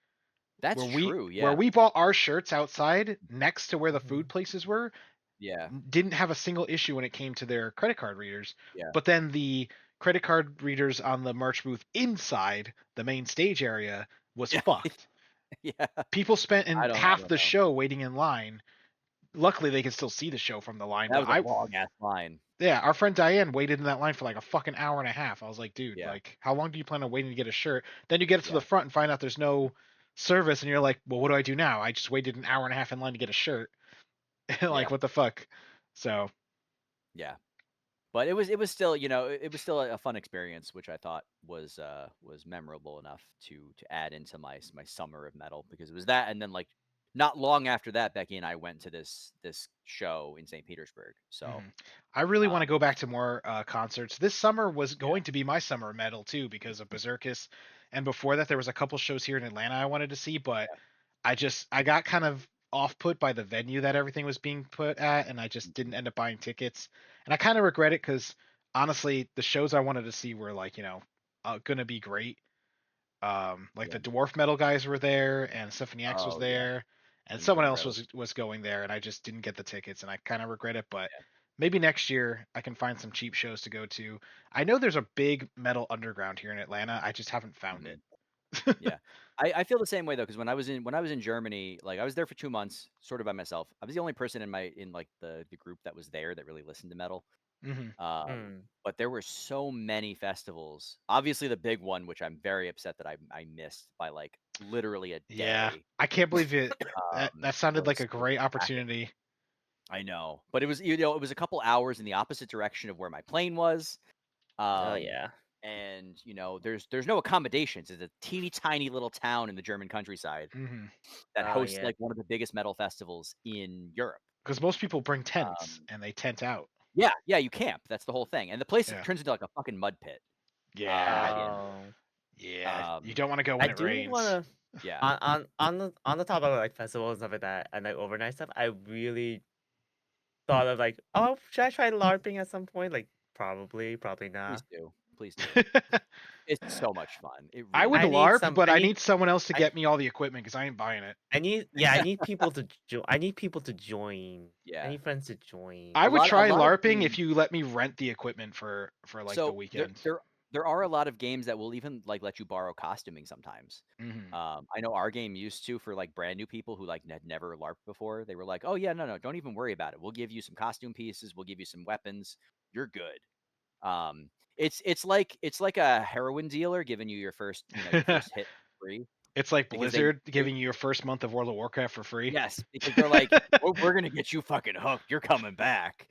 that's true. where Yeah, we bought our shirts outside next to where the Mm-hmm. food places were yeah, didn't have a single issue when it came to their credit card readers. yeah, But then the credit card readers on the merch booth inside the main stage area was yeah, fucked. yeah. People spent in I half don't the know. show waiting in line. Luckily, they could still see the show from the line. That But was a long ass line. yeah, our friend Diane waited in that line for like a fucking hour and a half. I was like, dude, Yeah, like, how long do you plan on waiting to get a shirt? Then you get to the yeah, front and find out there's no service, and you're like, well, what do I do now? I just waited an hour and a half in line to get a shirt. Like, yeah, what the fuck? So yeah. But it was still, it was still a fun experience, which I thought was memorable enough to add into my summer of metal, because it was that, and then like not long after that, Becky and I went to this show in St. Petersburg. So Mhm. I really want to um, go back to more concerts. This summer was yeah, going to be my summer of metal too because of Berserkis, and before that there was a couple shows here in Atlanta I wanted to see, but I got kind of off put by the venue that everything was being put at, and I just didn't mhm, end up buying tickets. And I kind of regret it because honestly, the shows I wanted to see were like gonna be great. Like yeah. the dwarf metal guys were there, and Symphony X was Oh yeah, there, and someone Infernal else Rose. was going there, and I just didn't get the tickets, and I kind of regret it. But maybe next year I can find some cheap shows to go to. I know there's a big metal underground here in Atlanta. I just haven't found Mhm. it. Yeah, I feel the same way though, because when I was in Germany, like I was there for 2 months, sort of by myself. I was the only person in like the group that was there that really listened to metal. Hmm. Mm. But there were so many festivals. Obviously, the big one, which I'm very upset that I missed by like literally a Yeah, day, I can't believe it. That sounded like a was great Kraken. opportunity. I know, but it was, it was a couple hours in the opposite direction of where my plane was. Oh Um, yeah. and there's no accommodations. It's a teeny tiny little town in the German countryside Hmm. that Oh hosts yeah. like one of the biggest metal festivals in Europe. Because most people bring tents Um, and they tent out. yeah, yeah, you camp. That's the whole thing, and the place Yeah. turns into like a fucking mud pit Yeah. by the end of it. Oh, Yeah. You Um, don't want to go I when it do rains. wanna yeah. on the topic of like festivals and stuff like that and like overnight stuff. I really thought of like, oh, should I try LARPing at some point? Like, probably Please not. do. Please do. It's so much fun. It I really would I is. need LARP, some. but I need someone else to I get me all the equipment because I ain't buying it. I need people to I need people to join. I Yeah. need friends to join. I would A try lot of LARPing if games. you let me rent the equipment for like the So weekend. there are a lot of games that will even like let you borrow costuming sometimes. Hmm. I know our game used to, for like brand new people who like had never LARPed before. They were like, "Oh yeah, no, don't even worry about it. We'll give you some costume pieces. We'll give you some weapons. You're good." It's like a heroin dealer giving you your first hit free, It's like because Blizzard they giving you your first month of World of Warcraft for free. yes, because they're like, we're gonna get you fucking hooked. You're coming back.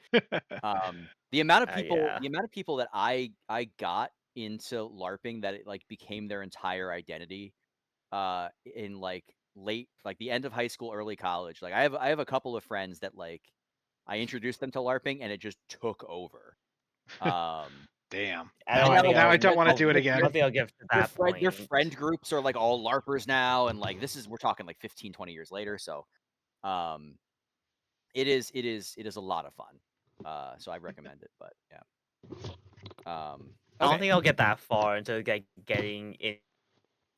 Yeah. The amount of people that I got into LARPing that it like became their entire identity, in like late, like the end of high school, early college. Like I have a couple of friends that like I introduced them to LARPing and it just took over. Um, Damn. I don't and now think like Now I I'll. don't want to do it I again. don't think I'll get to that their point. friend groups are like all LARPers now, and like we're talking like 15, 20 years later. So um it is a lot of fun. So I recommend it, but yeah. I don't Okay. think I'll get that far into like getting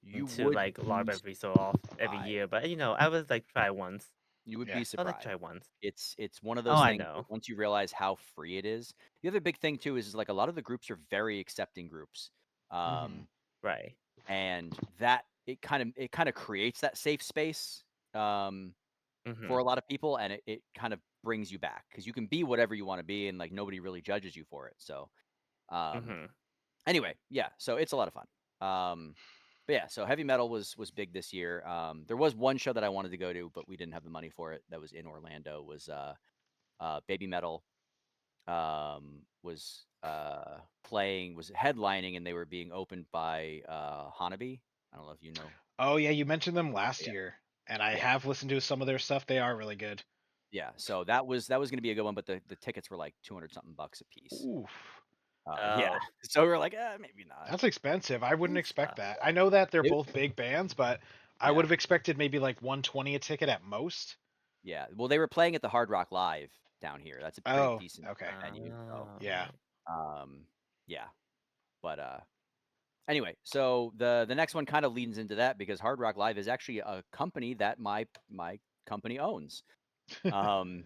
You into would like LARP be every surprised. year. But I was like try once. You would Yeah. be I like surprised. try once. It's one of Oh, those I things where know. once you realize how free it is. The other big thing too is like a lot of the groups are very accepting groups. Hmm. Um, Right. and that it kind of creates that safe space for Mhm. a lot of people, and it kind of brings you back because you can be whatever you want to be, and like nobody really judges you for it. So um Mhm. anyway, yeah, so it's a lot of fun. But yeah, so heavy metal was big this year. There was one show that I wanted to go to, but we didn't have the money for it. That was in Orlando. Was Baby Metal was playing, was headlining, and they were being opened by Hanabi. I don't know if you know. Oh yeah, you mentioned them last Yeah, year, and I yeah, have listened to some of their stuff. They are really good. yeah. So that was going to be a good one, but the tickets were like 200 something bucks a piece. Oof, Yeah, Oh. so we were like, maybe not. that's expensive. I wouldn't Oof. expect that. I know that they're It- both big bands, but I would yeah, have expected maybe like 120 a ticket at most. yeah. Well, they were playing at the Hard Rock Live down here. That's a pretty Oh, decent okay. venue. So Yeah. Oh. um, yeah. But anyway, so the next one kind of leads into that, because Hard Rock Live is actually a company that my company owns. Um,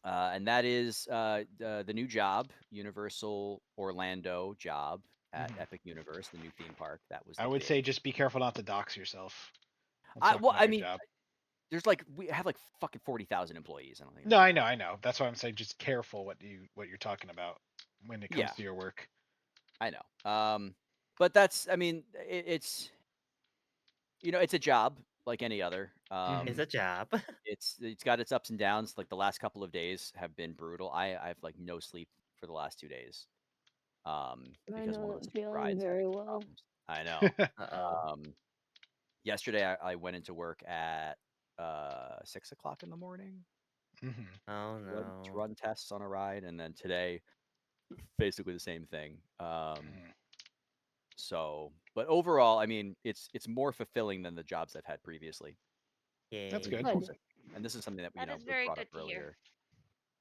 and that is the new job, Universal Orlando job at Mhm. Epic Universe, the new theme park. That was I the would big. say just be careful not to dox yourself. I'm talking I about your mean, job. there's like we have like fucking 40,000 employees. I don't think No, that'll I know, matter. I know. That's why I'm saying just careful what you're talking about when it comes Yeah, to your work. I know. But that's, I mean, it's it's a job like any other. It's Hmm. a job. It's got its ups and downs. Like the last couple of days have been brutal. I've like no sleep for the last 2 days. I Because one know of that those feeling rides had very some well. problems. I know. Uh-oh. Yesterday I went into work at 6 o'clock in the morning Mhm. Oh to no. run tests on a ride, and then today basically the same thing. Mm. So, but overall, I mean, it's more fulfilling than the jobs I've had previously. That's Yay. good. Good. And this is something that That is was very brought up good to hear.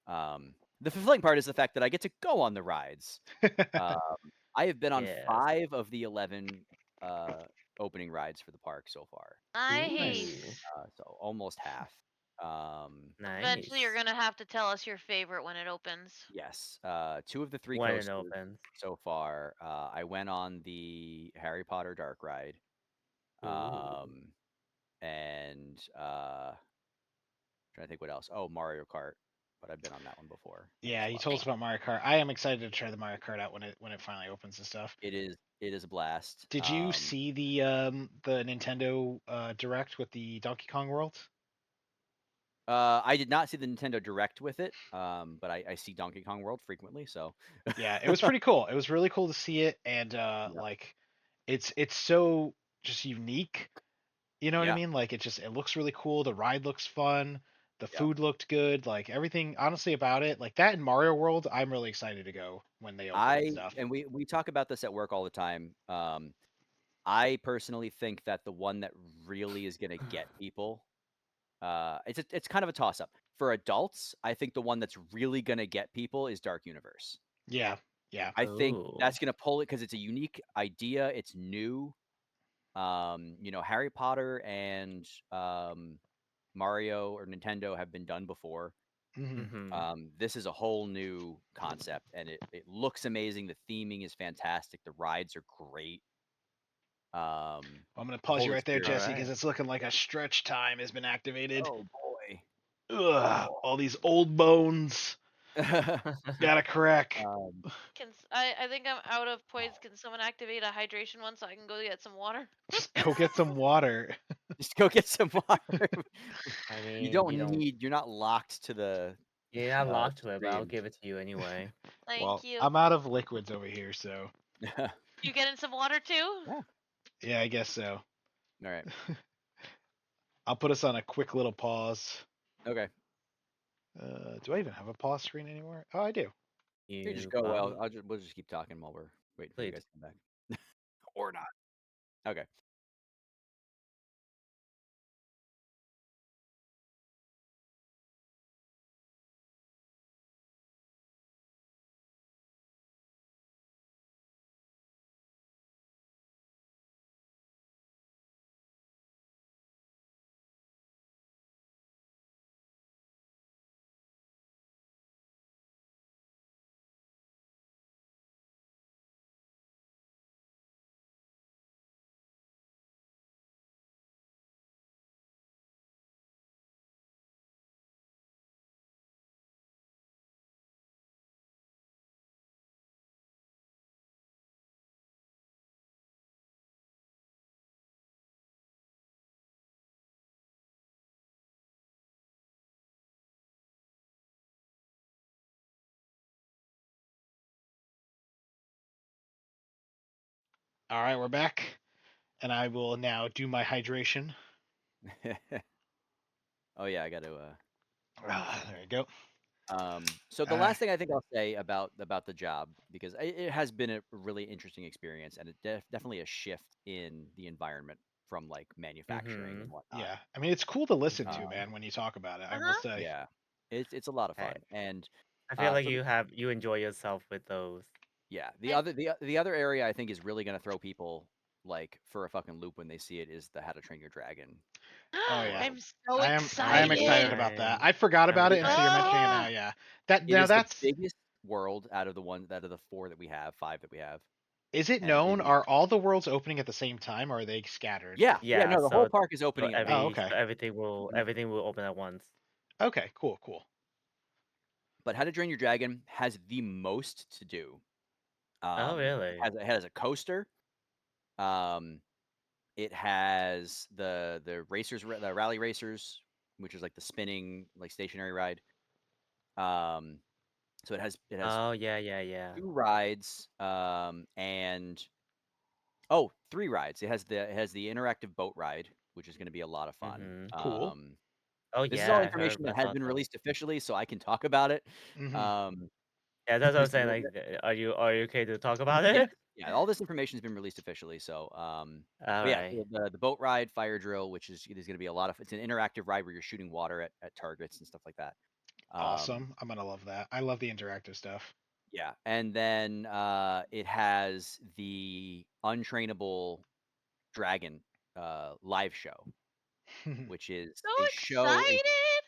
earlier. The fulfilling part is the fact that I get to go on the rides. Um, I have been on Yes. 5 of the 11 opening rides for the park so far. Nice. Ooh. So almost half. Eventually, you're Nice. gonna have to tell us your favorite when it opens. Yes, 2 of the 3 When it coasters opens. so far. I went on the Harry Potter Dark Ride, Ooh. and trying to think what else. Oh, Mario Kart, but I've been on that one before. That was Yeah, a you lot of told us fun. about Mario Kart. I am excited to try the Mario Kart out when it finally opens and stuff. It is a blast. Did you see the Nintendo Direct with the Donkey Kong World? I did not see the Nintendo Direct with it, but I see Donkey Kong World frequently, so Yeah, it was pretty cool. It was really cool to see it, and Yep. like it's so just unique. You know what I Yeah. mean? Like it looks really cool. The ride looks fun. The Yep. food looked good. Like everything, honestly, about it, like that in Mario World, I'm really excited to go when they open and stuff. And we talk about this at work all the time. I personally think that the one that really is gonna get people, it's kind of a toss up. For adults, I think the one that's really gonna get people is Dark Universe. Yeah, yeah. I think Ooh. that's gonna pull it because it's a unique idea. It's new. Harry Potter and Mario or Nintendo have been done before. Hmm. This is a whole new concept, and it looks amazing. The theming is fantastic. The rides are great. I'm gonna The pause you whole right there, All experience. Jesse, because right. it's looking like a stretch time has been activated. Oh boy. Ugh, all these old bones. Gotta crack. I think I'm out of points. Can someone activate a hydration one so I can go get some water? Just go get some water. Just go get some water. I You mean, don't need. You're not locked to the you're not locked to it, but I'll stream. give it to you anyway. Thank Well, you. I'm out of liquids over here, so You getting some water too? Yeah. yeah, I guess so. All right. I'll put us on a quick little pause. Okay. Do I even have a pause screen anymore? Oh, I do. You just You go. Well, probably we'll just keep talking while we're waiting for you please. guys to come back, or not. Okay. All right, we're back, and I will now do my hydration. Oh yeah, I got to. There you go. So the last thing I think I'll say about the job, because it has been a really interesting experience, and it definitely a shift in the environment from like manufacturing and whatnot. Yeah, I mean it's cool to listen to, Mhm. man, when you talk about it. I will Uh-huh. say. Yeah, it's a lot of I fun, and I feel like for the you enjoy yourself with those. yeah And the other area I think is really gonna throw people like for a fucking loop when they see it is the How to Train Your Dragon Oh yeah, I'm so I am excited excited. about that. Fine. I forgot I'm about it excited. until you're mentioning it now. Ah, Yeah, It is the that's biggest world out of the 4 that we have, 5 that we have, is it and it known? is Are all the worlds opening at the same time, or are they scattered? yeah, Yeah, no, the whole park is opening at Oh, once. okay. Mhm. everything will open at once. Okay, cool, cool. But How to Train Your Dragon has the most to do. Oh, really? It has a coaster. Um, it has the rally racers, which is like the spinning like stationary ride. Um, So it has Oh yeah. 2 rides, and 3 rides. It has the interactive boat ride, which is going to be a lot of fun. Mm-hmm. Cool. Oh This is yeah, all I heard. information I that has thought been so. released officially, so I can talk about it. Hmm. Um, Yeah, that's what I'm just a saying. little Like, bit. are you okay to talk about Yeah, it? yeah. All this information has been released officially. So, All but yeah, right. so the boat ride, fire drill, which is going to be a lot of. It's an interactive ride where you're shooting water at targets and stuff like that. Um, Awesome. I'm gonna love that. I love the interactive stuff. yeah, and then it has the untrainable dragon live show, which is So a excited!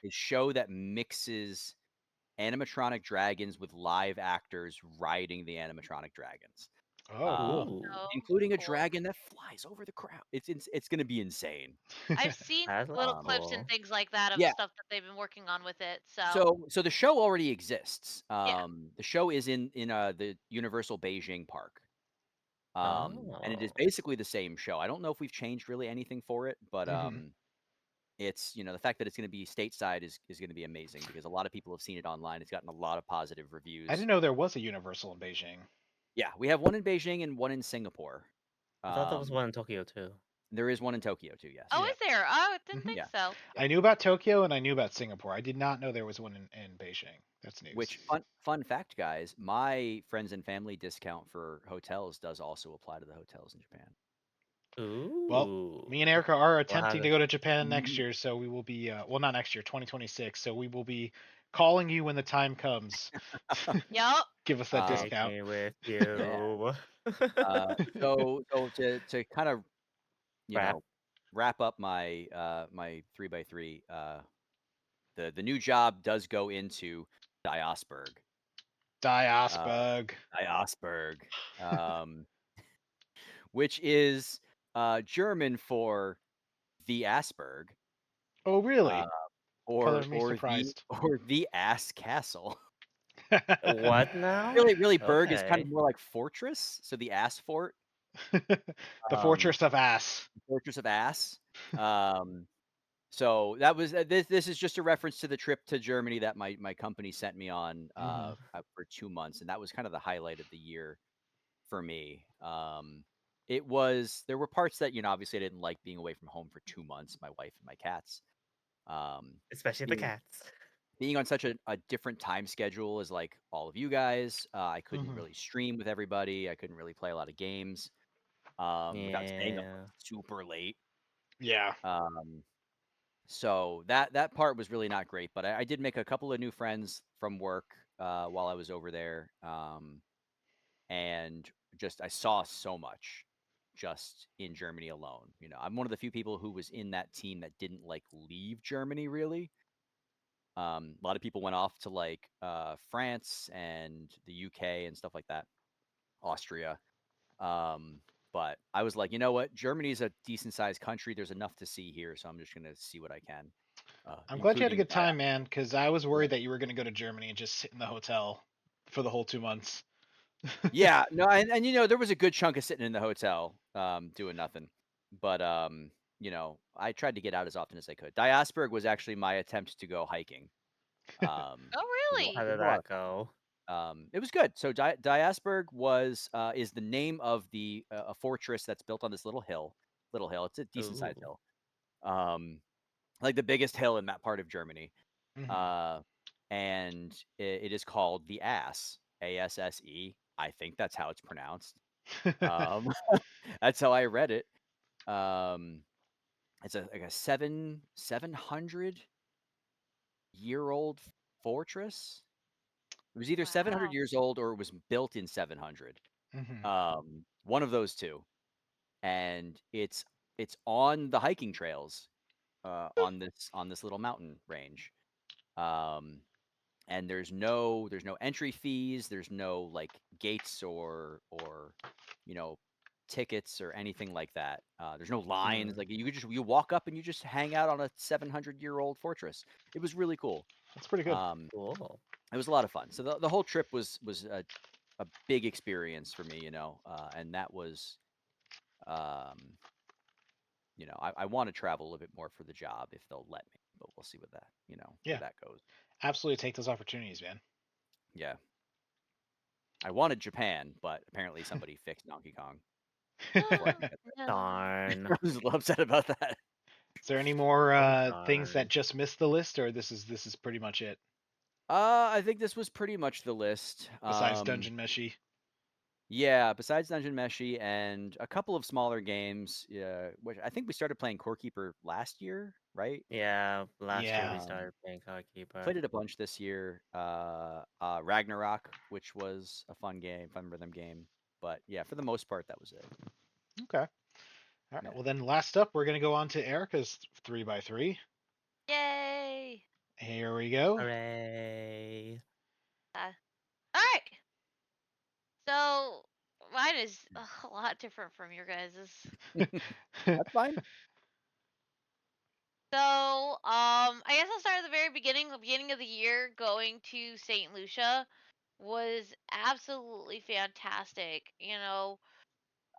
show that mixes animatronic dragons with live actors riding the animatronic dragons, Oh, cool. um, Ooh, So including a cool. dragon that flies over the crowd. It's going to be insane. I've seen that looks little Um, clips and cool. things like that of yeah. stuff that they've been working on with it. So So the show already exists. yeah. The show is in the Universal Beijing Park. And it is Oh, basically the same show. I don't know if we've changed really anything for it, but Hmm. it's the fact that it's going to be stateside is going to be amazing because a lot of people have seen it online. It's gotten a lot of positive I didn't reviews. know there was a Universal in Beijing. Yeah, we have one in Beijing and one in Singapore. I thought there was Um, one in Tokyo too. there is one in Tokyo too. Oh, Yes. Yeah. is there? Oh, I didn't Hmm. think Yeah. so. Yep. I knew about Tokyo and I knew about Singapore. I did not know there was one in Beijing. That's news. Which fun fact, guys, my friends and family discount for hotels does also apply to the hotels in Japan. Well, Ooh, me and Erica are we'll attempting have to it. go to Japan next year, so we will be well, not next year, 2026. So we will be calling you when the time comes. Yup. Give us that Um, Take discount. me with yeah. you. So to kind of you Rap. know wrap up my my 3x3, the new job does go into Diosberg. Uh, Diosbug. Diosberg, um, which is German for the Asperg, Oh, uh, really? Color me or the surprised. or the Ass Castle. What now? Really, Berg is kind of Okay. more like fortress, so the Ass Fort, The um, Fortress of Ass. Fortress of Ass. Um, so that was this is just a reference to the trip to Germany that my company sent me on Hmm. for 2 months, and that was kind of the highlight of the year for me. It was there were parts that obviously I didn't like being away from home for 2 months, my wife and my cats. Um, Especially the being cats. being on such a different time schedule as like all of you guys, I couldn't Hmm. really stream with everybody. I couldn't really play a lot of games without staying up Yeah. super late. Yeah. Um, so that part was really not great, but I did make a couple of new friends from work while I was over there, and just I saw so much just in Germany alone. I'm one of the few people who was in that team that didn't like leave Germany really. A lot of people went off to like France and the UK and stuff like that, Austria. Um, but I was like, you know what? Germany's a decent sized country. There's enough to see here, so I'm just gonna see what I can, I'm glad you had a including good time, man, because I was yeah. worried that you were going to go to Germany and just sit in the hotel for the whole 2 months. Yeah, no, and there was a good chunk of sitting in the hotel, doing nothing. But I tried to get out as often as I could. Diasberg was actually my attempt to go hiking. Oh, How really? It was did a lot that of fun. go? It was good. So Diasberg is the name of the a fortress that's built on this little hill. It's a decent sized Ooh. hill, um, like the biggest hill in that part of Germany. Hmm. Uh, and it is called the Ass, ASSE. I think that's how it's pronounced. Um, that's how I read it. Um, it's like a 700-year-old fortress. It was either 700 Wow. years old or it was built in 700. Hmm. One of those two, and it's on the hiking trails on this little mountain range. Um, and there's no entry fees, there's no like gates or you know tickets or anything like that. There's no lines. Mm. Like you walk up and you just hang out on a 700-year-old fortress. It was really cool. That's pretty good. Um, Cool. it was a lot of fun. So the whole trip was a big experience for me, and that was um, I want to travel a little bit more for the job if they'll let me, but we'll see what that where Yeah, that goes. absolutely take those opportunities, man. Yeah. I wanted Japan, but apparently somebody fixed Donkey Kong before I could get there. No. Darn. I was a little upset about that. Is there any more Oh, things that darn. just missed the list, or this is pretty much it I think this was pretty much the list. besides Dungeon Meshi? Yeah, besides Dungeon Meshi and a couple of smaller games, which I think we started playing Core Keeper last year, right? Yeah, last year we Yeah. started playing Card Keeper. Played it a bunch this year. Ragnarok, which was a fun rhythm game. But yeah, for the most part, that was it. Okay. All right. Yeah. Well, then last up, we're gonna go on to Erica's 3x3. Yay! Here we go. Hooray. All right. So mine is a lot different from your guys's. That's fine. So, I guess I'll start at the very beginning. The beginning of the year, going to St. Lucia was absolutely fantastic.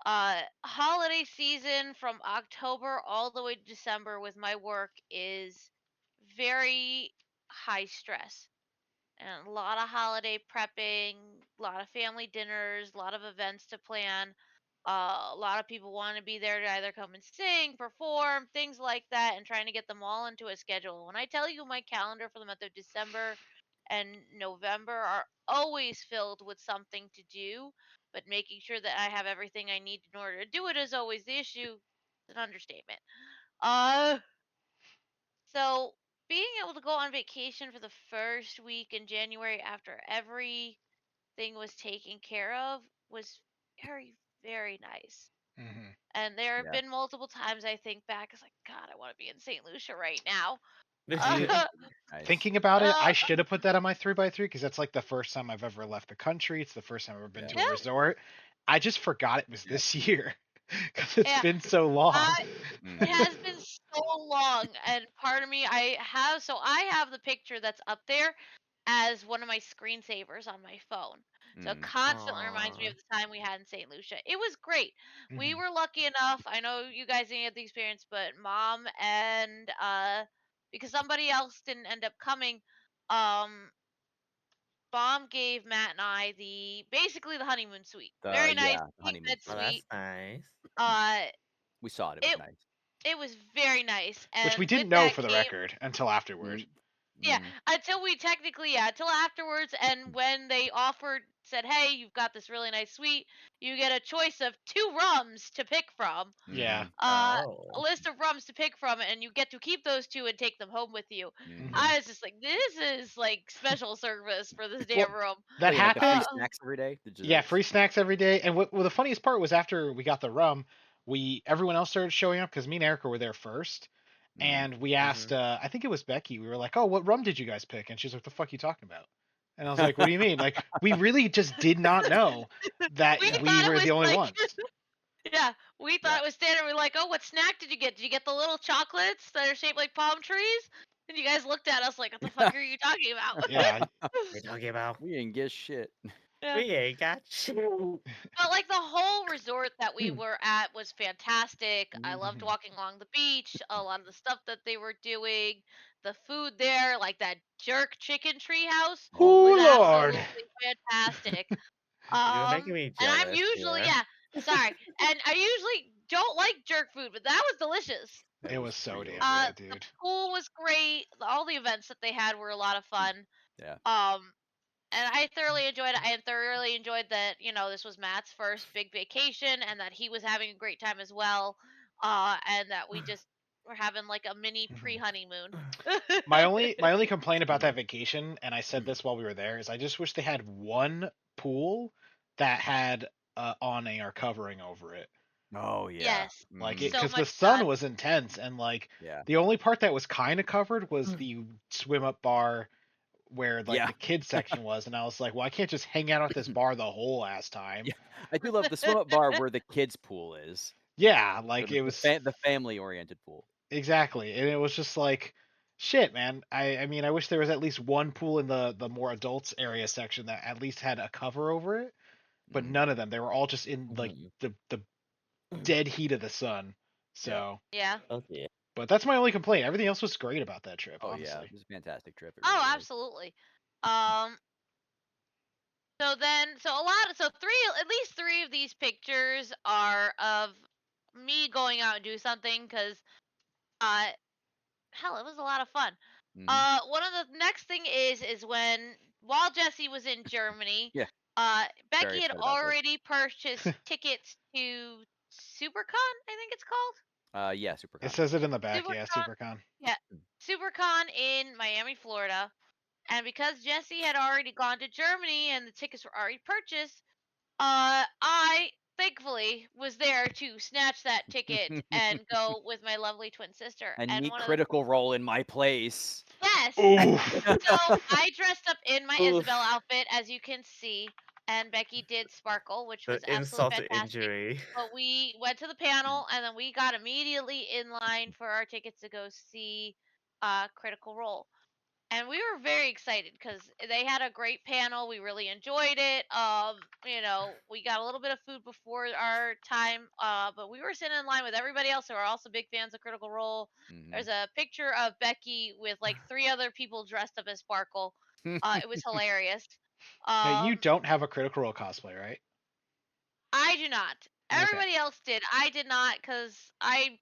Holiday season from October all the way to December with my work is very high stress. And a lot of holiday prepping, a lot of family dinners, a lot of events to plan. A lot of people want to be there to either come and sing, perform, things like that, and trying to get them all into a schedule. When I tell you my calendar for the month of December and November are always filled with something to do, but making sure that I have everything I need in order to do it is always the issue. It's an understatement. Uh, so being able to go on vacation for the first week in January after everything was taken care of was very, very nice. Hmm. And there have Yeah. been multiple times I think back, it's like, God, I want to be in St. Lucia right now. See, Nice. thinking about it, I uh, should have put that on my 3x3 because that's like the first time I've ever left the country. It's the first time I've ever been Yeah. to yeah, a resort. I just forgot it was Yeah. this year because it's yeah. been so long. It has been so long, and part of me, I have the picture that's up there as one of my screensavers on my phone. So it Mm. constantly reminds me Aw. of the time we had in St. Lucia. It was great. We Mhm. were lucky enough. I know you guys didn't get the experience, but mom and because somebody else didn't end up coming, um, mom gave Matt and I basically the honeymoon suite. Very nice The king honeymoon bed Oh, suite. that's suite. nice. Uh, We saw it. It was it nice. it was very nice, Which we and with didn't know that for the came record until afterward. Mm. yeah, Mm. until we technically, yeah, until afterwards, and when they said, "Hey, you've got this really nice suite. You get a choice of 2 rums to pick from. Yeah. Mm-hmm. Uh, a Oh. list of rums to pick from, and you get to keep those 2 and take them home with you." Mm-hmm. Hmm. I was just like, "This is like special service for this Well, damn room." Oh, that yeah, like the free happened. snacks every day, the Yeah, desserts. free snacks every day. And well, the funniest part was after we got the rum, everyone else started showing up because me and Erica were there first. Mm. And we asked, Mm-hmm. I think it was Becky. We were like, "Oh, what rum did you guys pick?" And she's like, "The fuck you talking about?" And I was like, "What do you mean?" Like, we really just did not know that We Yeah. we thought it were was the only like, ones. yeah, we Yeah. thought it was standard. We're like, "Oh, what snack did you get? Did you get the little chocolates that are shaped like palm trees?" And you guys looked at us like, "What the fuck are you talking about?" Yeah. What are you talking about? We didn't get shit. Yeah. We ain't got you. But like the whole resort that we were at was fantastic. I loved Mhm. walking along the beach, a lot of the stuff that they were doing, the food there, like that jerk chicken treehouse Oh Oh was yeah. Lord. absolutely fantastic. You're making me And I'm jealous usually, here. yeah, sorry. And I usually don't like jerk food, but that was delicious. It It was was so real damn good. good, The dude. pool was great. All the events that they had were a lot of fun. Yeah. Um and I thoroughly enjoyed it. I thoroughly enjoyed that, this was Matt's first big vacation and that he was having a great time as well. And that we just were having like a mini Mhm. pre-honeymoon. My only complaint about that vacation, and I said this while we were there, is I just wish they had one pool that had awning or covering over it. Oh yeah. Yes. Like Mm-hmm. it, So because the much sun sun. was intense, and like Yeah. the only part that was kind of covered was the swim up bar where like Yeah. the kids section was, and I was like, well, I can't just hang out at this bar the whole ass time. Yeah. I do love the swim up bar where the kids pool is. Yeah, So like the it was the family oriented pool. exactly, and it was just like, shit, man. I mean, I wish there was at least one pool in the more adults area section that at least had a cover over it, but Mm. none of them. They were all just in like Mhm. the dead heat of the sun. Yeah. So, Yeah. Oh dear. but that's my only complaint. Everything else was great about that trip, Oh yeah. honestly. It was a fantastic trip. It Oh, really was. absolutely. Um So at least three of these pictures are of me going out and do something because uh hell, it was a lot of fun. Hmm. One of the next thing is when while Jesse was in Germany, Yeah, very Becky had excited about this. already purchased tickets to SuperCon, I think it's called. Yeah, It SuperCon. says it in the back, yeah, SuperCon, SuperCon. yeah, SuperCon in Miami, Florida. And because Jesse had already gone to Germany and the tickets were already purchased, I thankfully was there to snatch that ticket and go with my lovely twin sister. A And neat one of the Critical Role in my place. yes, Oof. so I dressed up in my Oof. Isabel outfit, as you can see, and Becky did Sparkle, which The was absolutely insult to fantastic. injury. But we went to the panel, and then we got immediately in line for our tickets to go see Critical Role. And we were very excited because they had a great panel. We really enjoyed it. We got a little bit of food before our time, but we were sitting in line with everybody else who are also big fans of Critical Role. There's a picture of Becky with like three other people dressed up as Sparkle. It was hilarious. Now you Um, don't have a Critical Role cosplay, right? I do not. Okay. Everybody else did. I did not because I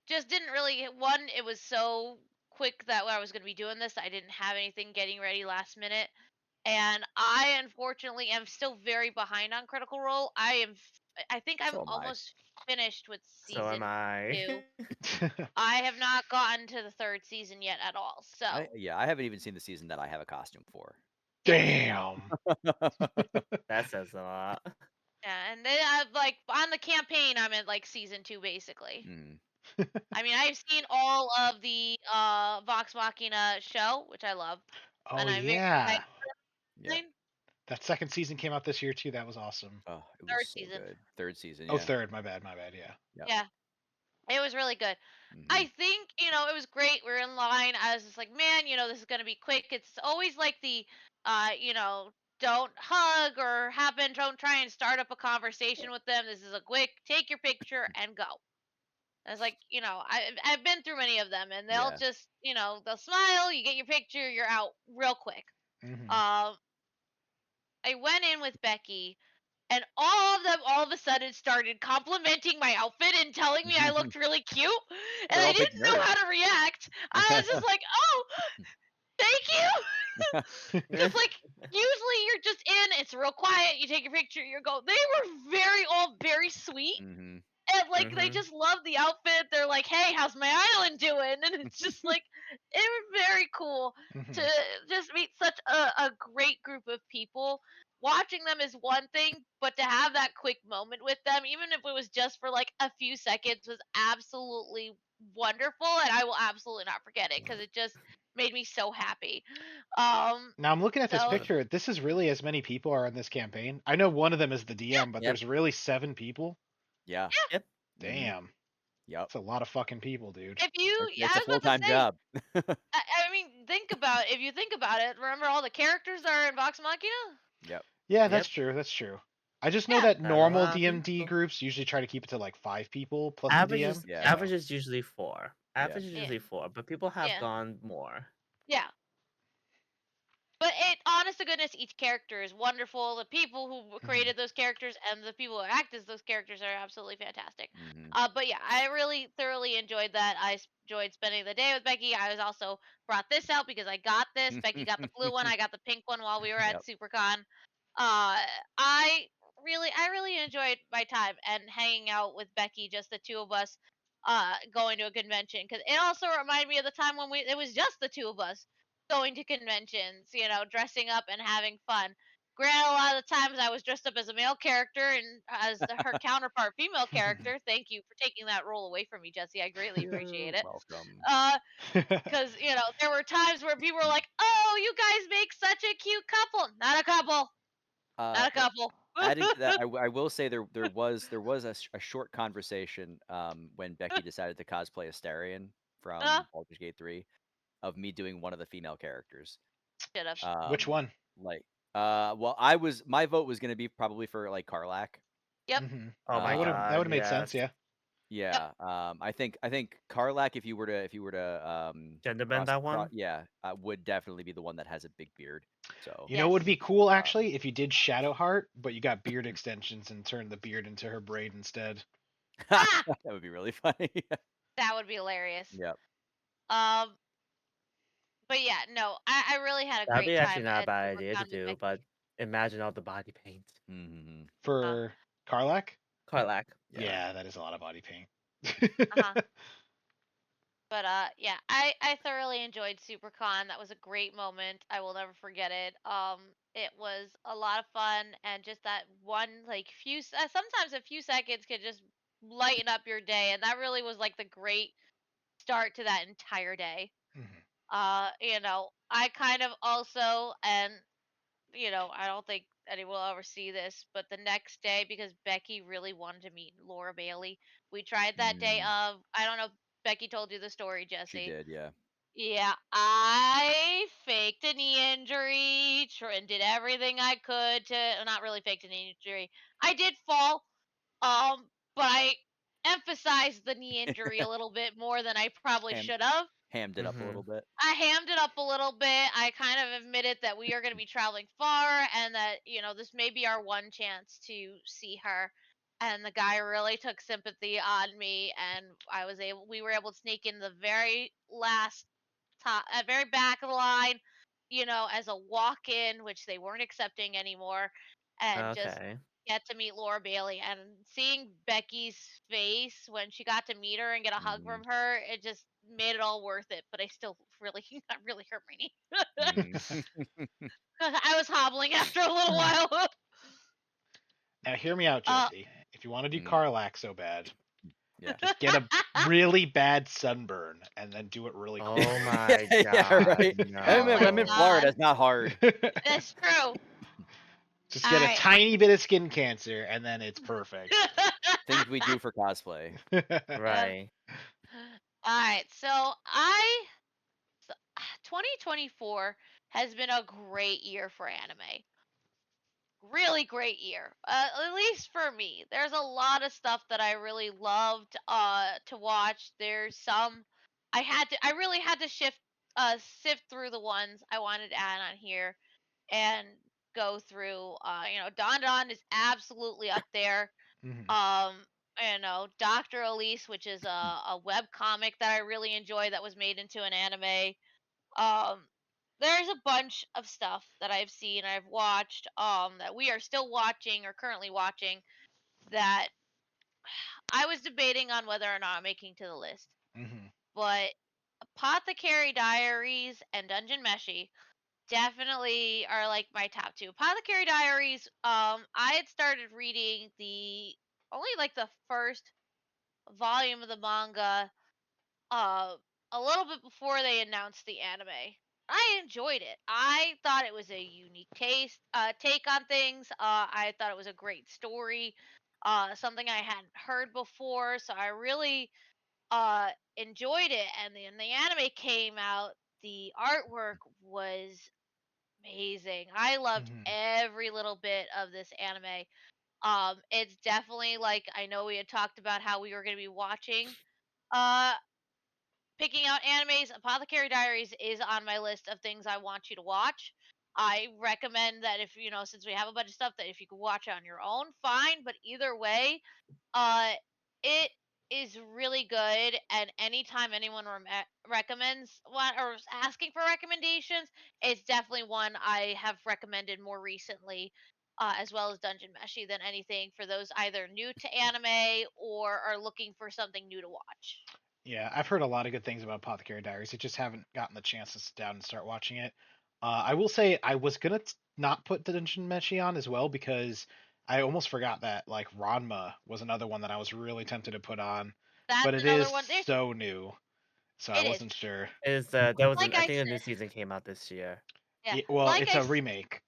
just didn't really. One, it was so quick that I was going to be doing this. I didn't have anything getting ready last minute. And I unfortunately am still very behind on Critical Role. I think I'm So am I. almost finished with So am season I. 2. I have not gotten to the 3rd season yet at all. So, I haven't even seen the season that I have a costume for. yes. Damn. That says a lot. Yeah, and then like on the campaign I'm in like season 2 basically. Mm. I mean, I've seen all of the Vox Machina show, which I love, Oh and I'm very yeah. excited for Yep. the That second season came out this year too. That was awesome. Oh, it was 3rd so season. good. Third season, Oh, yeah. third. My bad. My bad. Yeah. Yep. Yeah. It was really good. Hmm. I think, it was great. We were in line. I was just like, man, this is going to be quick. It's always like the, uh, you know, don't hug or don't try and start up a conversation with them. This is a quick, take your picture and go. I was like, I've been through many of them and they'll Yeah. just, they'll smile, you get your picture, you're out real quick. Hmm. Um, I went in with Becky and all of them all of a sudden started complimenting my outfit and telling me I looked really cute, and They're I all big didn't know nerds. how to react. I was just like, "Oh, thank you," because like usually you're just in, it's real quiet, you take your picture, you go. They were all very sweet, Hmm. and like they Mm-hmm. just love the outfit. They're like, "Hey, how's my island doing?" And it's just like it was very cool to Hmm. just meet such a great group of people. Watching them is one thing, but to have that quick moment with them, even if it was just for like a few seconds, was absolutely wonderful, and I will absolutely not forget it because it just made me so happy. Um, Now I'm looking at this so picture. This is really as many people are in this campaign. I know one of them is the DM, but Yep. there's really 7 people. Yeah. Yep. Hmm. Damn. Yep. That's a lot of fucking people, dude. if you, It's I a was about to full-time say, job. I mean, if you think about it, remember all the characters that are in Vox Machina? Yep. Yeah, that's Yep. true. That's true. I just know Yeah, that That's a normal lot of DMD people. groups usually try to keep it to like 5 people plus the Average DM. is Yeah. So average is usually 4. Yeah. Average is yeah, usually 4, but people have yeah, gone more. yeah. But honest to goodness, each character is wonderful. The people who mhm. created those characters and the people who act as those characters are absolutely fantastic. Hmm. But yeah, I really thoroughly enjoyed that. Enjoyed spending the day with Becky. I was also brought this out because I got this. Becky got the blue one. I got the pink one while we were at Yep. SuperCon. Uh, I I really enjoyed my time and hanging out with Becky, just the two of us, going to a convention. Because it also reminded me of the time when it was just the two of us going to conventions, dressing up and having fun. Granted, a lot of the times I was dressed up as a male character and as her counterpart female character. Thank you for taking that role away from me, Jesse. I greatly appreciate it. Welcome. Because there were times where people were like, "Oh, you guys make such a cute couple." Not a couple. Uh, Not a couple. Adding to that, I will say there was a short conversation when Becky decided to cosplay Astarion uh, from Baldur's Gate 3 of me doing one of the female characters. should have. Which Um, one? like, well, my vote was gonna be probably for like Karlak. Yep. Hmm. Oh my That would Um, have god, made sense. yes. Yeah. Yeah. I think Karlak, if you were to Gender bend cross that one? yeah, would definitely be the one that has a big beard. So You know what would Yes. be cool um, actually if you did Shadowheart, but you got beard extensions and turned the beard into her braid instead. Ah, that would be really funny. that would be hilarious. Yep. Um, but yeah, no, I really had a That'd great be actually time not a at bad idea to SuperCon with do, but Becky. imagine all the body paint. Hmm. Uh, For Karlak? Karlak. Yeah. Yeah, that is a lot of body paint. uh-huh. But yeah, I thoroughly enjoyed SuperCon. That was a great moment. I will never forget it. It was a lot of fun, and just that one like sometimes a few seconds could just lighten up your day, and that really was like the great start to that entire day. Mhm. I kind of also, and I don't think anyone will ever see this, but the next day, because Becky really wanted to meet Laura Bailey, we tried that day Mm, of, I don't know if Becky told you the story, she Jesse. did, yeah. Yeah, I faked a knee injury and did everything I could to, not really faked a knee injury. I did fall, um, but I emphasized the knee injury a little bit more than I probably Ham should have. hammed it up a Mm-hmm. little bit. I hammed it up a little bit. I kind of admitted that we are going to be traveling far and that, this may be our one chance to see her. And the guy really took sympathy on me, and we were able to sneak in the very last top, at very back of the line, as a walk in, which they weren't accepting anymore, and just Okay. get to meet Laura Bailey. And seeing Becky's face when she got to meet her and get a hug Mhm. from her, it just made it all worth it. But I still really, that really hurt my knee. Mm. I was hobbling after a little while. Now hear me out, uh, Jesse. If you want to do Mhm. Karlak so bad, Yeah. just get a really bad sunburn and then do it really quick. Oh my Yeah, god, right? oh When my I'm in no. Florida, god, it's not hard. that's true. Just All get a right. tiny bit of skin cancer and then it's perfect. Things we do for cosplay. Yep. Right. All right. 2024 has been a great year for anime. Really great year. At least for me. There's a lot of stuff that I really loved to watch. There's some I really had to sift through the ones I wanted to add on here and go through. Don Don is absolutely up there. Mhm. Um, Dr. Elise, which is a web comic that I really enjoy that was made into an anime. Um, there's a bunch of stuff that I've seen, I've watched, that we are still watching or currently watching that I was debating on whether or not making to the list. Mhm. But Apothecary Diaries and Dungeon Meshi definitely are like my top two. Apothecary Diaries, I had started reading the only like the first volume of the manga uh a little bit before they announced the anime. I enjoyed it. I thought it was a unique take on things. I thought it was a great story. Something I hadn't heard before, so I really uh enjoyed it. And then the anime came out, the artwork was amazing. I loved Mhm. every little bit of this anime. It's definitely like, I know we had talked about how we were going to be watching uh picking out animes. Apothecary Diaries is on my list of things I want you to watch. I recommend that, if since we have a bunch of stuff, that if you could watch it on your own, fine. But either way, uh, it is really good. And anytime anyone recommends one or is asking for recommendations, it's definitely one I have recommended more recently. As well as Dungeon Meshi, than anything for those either new to anime or are looking for something new to watch. Yeah, I've heard a lot of good things about Apothecary Diaries. I just haven't gotten the chance to sit down and start watching it. I will say I was gonna not put the Dungeon Meshi on as well because I almost forgot that like Ranma was another one that I was really tempted to put on, but That's it another is one. so new, so I It is. wasn't sure. Is there was Like I I think a new said, season came out this year. yeah. Well, Like it's I, a s- remake.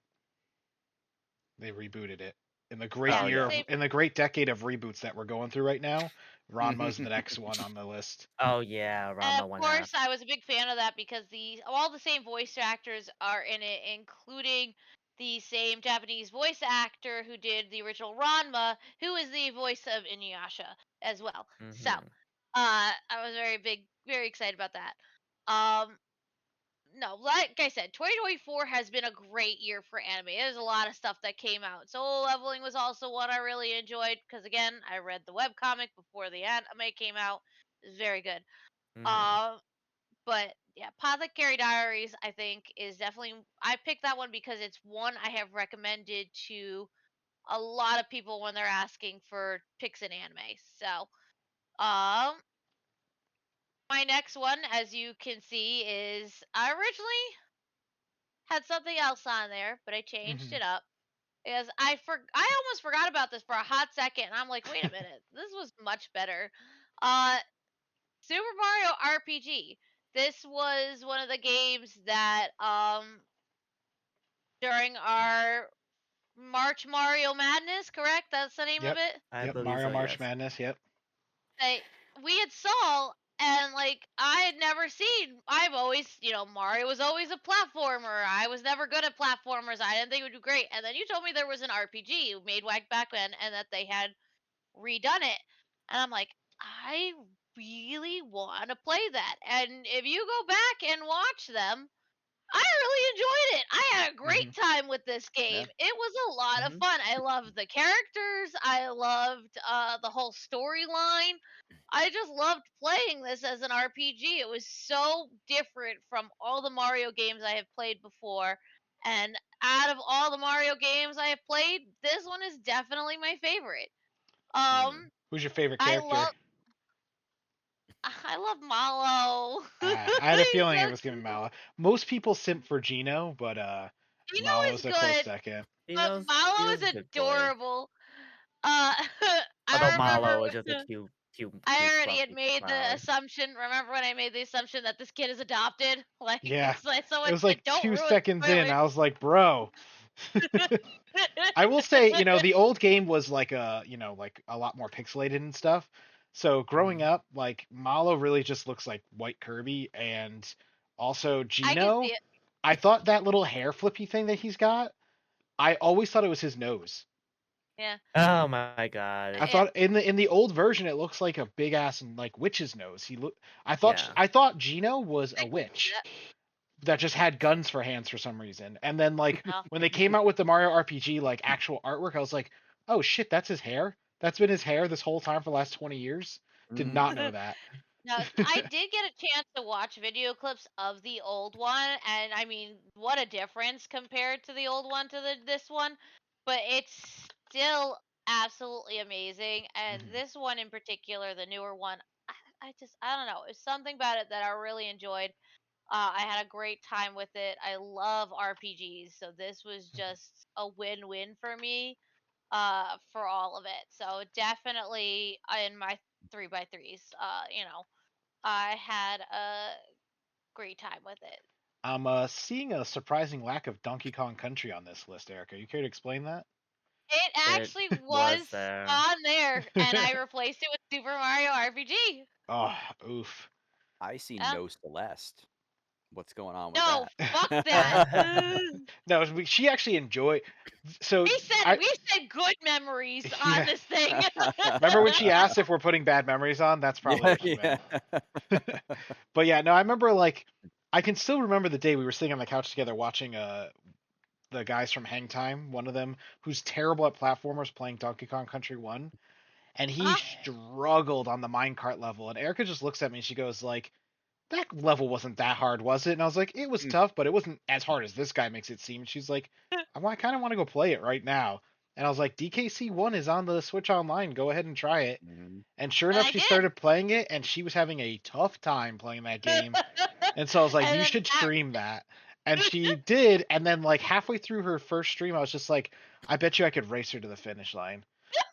They rebooted it in the great Oh yeah. year yeah. of Same. in the great decade of reboots that we're going through right now. Ranma's the next one on the list. Oh yeah, And Rama of one half. course, I was a big fan of that because all the same voice actors are in it, including the same Japanese voice actor who did the original Ranma, who is the voice of Inuyasha. as well. So, Mm-hmm. I was very excited about that. Um, no, like I said, 2024 has been a great year for anime. There's a lot of stuff that came out. Solo Leveling was also one I really enjoyed because again, I read the webcomic before the anime came out. It was very good. Mm-hmm. Um, but yeah, Apothecary Diaries I think is definitely I picked that one because it's one I have recommended to a lot of people when they're asking for picks in anime. So, um, my next one, as you can see, is I originally had something else on there, but I changed Hmm. it up because I almost forgot about this for a hot second, and I'm like, wait a minute, this was much better. Uh, Super Mario RPG. This was one of the games that during our March Mario Madness, correct? That's the name of Yep. it. I Yep. believe Mario so, March yes. Madness. Yep. We had saw and like I had never seen I've always Mario was always a platformer. I was never good at platformers. I didn't think it would do great. And then you told me there was an RPG made back then and that they had redone it. And I'm like, I really want to play that. And if you go back and watch them, I really enjoyed it. I had a Hmm. great time with this Yeah. game. It was a lot of Mm-hmm. fun. I loved the characters. I loved the whole storyline. I just loved playing this as an RPG. It was so different from all the Mario games I have played before. And out of all the Mario games I have played, this one is definitely my favorite. Mm. Who's your favorite I character? love I love Malo. I had a He's feeling it so was gonna be cute. Mala. Most people simp for Gino, but Gino Malo's is a close good, second. but He Malo was is a good boy. adorable. Although I remember Marlo was just a when cute, I already had fluffy made the cloud. assumption. Remember when I made the assumption that this kid is adopted? Like Yeah. it's like It someone's was like, like "Don't two ruin the seconds in. spoilers." I was like, bro. I will say, the old game was like like a lot more pixelated and stuff. So growing Mm-hmm. up, like Malo really just looks like white Kirby, and also I can see Gino. it. I thought that little hair flippy thing that he's got, I always thought it was his nose. Yeah, Oh my god. I yeah. thought in the old version it looks like a big ass and like witch's nose. Yeah. I thought Gino was I a can see witch that. that just had guns for hands for some reason. And then like Oh, when they came out with the Mario RPG like actual artwork, I was like, "Oh shit, that's his hair. That's been his hair this whole time for the last 20 years." Did Mm-hmm. not know that. no, I did get a chance to watch video clips of the old one, and I mean, what a difference compared to the old one to this one. But it's still absolutely amazing, and Mhm. this one in particular, the newer one, I don't know, it's something about it that I really enjoyed. I had a great time with it. I love RPGs, so this was just a win-win for me for all of it. So definitely in my 3x3s, I had a great time with it. I'm seeing a surprising lack of Donkey Kong Country on this list, Erica. You care to explain that? It It actually was was there. on there, and I replaced it with Super Mario RPG. Oh, oof. I see Yeah. no Celeste. What's going on with No, that? fuck that. No, she actually enjoyed. So I We said good memories on yeah. this thing. Remember when she asked if we're putting bad memories on? That's probably Yeah, what she yeah. meant. But yeah, no, I remember like I can still remember the day we were sitting on the couch together watching the guys from Hang Time, one of them who's terrible at platformers playing Donkey Kong Country 1, and he Huh? struggled on the minecart level, and Erica just looks at me and she goes like, that level wasn't that hard, was it? And I was like, it was Mm, tough, but it wasn't as hard as this guy makes it seem. She's like, I kind of want to go play it right now. And I was like, DKC1 is on the Switch Online. Go ahead and try it. mhm. And sure And enough, I she did. started playing it, and she was having a tough time playing that game. And so I was like, And you then should that stream that. And she did. And then, like, halfway through her first stream, I was just like, I bet you I could race her to the finish line.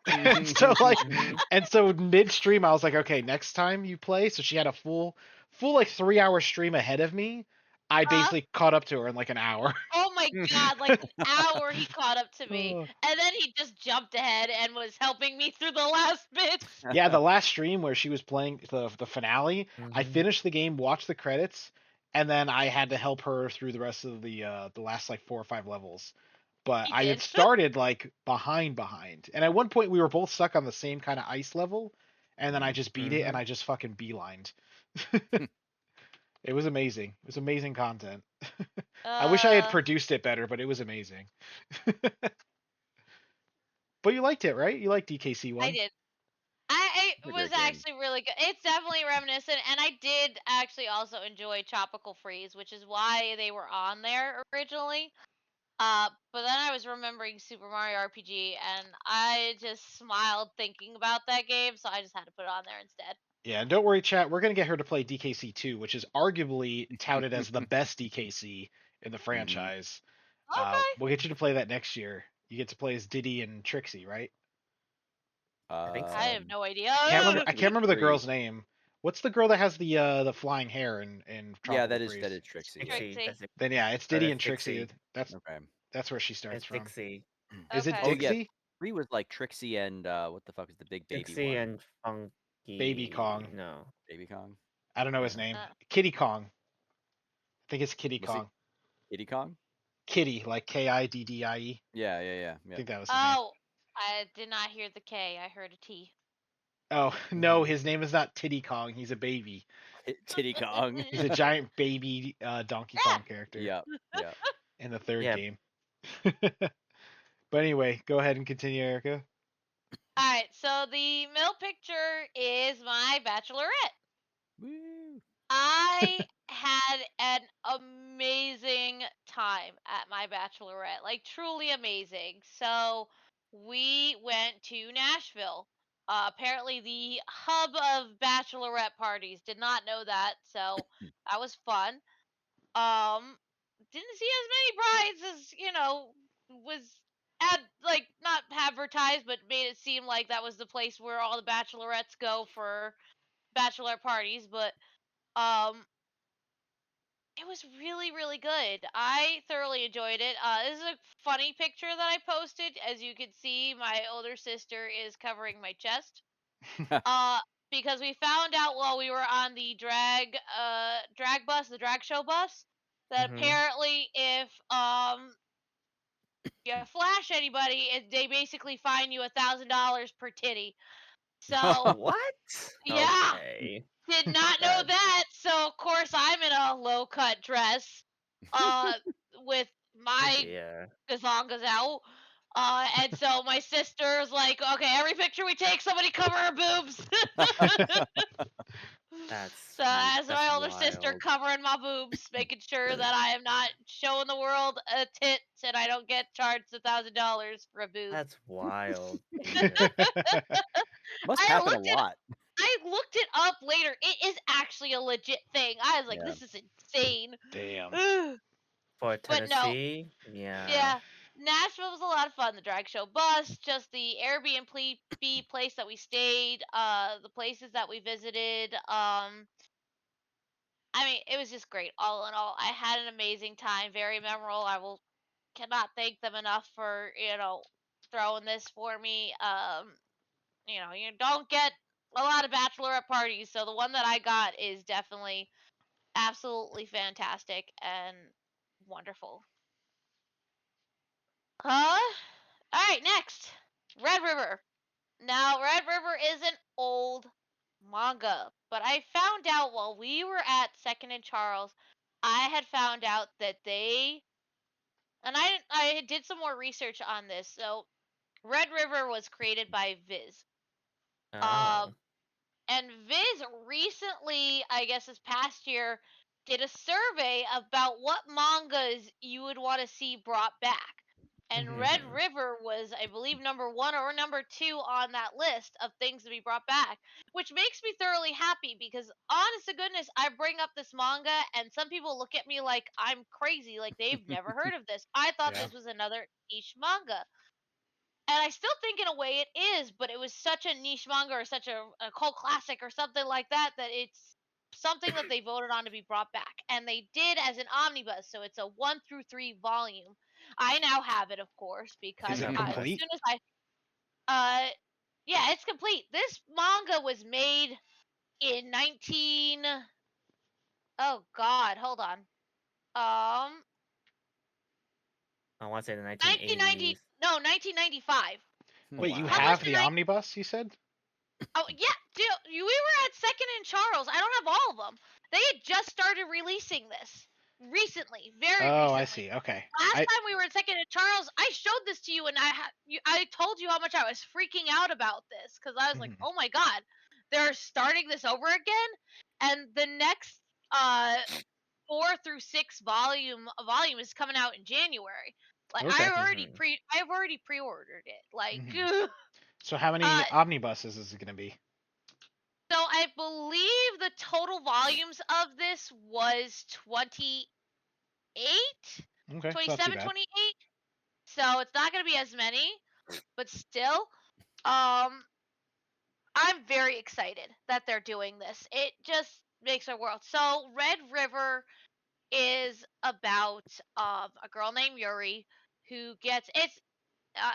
And so, like, Mm-hmm. and so midstream, I was like, okay, next time you play. So she had a full like 3 hour stream ahead of me. I uh basically caught up to her in like an hour. oh my god, like an hour he caught up to me. Oh. And then he just jumped ahead and was helping me through the last bits. Yeah, the last stream where she was playing the finale, I Mm-hmm. finished the game, watched the credits, and then I had to help her through the rest of the last like 4 or 5 levels. But He I had did. started like behind, and at one point we were both stuck on the same kind of ice level, and then I just beat it, and I just fucking beelined. It was amazing. It was amazing content. I wish I had produced it better, but it was amazing. But you liked it, right? You liked DKC I one. did. It's a It was great game. actually really good. It's definitely reminiscent, and I did actually also enjoy Tropical Freeze, which is why they were on there originally. But then I was remembering Super Mario RPG, and I just smiled thinking about that game, so I just had to put it on there instead. Yeah, and don't worry, chat. We're gonna get her to play DKC 2, which is arguably touted as the best DKC in the franchise. Okay. We'll get you to play that next year. You get to play as Diddy and Trixie, right? I think so. I have no idea. I can't remember the Three. girl's name. What's the girl that has the flying hair in Tropical Yeah, that is Freeze? Trixie. Yeah. Trixie. Trixie. Then yeah, it's Oh, Diddy that's and Trixie. Dixie. Okay. That's where she starts It's from. Dixie. Is it Okay. Oh yeah, Dixie? 3 was like Trixie and what the fuck is the big baby Dixie one? and Funky. Baby Kong. No. Baby Kong. I don't know his Yeah. name. Kitty Kong. I think it's Kitty Was he Kong. Diddy Kong? Kitty, like Kiddie. Yeah. I think that was his name. Oh, I did not hear the K. I heard a T. Oh no, his name is not Titty Kong. He's a baby. Diddy Kong. He's a giant baby Donkey Kong character Yep. in the third Yep. game. But anyway, go ahead and continue, Erica. All right, so the middle picture is my bachelorette. Woo. I had an amazing time at my bachelorette, like truly amazing. So we went to Nashville. Apparently, the hub of bachelorette parties. Did not know that, so that was fun. Didn't see as many brides as was like not advertised, but made it seem like that was the place where all the bachelorettes go for bachelor parties. But um, it was really, really good. I thoroughly enjoyed it. This is a funny picture that I posted. As you can see, my older sister is covering my chest. Uh, because we found out while we were on the drag bus, the drag show bus, that apparently if you flash anybody, they basically fine you $1,000 per titty. So What? yeah. Okay. Did not know that, so of course I'm in a low cut dress, with my Yeah. gazongas out. And so my sister's like, okay, every picture we take, somebody cover her boobs. So as my older sister wild. covering my boobs, making sure that I am not showing the world a tits and I don't get charged $1,000 for a boob. That's wild. Must I happen a looked it lot. I looked it up later. It is actually a legit thing. I was like, Yeah. this is insane. Damn. For But no. Tennessee? Yeah. Nashville was a lot of fun. The drag show bus, just the Airbnb place that we stayed, the places that we visited. I mean, it was just great. All in all, I had an amazing time. Very memorable. Cannot thank them enough for throwing this for me. You don't get a lot of bachelorette parties, so the one that I got is definitely absolutely fantastic and wonderful. All right, next. Red River. Now, Red River is an old manga, but I found out while we were at Second and Charles, I had found out that I did some more research on this. So, Red River was created by Viz. Oh. And Viz recently, I guess this past year, did a survey about what mangas you would want to see brought back. And Red River was, I believe, number 1 or number 2 on that list of things to be brought back, which makes me thoroughly happy because, honest to goodness, I bring up this manga and some people look at me like I'm crazy, like they've never heard of this. I thought this was another niche manga. And I still think in a way it is, but it was such a niche manga or such a cult classic or something like that that it's something that they voted on to be brought back. And they did as an omnibus, so it's a 1 through 3 volume. I now have it, of course, because Is it as complete? soon as yeah, it's complete. This manga was made in oh God, hold on. I want to say the 1990, 1980s. no, 1995. Wait, you Wow. have Published in the omnibus? You said? Oh yeah, we were at Second and Charles. I don't have all of them. They had just started releasing this recently, very Oh, I recently. see. Okay. Last time we were at Second and Charles, I showed this to you, and I told you how much I was freaking out about this because I was like, Mhm. oh my god, they're starting this over again, and the next uh 4 through 6 volume is coming out in January. Like Okay. I've already pre-ordered it. Like Mhm. So how uh many omnibuses is it going to be? so I believe the total volumes of this was 28, Okay, it's not too 27, bad. 28. So it's not going to be as many, but still um I'm very excited that they're doing this. It just makes our world. So Red River is about a girl named Yuri who gets it's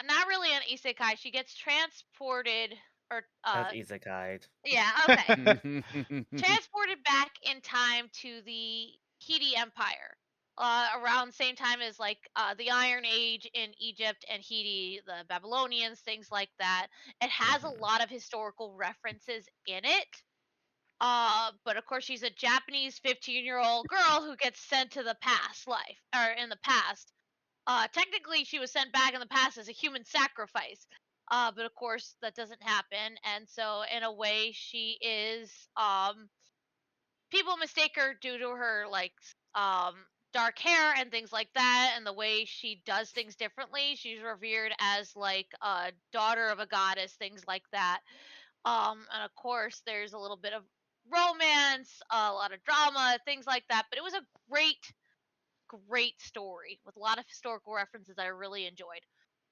not really an isekai. She gets transported or That's isekai. yeah, okay. Transported back in time to the Hidi Empire. Around the same time as like the Iron Age in Egypt and Hidi, the Babylonians, things like that. It has a lot of historical references in it. But of course, she's a Japanese 15-year-old girl who gets sent to the past life, or in the past. Technically, she was sent back in the past as a human sacrifice. But of course, that doesn't happen, and so in a way, she is people mistake her due to her like dark hair and things like that and the way she does things differently. She's revered as like a daughter of a goddess, things like that. And of course there's a little bit of romance, a lot of drama, things like that, but it was a great story with a lot of historical references I really enjoyed.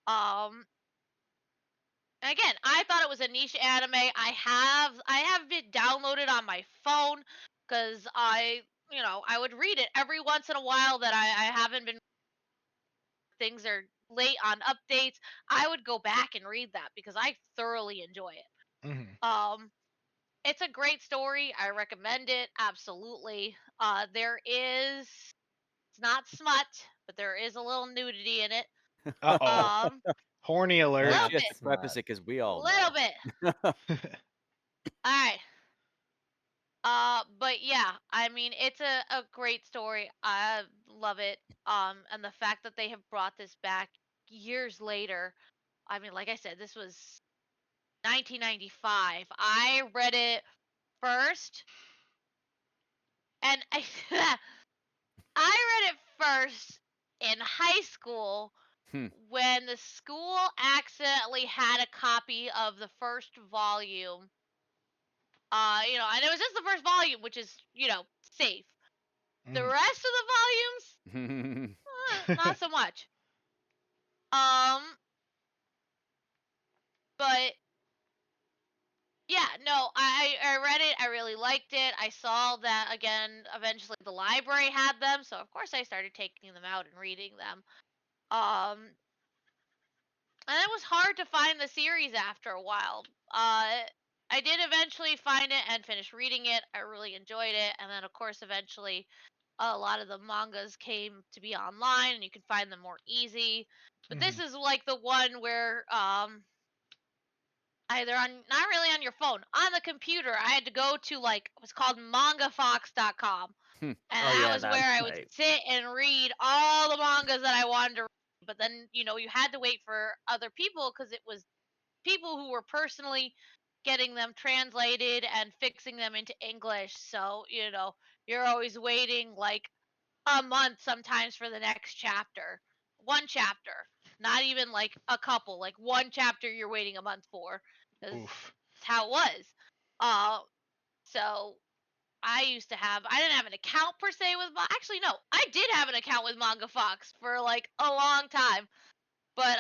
um and again, I thought it was a niche anime. I have it downloaded on my phone because I would read it every once in a while that I haven't been things are late on updates. I would go back and read that because I thoroughly enjoy it. Mhm. It's a great story. I recommend it absolutely. It's not smut, but there is a little nudity in it. Uh-oh. Um, Horny Well, alert. little she has to bit, preface it because we all little know. bit. All right. But yeah, I mean, it's a great story. I love it. And the fact that they have brought this back years later. I mean, like I said, this was 1995. I read it first, and I read it first in high school Hmm. when the school accidentally had a copy of the first volume. And it was just the first volume, which is, safe. The Mhm. rest of the volumes, not so much. Um, but yeah, no, I read it. I really liked it. I saw that again. Eventually, the library had them, so of course I started taking them out and reading them. Um, and it was hard to find the series after a while. I did eventually find it and finish reading it. I really enjoyed it, and then of course, eventually, a lot of the mangas came to be online, and you can find them more easy. But this Mhm. is like the one where either on not really on your phone, on the computer, I had to go to like it was called mangafox.com. Hmm. And Oh that yeah, was that's where I would right. sit and read all the mangas that I wanted to read. But then, you had to wait for other people because it was people who were personally getting them translated and fixing them into English. So, you're always waiting like a month sometimes for the next chapter. One chapter, not even like a couple, like one chapter you're waiting a month for because Oof. it's how it was. Uh, so I didn't have an account per se with, actually, no, I did have an account with Manga Fox for like a long time, but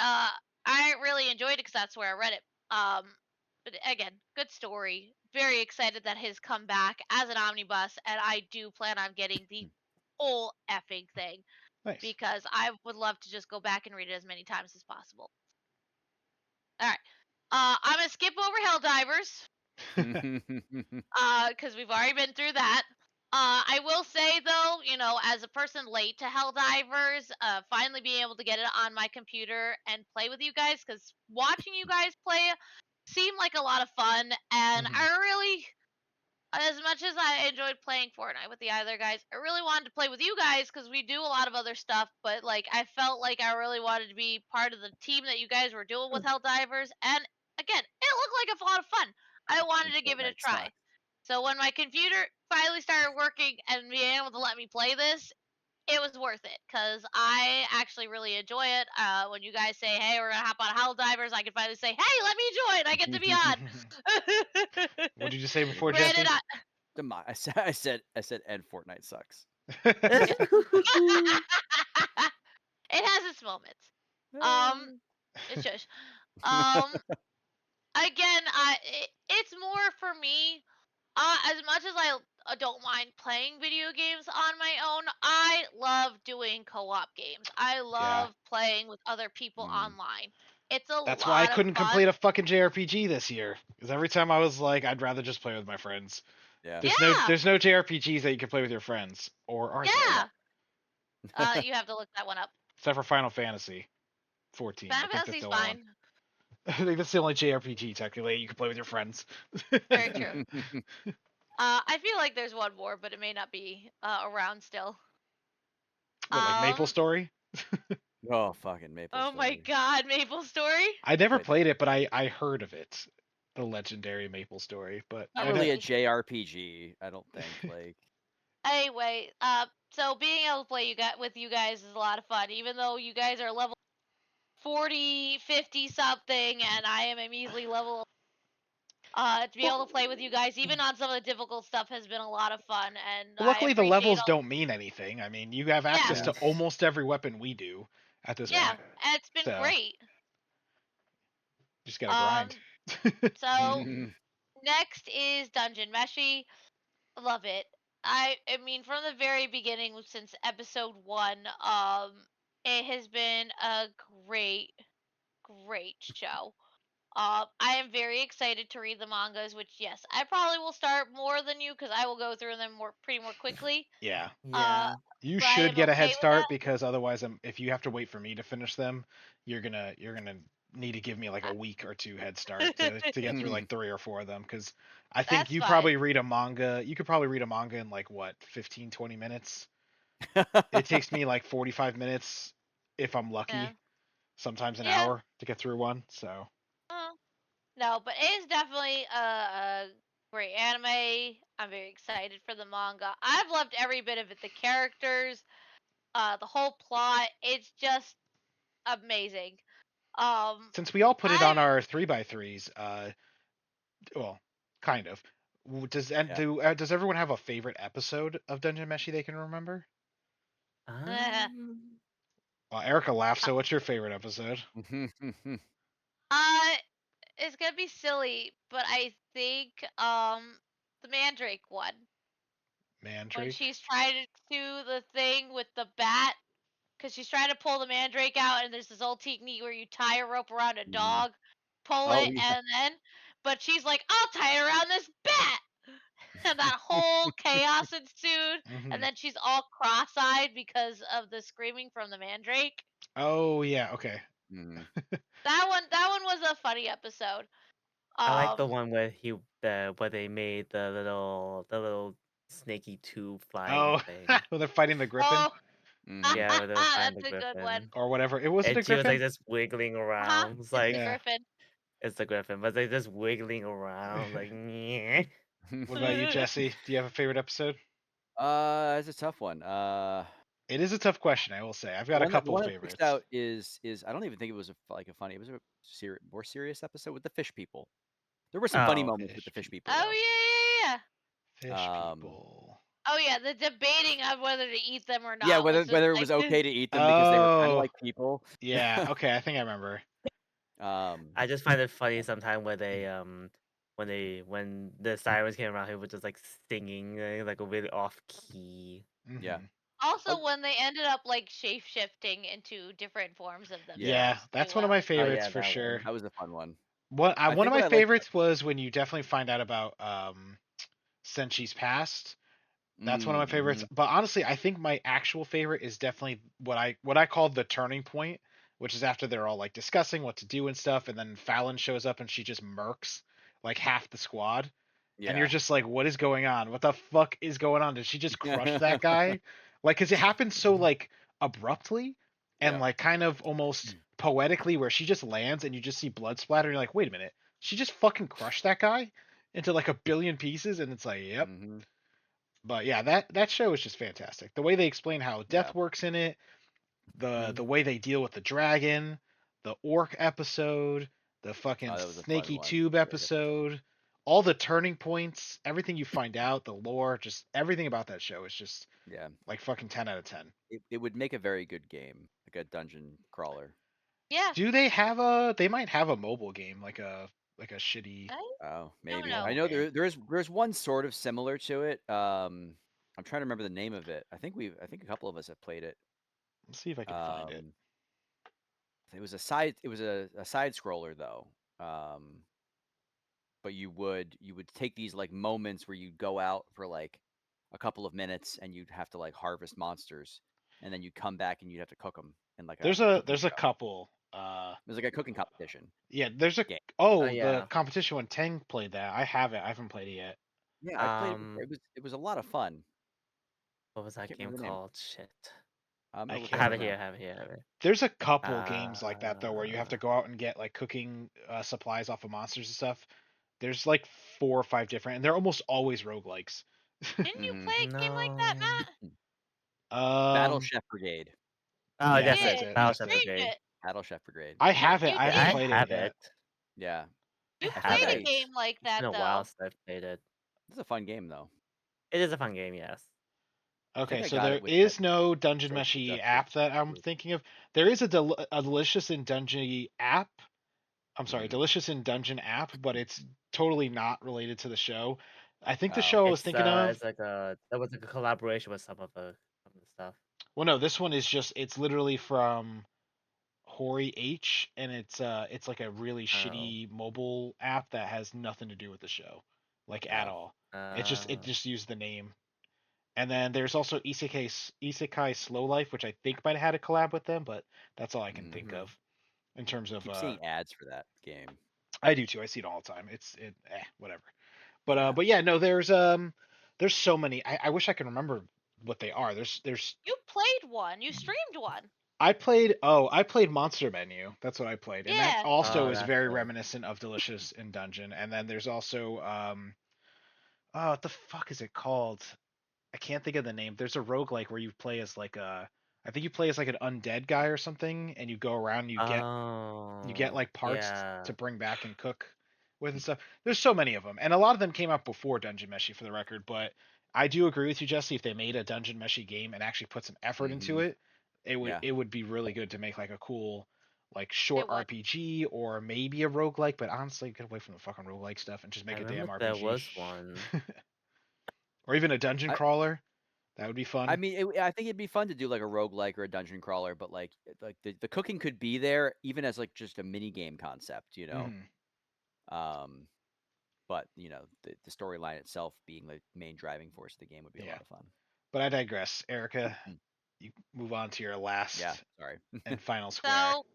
I really enjoyed it because that's where I read it. Um, but again, good story. Very excited that his come back as an omnibus, and I do plan on getting the whole effing thing Nice. because I would love to just go back and read it as many times as possible. All right. I'm gonna skip over Helldivers because we've already been through that. I will say though, as a person late to Helldivers, finally being able to get it on my computer and play with you guys, because watching you guys play seemed like a lot of fun, and Mhm. I really, as much as I enjoyed playing Fortnite with the other guys, I really wanted to play with you guys because we do a lot of other stuff. But like, I felt like I really wanted to be part of the team that you guys were doing with Helldivers, and again, it looked like a lot of fun. I wanted to give it a Fortnite try. sucks. So when my computer finally started working and being able to let me play this, it was worth it because I actually really enjoy it. When you guys say, "Hey, we're gonna hop on Helldivers," I can finally say, "Hey, let me join. I get to be on." What did you say before, Granted, Jesse? I said, and Fortnite sucks. it has its moments. Um, it's just um again, it's more for me. As much as I don't mind playing video games on my own, I love doing co-op games. I Yeah. love playing with other people Mm, online. It's a That's why I lot of couldn't fun. complete a fucking JRPG this year. Because every time I was like, I'd rather just play with my friends. yeah. Yeah, There's no JRPGs that you can play with your friends, or are there? yeah. You have to look that one up. Except for Final Fantasy 14. I Final think that's Fantasy's the only one. fine. I think that's the only JRPG technically you can play with your friends. Very true. I feel like there's one more, but it may not be around still. What, like Maple Um. Story? Oh, fucking Maple Oh my Story. God, Maple Story. I never Played that. played it, but I heard of it. The legendary Maple Story, but Not You I will know. really a see. JRPG, I don't think. Like, Anyway, so being able to play with you guys is a lot of fun, even though you guys are level 40, 50 something, and I am a measly level. To be able to play with you guys, even on some of the difficult stuff, has been a lot of fun, and Well, I luckily, the appreciate levels all. don't mean anything. I mean, you have Yeah, access yeah. to almost every weapon we do at this yeah, point, and it's been so great. just gotta grind. Um, so next is Dungeon Meshi. Love it. I mean, from the very beginning, since episode 1, it has been a great show. I am very excited to read the mangas, which yes, I probably will start more than you because I will go through them more quickly. Yeah, Uh, Yeah. you but I should am get a okay head with start that. because otherwise, if you have to wait for me to finish them, you're gonna need to give me like a week or two head start to get through like 3 or 4 of them. Because I think That's you fine. probably read a manga. You could probably read a manga in like what 15, 20 minutes. It takes me like 45 minutes if I'm Yeah, lucky. Sometimes an yeah. hour to get through one. So Uh, no, but it is definitely a great anime. I'm very excited for the manga. I've loved every bit of it. The characters, the whole plot. It's just amazing. since we all put it I on our 3x3s, well, kind of. Yeah. Does everyone have a favorite episode of Dungeon Meshi they can remember? uh, Um, Erica laughed. So, what's your favorite episode? uh, it's gonna be silly, but I think the Mandrake one when Mandrake. she's trying to do the thing with the bat because she's trying to pull the Mandrake out, and there's this old technique where you tie a rope around a Mhm. dog, pull Oh it, yeah. and then, but she's like, I'll tie it around this bat. And that whole chaos ensued, and Hmm. then she's all cross-eyed because of the screaming from the Mandrake. Oh yeah. Okay. Mhm. That one was a funny episode. I like Um, the one where they made the little snaky tube flying Oh, thing. when they're fighting the Griffin oh, Mhm. Yeah, where they were fighting that's the a good one. Griffin. or whatever. It wasn't And a she was like Griffin. just wiggling Uh-huh, around. It's it's the like Yeah. Griffin. it's the Griffin, but they just wiggling around like yeah. What about you, Jesse? Do you have a favorite episode? It's a tough one. It is a tough question, I will say. I've The got a one that couple sticks favorites. out is I don't even think it was like a funny. It was a more serious episode with the fish people. There were some funny Oh, moments with Fish the fish people Oh though. yeah, yeah, yeah. Fish Um, people. Oh yeah, the debating of whether to eat them or yeah, not whether was just it like, was okay to eat them because they were kind of Oh, like people. yeah. Okay, I think I remember. um, I just find it funny sometimes where they when the sirens came around, he was just like singing like a really off key. yeah, Hmm. oh, also when they ended up like shape shifting into different forms of yeah, Yeah, themselves too. that's one of my Oh favorites yeah, for that sure. one. that was a fun one. I One of think my what I liked. favorites was when you definitely find out about Senchi's past. That's one of my favorites. Mm-hmm. But honestly, I think my actual favorite is definitely what I called the turning point which is after they're all like discussing what to do and stuff, and then Fallon shows up and she just murks like half the squad. And you're Yeah. just like, what is going on? What the fuck is going on? Did she just crush that guy? Like, because it happens so like abruptly and Yep. like kind of almost poetically, where she just lands and you just see blood splatter. And you're like, wait a minute, she just fucking crushed that guy into like a billion pieces, and it's like, yep. Mm-hmm. But yeah, that show is just fantastic. The way they explain how Yeah. death works in it, the Mhm. way they deal with the dragon, the orc episode, the fucking Oh, that was a fun snaky one. tube Yeah. episode, all the turning points, everything you find out, the lore, just everything about that show is just Yeah. like fucking 10 out of 10. It would make a very good game, like a dungeon crawler. Yeah. Do they have they might have a mobile game like a shitty I Oh, don't maybe. I know. know game. there's one sort of similar to it. I'm trying to remember the name of it. I think a couple of us have played it. Let's see if I can find it. Um, it was a side scroller though. But you would take these like moments where you'd go out for like a couple of minutes and you'd have to like harvest monsters, and then you'd come back and you'd have to cook them in like a cooking There's a show. couple It was like a cooking competition yeah, there's a game. Oh the yeah. competition when Tang played that. I have it. I haven't played it yet. Yeah, I played it before. Um, It was a lot of fun. what was I that can't game remember the name. called? Shit. I'm I gonna look I it can't up have right it here. now. I have it here. I have it. There's a couple games like that though where you have Uh, to go out and get like cooking supplies off of monsters and stuff. There's like 4 or 5 different, and they're almost always roguelikes. Didn't you Hmm play a game like that, no. Matt? Battle um, Chef Brigade. Oh, You yeah, that's that's it. did. it. You That's Battleship it. streamed Brigade. it. Battle Chef Brigade. I have it. You I haven't I did. played have it yet. it. Yeah, I You I have think played a it. I. game like It's been that a while though. since I've played it. It's a fun game though. It is a fun game, yes. I think Okay, I so got there it with that is no Dungeon social Meshy justice app that I'm group. thinking of. There is a Delicious in Dungeon app. I'm sorry, Mm. Delicious in Dungeon app, but it's totally not related to the show. I think the Oh, show I was thinking of. It's like there was like a collaboration with some of the stuff. Well, no, this one is just it's literally from Hori H, and it's like a really Oh. shitty mobile app that has nothing to do with the show, like at oh, all. It Uh, just used the name. And then there's also Isekai Slow Life, which I think might have had a collab with them, but that's all I can mm. think mhm. of in terms I of keep seeing ads for that game. I do too. I see it all the time. Whatever. Yeah. But yeah, no, there's so many. I wish I could remember what they are. There's You played one. You streamed one. I played Monster Menu. That's what I played. And that Yeah. also Oh, is that's very the. reminiscent of Delicious in Dungeon. And then there's also oh, what the fuck is it called? I can't think of the name. There's a roguelike where you play as like a I think you play as like an undead guy or something, and you go around and you get Oh, like parts yeah. to bring back and cook with and stuff. There's so many of them, and a lot of them came out before Dungeon Meshi for the record. But I do agree with you, Jesse. If they made a Dungeon Meshi game and actually put some effort into Mm-hmm. it, Yeah. it would be really good to make like a cool like short It would. RPG or maybe a roguelike. But honestly, get away from the fucking roguelike stuff and just I make a damn remember there RPG. was one. Or even a dungeon I crawler. That would be I fun. mean, I think it'd be fun to do like a roguelike or a dungeon crawler, but like the cooking could be there even as like just a mini game concept, you know. Hmm. Um, but you know, the storyline itself being the main driving force of the game would be a Yeah. lot of fun. But I digress. Erica, Mm. you move on to your Yeah, last sorry. and final square. So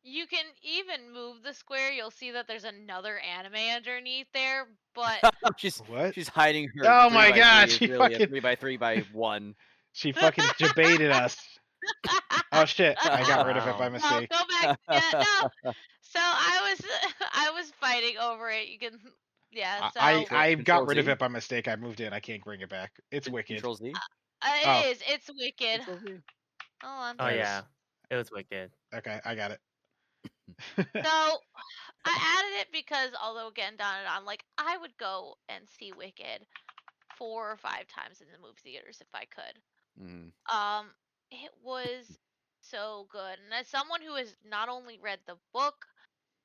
you can even move the square. You'll see that there's another anime underneath there, but she's What? she's hiding her Oh three my by god, three is she really a fucking 3x3x1. she fucking debated us. Oh shit, I got rid of it by Wow. no, mistake. go back. Yeah, no. So I was I was fighting over it. You can yeah, so I got Control rid of Z. it by mistake. I moved in. I can't bring it back. It's wicked. Control Z. Oh, it is. It's wicked. Control Z. Hold on. Oh there it is. yeah. It was wicked. Okay, I got it. So I added it because although again Don and I'm like I would go and see Wicked 4 or 5 times in the movie theaters if I could. Mm. It was so good. And as someone who has not only read the book,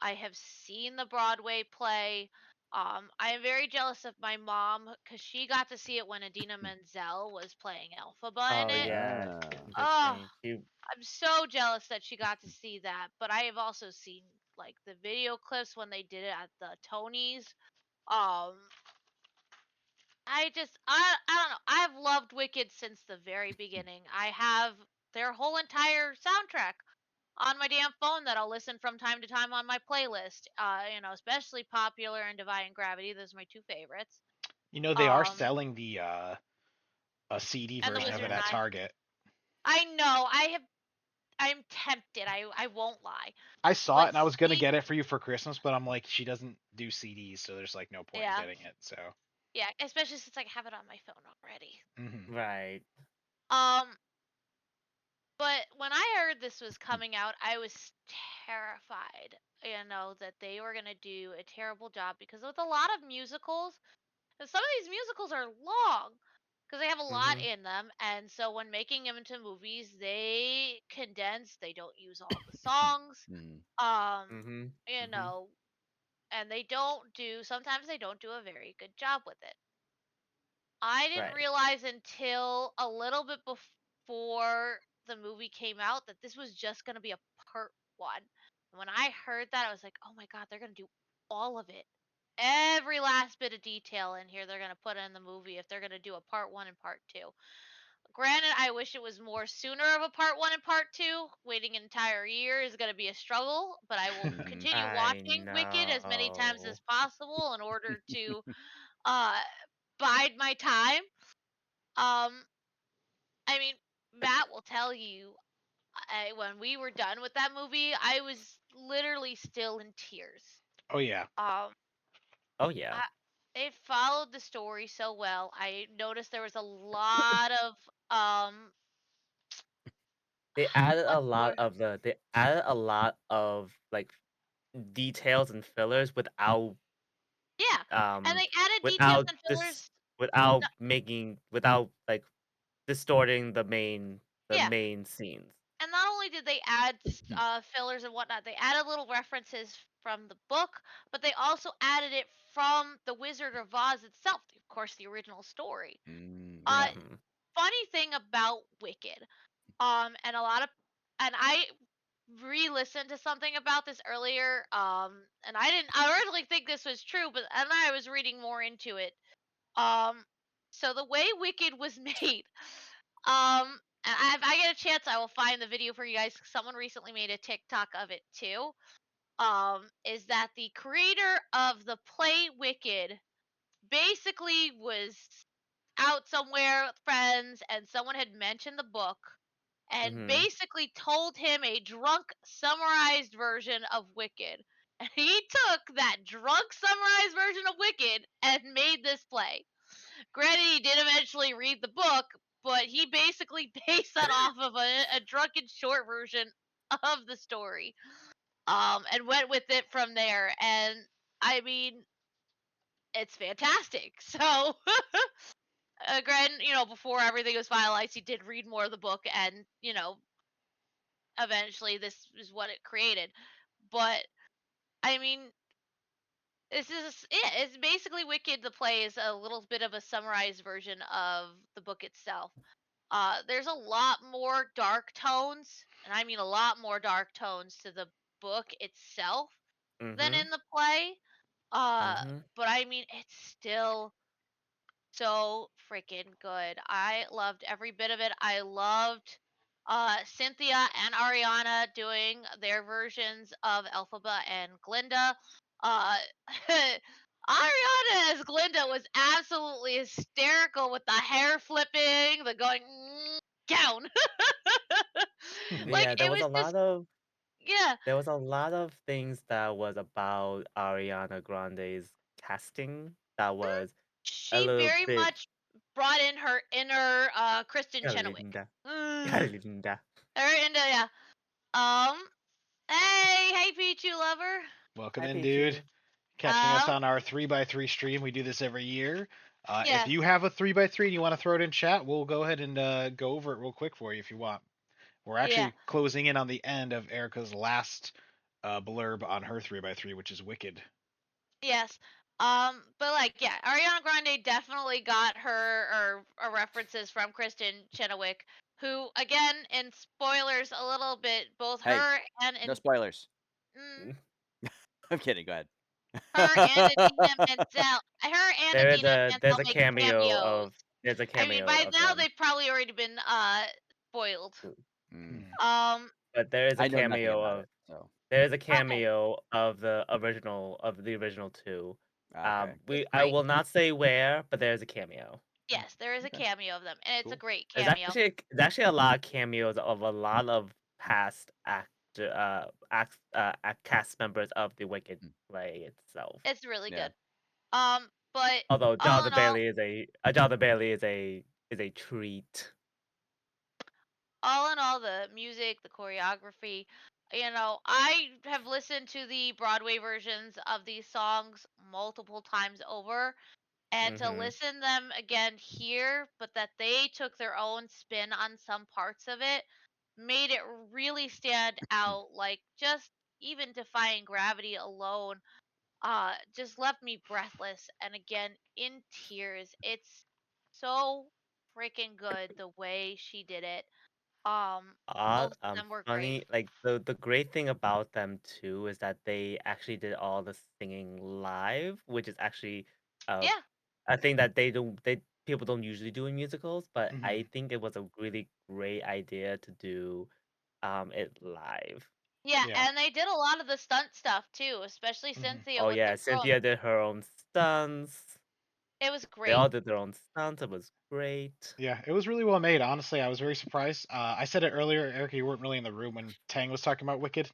I have seen the Broadway play. I am very jealous of my mom because she got to see it when Adina Menzel was playing Elphaba in Oh it. yeah. Ah. Oh, Interesting. You. I'm so jealous that she got to see that. But I have also seen like the video clips when they did it at the Tonys. Um, I don't know. I've loved Wicked since the very beginning. I have their whole entire soundtrack. on my damn phone that I'll listen from time to time on my playlist. Especially Popular and Divine Gravity. Those are my two favorites. They are Um, selling the a CD and The version of Wizard it and at I. Target. I know. I'm tempted. I won't lie. I saw it But and I was gonna get it for you for Christmas, but I'm like, she doesn't do CDs, so there's like no point in yeah, getting it. So. yeah. Especially since I have it on my phone already. Hmm. Right. Um, but when I heard this was coming out, I was terrified. That they were gonna do a terrible job because with a lot of musicals, and some of these musicals are long because they have a lot Mhm. in them, and so when making them into movies, they condense. They don't use all the songs. Mm. Um, Mhm. you Mhm. know, and they don't do. Sometimes they don't do a very good job with it. I didn't Right. realize until a little bit before the movie came out that this was just going to be a part one. And when I heard that, I was like, oh my God, they're going to do all of it. Every last bit of detail in here, they're going to put in the movie if they're going to do a part one and part two. Granted, I wish it was more sooner of a part one and part two. Waiting an entire year is going to be a struggle, but I will Mhm. continue I watching Wicked as many times know. as possible in order to uh, bide my time. Um, I mean, Matt will tell you, when we were done with that movie, I was literally still in tears. Oh yeah. Um, Oh yeah. I, it followed the story so well. I noticed there was a lot of They added a what's the lot word? of like details and fillers Yeah, and um they added details without and this fillers. without No, making without like distorting the yeah, main scenes. and not only did they add fillers and whatnot, they added little references from the book, but they also added it from the Wizard of Oz itself. Of course, the original story. Mm, Uh, yeah. Mhm. funny thing about Wicked, and a lot of, and I re-listened to something about this earlier, and I originally think this was true, but and I was reading more into it. Um, so the way Wicked was made, and if I get a chance, I will find the video for you guys. Someone recently made a TikTok of it too. Is that the creator of the play Wicked basically was out somewhere with friends and someone had mentioned the book and Mhm. basically told him a drunk summarized version of Wicked. And he took that drunk summarized version of Wicked and made this play. Granted, he did eventually read the book, but he basically based that off of a drunken short version of the story, and went with it from there. And I mean, it's fantastic. So, granted, before everything was finalized, he did read more of the book, and eventually this is what it created. But I mean, this is it. It's basically Wicked. The play is a little bit of a summarized version of the book itself. There's a lot more dark tones, and I mean a lot more dark tones to the book itself than Mhm. in the play. Uh, Mhm. but I mean, it's still so freaking good. I loved every bit of it. I loved Cynthia and Ariana doing their versions of Elphaba and Glinda. Uh, Ariana as Glinda was absolutely hysterical with the hair flipping, the going down. Like Yeah, it was just yeah. there was a lot of things that was about Ariana Grande's casting that was a She little very bit much brought in her inner Kristen Chenoweth. Galinda. Mm. Galinda. Her into yeah. Um. Hey, Pichu lover. Welcome Hi, in, dude. Pichu. Catching us Um. on our 3x3 stream. We do this every year. If Yeah. you have a 3x3 and you want to throw it in chat, we'll go ahead and go over it real quick for you if you want. We're Yeah. actually closing in on the end of Erica's last blurb on her 3x3, which is Wicked. Yes. But like, yeah, Ariana Grande definitely got her references from Kristen Chenoweth, who, again, in spoilers a little bit, both Hey, her and no in spoilers. mm, I'm kidding. Go ahead. her and Idina Menzel, her and Idina Menzel make cameos. There's a I mean, cameo by of now them. they've probably already been spoiled. Mm. Hmm. Um, but there is a I know nothing cameo about of it, so the original two. okay. It's I great. will not say where, but there is a cameo. Yes, there is a Okay, cameo of them, and it's a cool. great There's cameo. actually a lot of cameos of a lot of past cast members of the Wicked Mm, play itself. It's really yeah. good. But Although all in all, Jonathan Bailey is a treat. the music, the choreography, I have listened to the Broadway versions of these songs multiple times over, and to Hmm. listen them again here, but that they took their own spin on some parts of it, made it really stand out. Like just even defying gravity alone, just left me breathless and again in tears. It's so freaking good the way she did it. Odd, Both of them were great. funny. Like the great thing about them too is that they actually did all the singing live, which is actually uh, Yeah, a thing that they people don't usually do in musicals. But Hmm. I think it was a really great idea to do it live. yeah, Yeah. and they did a lot of the stunt stuff too, especially Hmm. Cynthia Oh with the yeah, girl. Cynthia did her own stunts. It was They great. all did their own stunts. It was great. Yeah, it was really well made. Honestly, I was very surprised. I said it earlier, Erica, you weren't really in the room when Tang was talking about Wicked,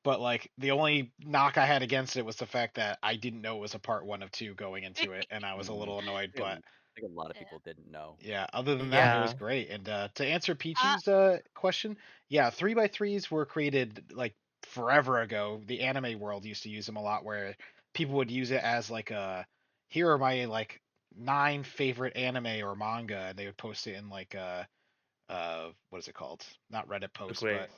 but like the only knock I had against it was the fact that I didn't know it was a part one of two going into it, and I was a Mhm. little annoyed. I But think a lot of Yeah. people didn't know. yeah, other than that, it was Yeah, great. And to answer Uh, Peachy's question, yeah, 3x3s were created like forever ago. The anime world used to use them a lot, where people would use it as like a here are my like 9 favorite anime or manga, and they would post it in like what is it called? Not Reddit a posts, great. but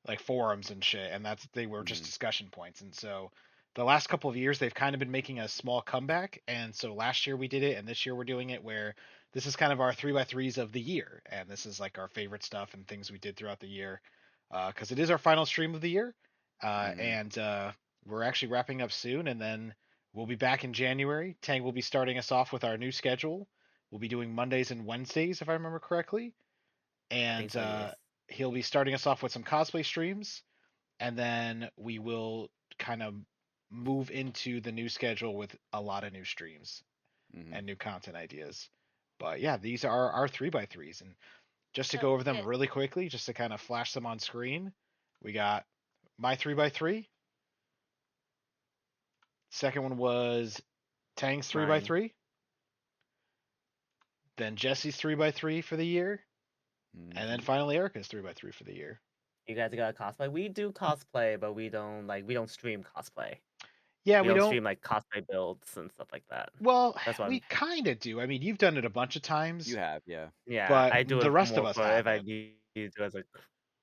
like forums and shit, and they were just Hmm. discussion points. And so the last couple of years they've kind of been making a small comeback, and so last year we did it, and this year we're doing it where this is kind of our 3x3s of the year, and this is like our favorite stuff and things we did throughout the year, because it is our final stream of the year, Hmm. and we're actually wrapping up soon, and then we'll be back in January. Tang will be starting us off with our new schedule. We'll be doing Mondays and Wednesdays, if I remember correctly, I think and so. Yes. he'll be starting us off with some cosplay streams, and then we will kind of move into the new schedule with a lot of new streams Hmm. and new content ideas. But yeah, these are our 3x3s, and just to so go over them it, really quickly, just to kind of flash them on screen, we got my 3x3. Second one was Tang's Mine. 3x3. Then Jesse's 3x3 for the year, and then Hmm. finally Erica's 3x3 for the year. You guys got cosplay. We do cosplay, but we don't stream cosplay. Yeah, We we don't don't. stream like cosplay builds and stuff like that. Well, That's why we I'm kind of do. I mean, you've done it a bunch of You times, have, yeah. yeah, but I do the it rest of more us for if I haven't. need to as a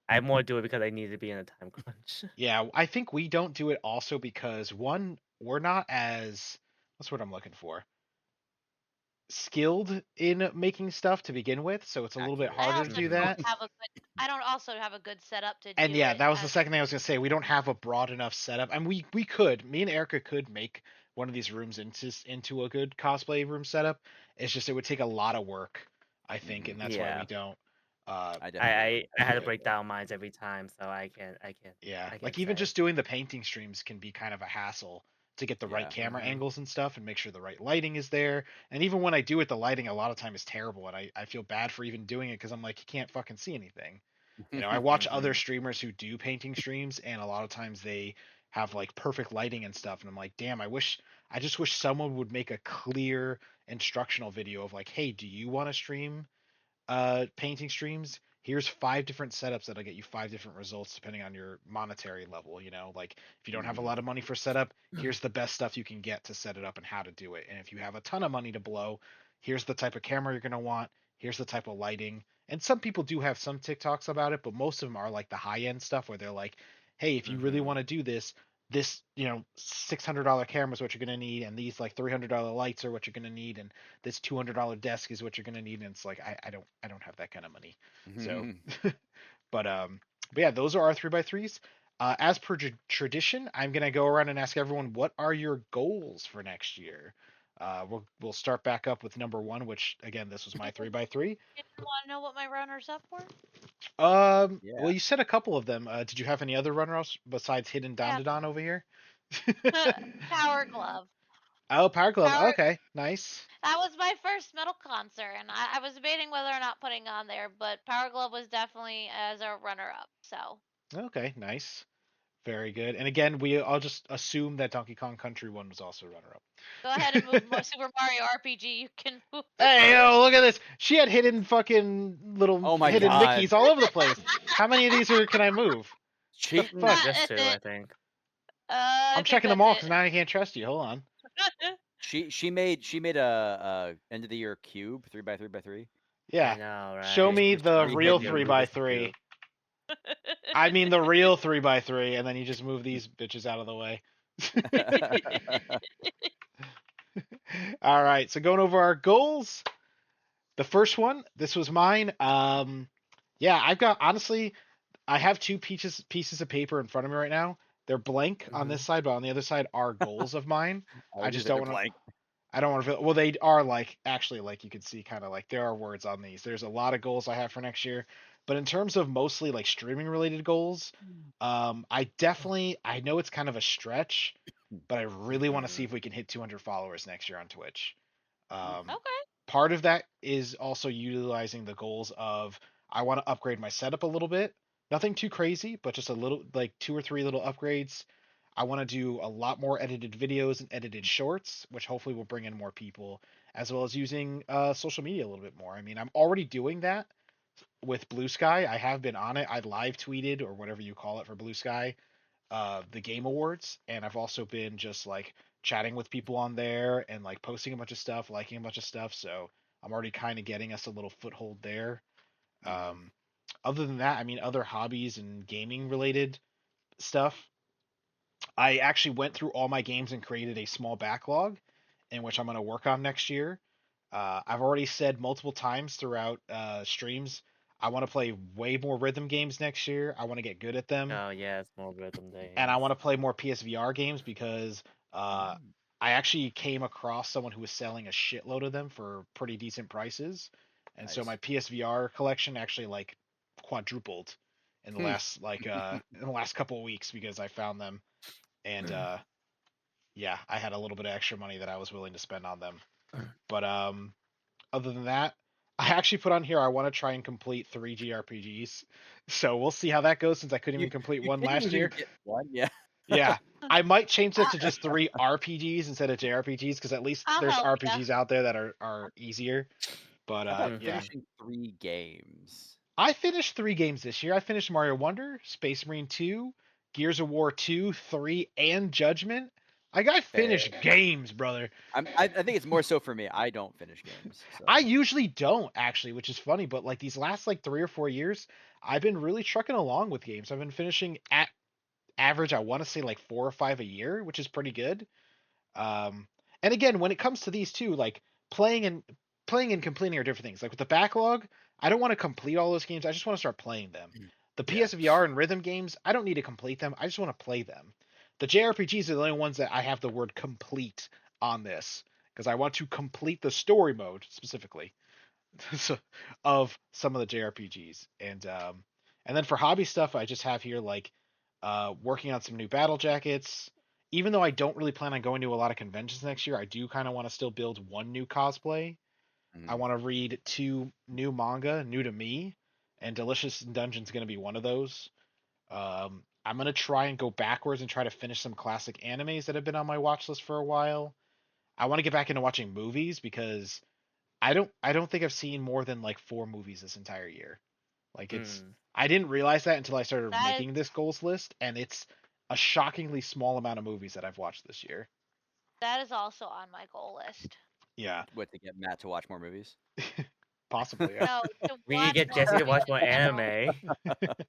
I more do it because I need to be in a time crunch. Yeah, I think we don't do it also because one, we're not as what's what I'm looking for, skilled in making stuff to begin with, so it's a little bit Accurate. I harder to also do Hmm. don't that. have a good. I don't also have a good setup to And do yeah, it that was the as. second thing I was gonna say. We don't have a broad enough setup, and we could, me and Erica could make one of these rooms into a good cosplay room setup. It's just it would take a lot of work, I think, Hmm. and that's why we Yeah, don't. Uh, I definitely wouldn't I do had to it. break down mines every time, so Yeah, I like can't even say. just doing the painting streams can be kind of a hassle to get the right Yeah. camera Hmm. angles and stuff and make sure the right lighting is there. And even when I do it, the lighting a lot of time is terrible, and I feel bad for even doing it because I'm like, you can't fucking see anything. I watch other Hmm. streamers who do painting streams, and a lot of times they have like perfect lighting and stuff, and I'm like, damn, I just wish someone would make a clear instructional video of like, hey, do you want to stream painting streams? Here's 5 different setups that'll get you 5 different results depending on your monetary level. Like if you don't have a Hmm. lot of money for setup, here's the best stuff you can get to set it up and how to do it. And if you have a ton of money to blow, here's the type of camera you're going to want, here's the type of lighting. And some people do have some TikToks about it, but most of them are like the high end stuff where they're like, hey, if you really Hmm. want to do this $600 camera is what you're going to need, and these like $300 lights are what you're going to need, and this $200 desk is what you're going to need. And it's like I don't have that kind of money. So but yeah, those are our 3x3s. As per tradition, I'm going to go around and ask everyone, what are your goals for next year? We'll start back up with number 1, which again this was my 3x3. You want to know what my runners up were? Yeah. Well, you said a couple of them. Did you have any other runner-ups besides Hidden Yeah. Dandadan over here? Power Glove. Oh, Power Glove. Power. Okay, nice. That was my first metal concert, and I was debating whether or not putting on there, but Power Glove was definitely as a runner-up. So Okay, nice. Very good. And again, I'll just assume that Donkey Kong Country 1 was also runner-up. go ahead and move Super Mario RPG. You can move. Hey, yo, look at this. She had hidden fucking little Oh my hidden God. Mickeys all over the place. How many of these can I move? Cheating. Fuck. Just That's 2, it. I think. I I'm think checking them that's all it. because now I can't trust you. Hold on. She made a end of the year cube 3x3x3. I Yeah. know, right? Show me the Three real hidden 3x3. I mean the real 3x3, and then you just move these bitches out of the way. All right, so going over our goals. The first one, this was mine. Yeah, I've got honestly, I have two pieces of paper in front of me right now. They're blank on this side, but on the other side are goals of mine. I just don't want to. blank. I don't want to feel. Well, they are like actually like you can see kind of like there are words on these. There's a lot of goals I have for next year, but in terms of mostly like streaming related goals, I know it's kind of a stretch, but I really want to see if we can hit 200 followers next year on Twitch. Um, Okay. Part of that is also utilizing the goals of I want to upgrade my setup a little bit. Nothing too crazy, but just a little like 2 or 3 little upgrades. I want to do a lot more edited videos and edited shorts, which hopefully will bring in more people, as well as using social media a little bit more. I mean, I'm already doing that with Blue Sky. I have been on it. I live tweeted or whatever you call it for Blue Sky, the game awards, and I've also been just like chatting with people on there and like posting a bunch of stuff, liking a bunch of stuff. So I'm already kind of getting us a little foothold there. Um, Other than that, I mean, other hobbies and gaming related stuff. I actually went through all my games and created a small backlog in which I'm going to work on next year. I've already said multiple times throughout streams, I want to play way more rhythm games next year. I want to get good at them, Oh, yeah, it's more rhythm and I games. want to play more PSVR games because I actually came across someone who was selling a shitload of them for pretty decent prices, and so Nice. my PSVR collection actually like quadrupled in the last in the last couple of weeks because I found them, and yeah, I had a little bit of extra money that I was willing to spend on them. But other than that, I actually put on here I want to try and complete 3 GRPGs. So we'll see how that goes since I couldn't even complete You one couldn't last even year. get one, yeah. Yeah. I might change that to just 3 RPGs instead of JRPGs because at least I'll there's help ya. RPGs out there that are easier. But How about yeah. finishing 3 games? I finished 3 games this year. I finished Mario Wonder, Space Marine 2, Gears of War 2, 3, and Judgment. I got finished games, brother. I think it's more so for me. I don't finish games. So. I usually don't actually, which is funny, but like these last like 3 or 4 years, I've been really trucking along with games. I've been finishing at average, I want to say like 4 or 5 a year, which is pretty good. Um, and again, when it comes to these two, like playing and completing are different things. Like with the backlog, I don't want to complete all those games. I just want to start playing them. The Yeah. PSVR and rhythm games, I don't need to complete them. I just want to play them. The JRPGs are the only ones that I have the word complete on this because I want to complete the story mode specifically of some of the JRPGs. And then for hobby stuff, I just have here like working on some new battle jackets. Even though I don't really plan on going to a lot of conventions next year, I do kind of want to still build one new cosplay. I want to read 2 new manga, new to me, and Delicious in Dungeon's going to be one of those. I'm going to try and go backwards and try to finish some classic animes that have been on my watch list for a while. I want to get back into watching movies because I don't think I've seen more than like 4 movies this entire year. Like I didn't realize that until I started That making this goals list, and it's a shockingly small amount of movies that I've watched this year. is also on my goal list. Yeah, What, to get Matt to watch more movies? possibly. Yeah. No, to We need to watch get more Jesse to movies watch in more general. anime.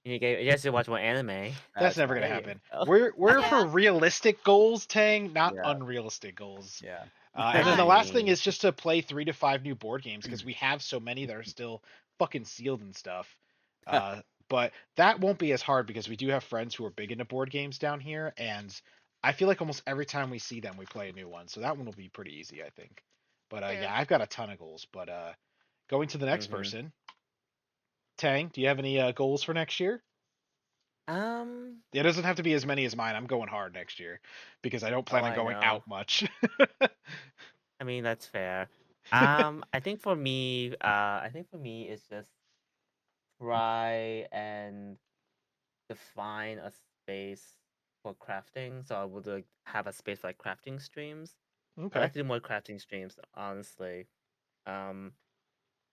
You need to get Jesse to watch more anime. That's never fine. gonna There you happen. go. We're Yeah. for realistic goals, Tang, not Yeah. unrealistic goals. Yeah. And then the last thing Nice. is just to play 3 to 5 new board games because we have so many that are still fucking sealed and stuff. But that won't be as hard because we do have friends who are big into board games down here, and I feel like almost every time we see them, we play a new one. So that one will be pretty easy, I think. But True. yeah, I've got a ton of goals. But going to the next Mm-hmm. person, Tang, do you have any goals for next year? Um. It doesn't have to be as many as mine. I'm going hard next year because I don't Oh, plan on I going know. out much. I mean, that's fair. I think for me, it's just try and define a space for crafting. So I would like have a space for like crafting streams. I'd Okay. like to do more crafting streams, honestly. Um,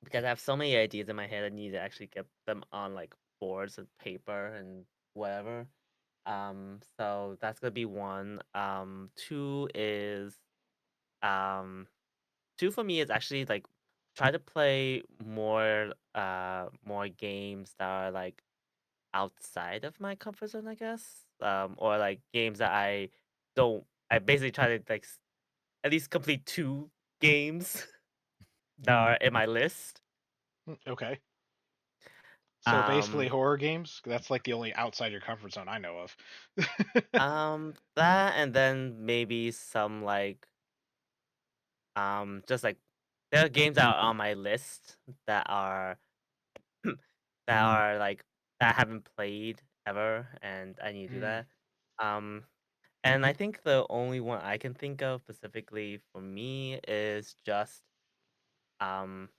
because I have so many ideas in my head, I need to actually get them on like boards of paper and whatever. So that's gonna be one. Two is um two for me is actually like try to play more games that are like outside of my comfort zone, I guess. Or like games that I basically try to like at least complete two games that are in my list. Okay. So basically, Um, horror games. That's like the only outside your comfort zone I know of. that and then maybe some like just like there are games that are on my list that are that are like that I haven't played ever, and I need to do Mm, that. Um, and I think the only one I can think of specifically for me is just um,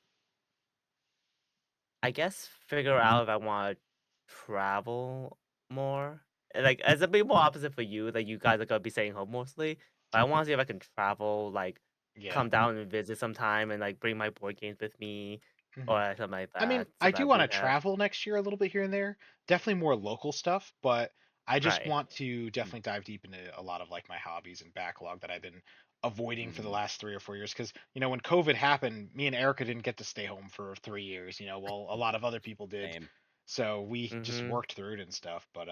I guess figure out if I want to travel more. Like as a bit more opposite for you, that you guys are gonna be staying home mostly. But I want to see if I can travel, like yeah. come down and visit sometime, and like bring my board games with me Mhm. or something like I mean, that, so I do that want we to have travel next year a little bit here and there. Definitely more local stuff, but I just right. want to definitely dive deep into a lot of like my hobbies and backlog that I've been avoiding for the Mm-hmm. last 3 or 4 years. Because when COVID happened, me and Erica didn't get to stay home for 3 years. While a lot of other people did. Same. So we just Mm-hmm. worked through it and stuff. But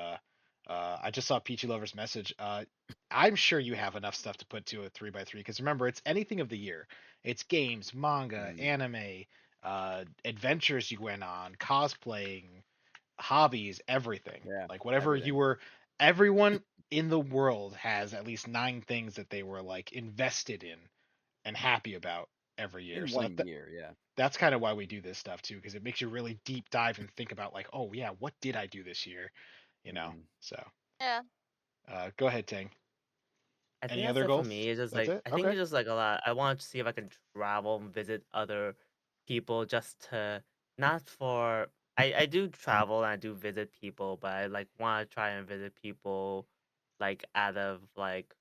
I just saw Peachy Lover's message. I'm sure you have enough stuff to put to a 3x3 because remember, it's anything of the year. It's games, manga, Mm-hmm. anime, adventures you went on, cosplaying, hobbies, everything. Yeah. Like whatever you Everything were, everyone in the world has at least 9 things that they were like invested in and happy about every year. in So one year. Yeah. that's kind of why we do this stuff too, because it makes you really deep dive and think about like, oh yeah, what did I do this year? You know. Mm-hmm. So Yeah. go ahead, Ting. I think Any that's other it for goals? me. It's just That's like it. I think Okay. it's just like a lot. I want to see if I can travel and visit other people just to not for I do travel and I do visit people, but I like want to try and visit people like out of like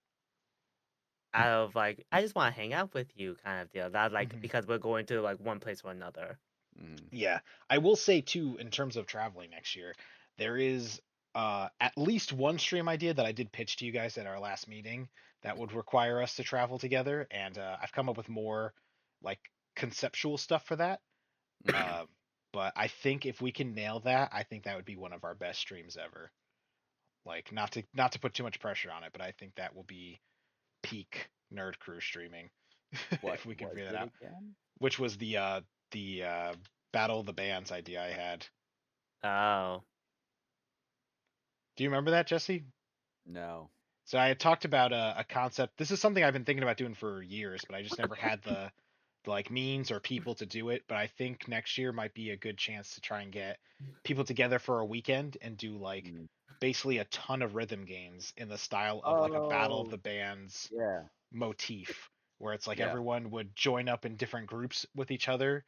I just want to hang out with you kind of deal. That like Mhm. because we're going to like one place or another. Mm-hmm. Yeah, I will say too, in terms of traveling next year, there is at least one stream idea that I did pitch to you guys at our last meeting that would require us to travel together, and I've come up with more like conceptual stuff for that. Mm-hmm. Um, but I think if we can nail that, I think that would be one of our best streams ever. Like not to put too much pressure on it, but I think that will be peak Nerd Crew streaming What if we can was figure that it out. again? Which was the Battle of the Bands idea I had. Oh. Do you remember that, Jesse? No. So I had talked about a concept. This is something I've been thinking about doing for years, but I just never had the like means or people to do it. But I think next year might be a good chance to try and get people together for a weekend and do like Mm. basically a ton of rhythm games in the style of like a Battle of Oh, the Bands yeah. motif, where it's like Yeah. everyone would join up in different groups with each other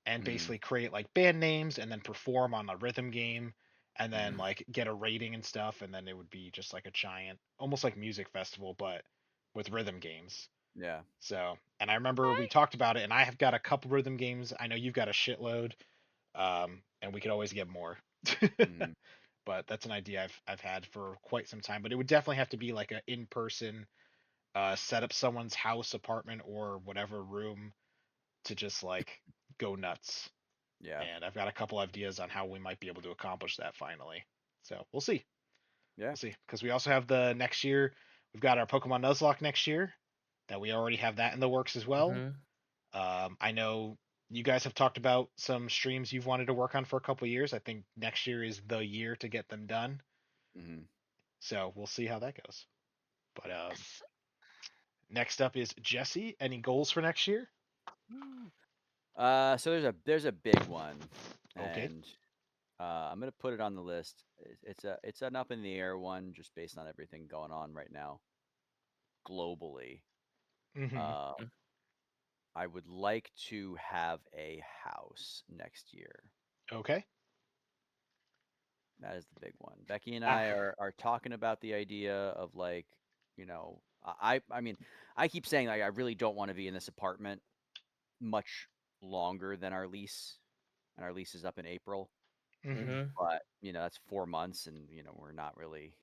and Mm-hmm. basically create like band names and then perform on a rhythm game and then Mm-hmm. like get a rating and stuff, and then it would be just like a giant almost like music festival but with rhythm games. Yeah. So, and I remember we Okay. talked about it, and I have got a couple rhythm games. I know you've got a shitload, and we could always get more. Mm-hmm. But that's an idea I've had for quite some time. But it would definitely have to be like a in person, set up someone's house, apartment, or whatever room to just like go nuts. Yeah. And I've got a couple ideas on how we might be able to accomplish that finally. So we'll see. Yeah. We'll see. Because we also have the next year, we've got our Pokemon Nuzlocke next year. That we already have that in the works as well. Mm-hmm. I know you guys have talked about some streams you've wanted to work on for a couple years. I think next year is the year to get them done. Mm-hmm. So we'll see how that goes. But S- next up is Jesse. Any goals for next year? So there's a big one, Okay. and I'm gonna put it on the list. It's an up in the air one, just based on everything going on right now globally. Mm-hmm. Uh, I would like to have a house next year. Okay. That is the big one. Becky and Ah. I are talking about the idea of like, I mean, I keep saying like I really don't want to be in this apartment much longer than our lease, and our lease is up in April. Mm-hmm. Mm-hmm. But that's 4 months, and we're not really,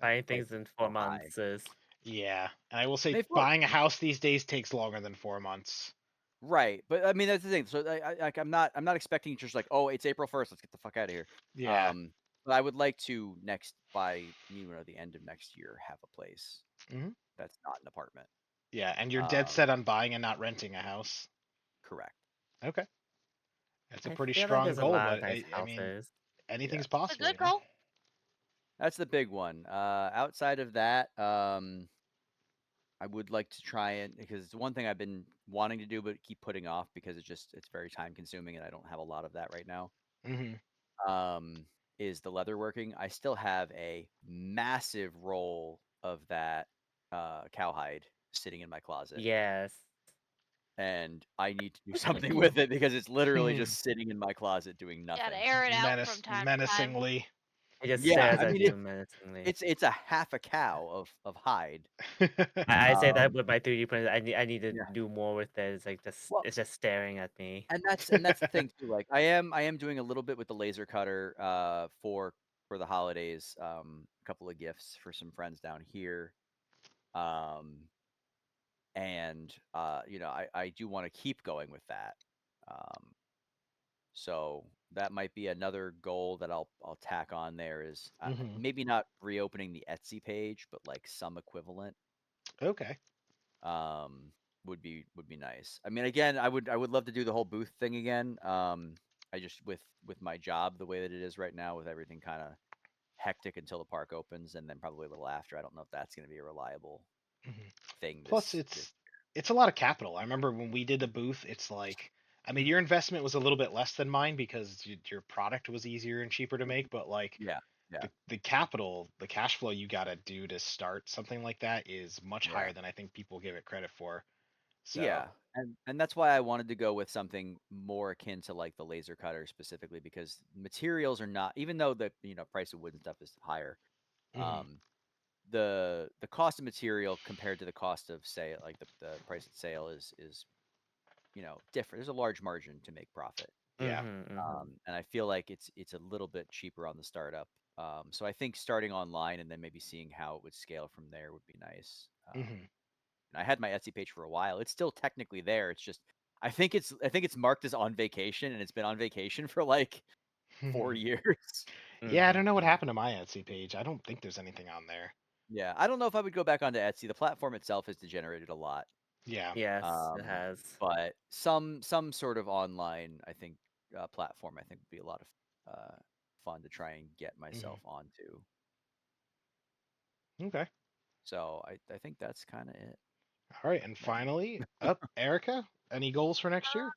Buying prices things in are four so high. months is Yeah, and I will They say feel buying a house these days takes longer than 4 months. right, but I mean that's the thing. So like I'm not expecting just like, oh, it's April 1st, let's get the fuck out of here. Yeah. Um, but I would like to next by the end of next year have a place Hmm. that's not an apartment. Yeah, and you're dead Um, set on buying and not renting a house. correct. Okay, that's a I pretty feel like strong there's a goal, lot of but nice I mean, houses. Yeah, anything's a possible, good you know. goal. that's the big one. Outside of that, I would like to try it because it's one thing I've been wanting to do but keep putting off because it's very time consuming and I don't have a lot of that right now. Hmm. Um, is the leatherworking. I still have a massive roll of that cowhide sitting in my closet, Yes. and I need to do something with it because it's literally just sitting in my closet doing Yeah, to nothing. air it out from time to time. Menacingly. It just Yeah, stares I at mean you menacingly. it's a half a cow of hide. I say that Um, with my 3D printer. I need to yeah. do more with it. It's like Well, it's just staring at me. and that's the thing too. Like I am doing a little bit with the laser cutter for the holidays. A couple of gifts for some friends down here. Um, and I do want to keep going with that. Um, so that might be another goal that I'll tack on there is Hmm. maybe not reopening the Etsy page, but like some equivalent Okay. um, would be nice. I mean, again, I would love to do the whole booth thing again. I just with my job the way that it is right now, with everything kind of hectic until the park opens, and then probably a little after. I don't know if that's going to be a reliable Hmm. thing Plus, this. it's a lot of capital. I remember when we did the booth, it's like, I mean, your investment was a little bit less than mine because your product was easier and cheaper to make, but like Yeah, yeah, the capital, the cash flow you got to do to start something like that is much yeah. higher than I think people give it credit for. So, Yeah, and that's why I wanted to go with something more akin to like the laser cutter specifically because materials are not, even though the price of wood and stuff is higher. mhm, um the cost of material compared to the cost of say like the price at sale is different. There's a large margin to make profit. yeah. Mm-hmm. Mm-hmm. And I feel like it's a little bit cheaper on the startup. So I think starting online and then maybe seeing how it would scale from there would be nice. Hmm. And I had my Etsy page for a while. It's still technically there. It's just I think it's marked as on vacation, and it's been on vacation for like 4 years. Yeah, I don't know what Mm-hmm. happened to my Etsy page. I don't think there's anything on there. Yeah, I don't know if I would go back onto Etsy. The platform itself has degenerated a lot. Yeah. Yes, it Um, has. but some sort of online, I think, platform, I think would be a lot of fun to try and get Hmm. myself onto. Okay. So I think that's kind of it All right. And right now. finally, up, Erica, any goals for next year?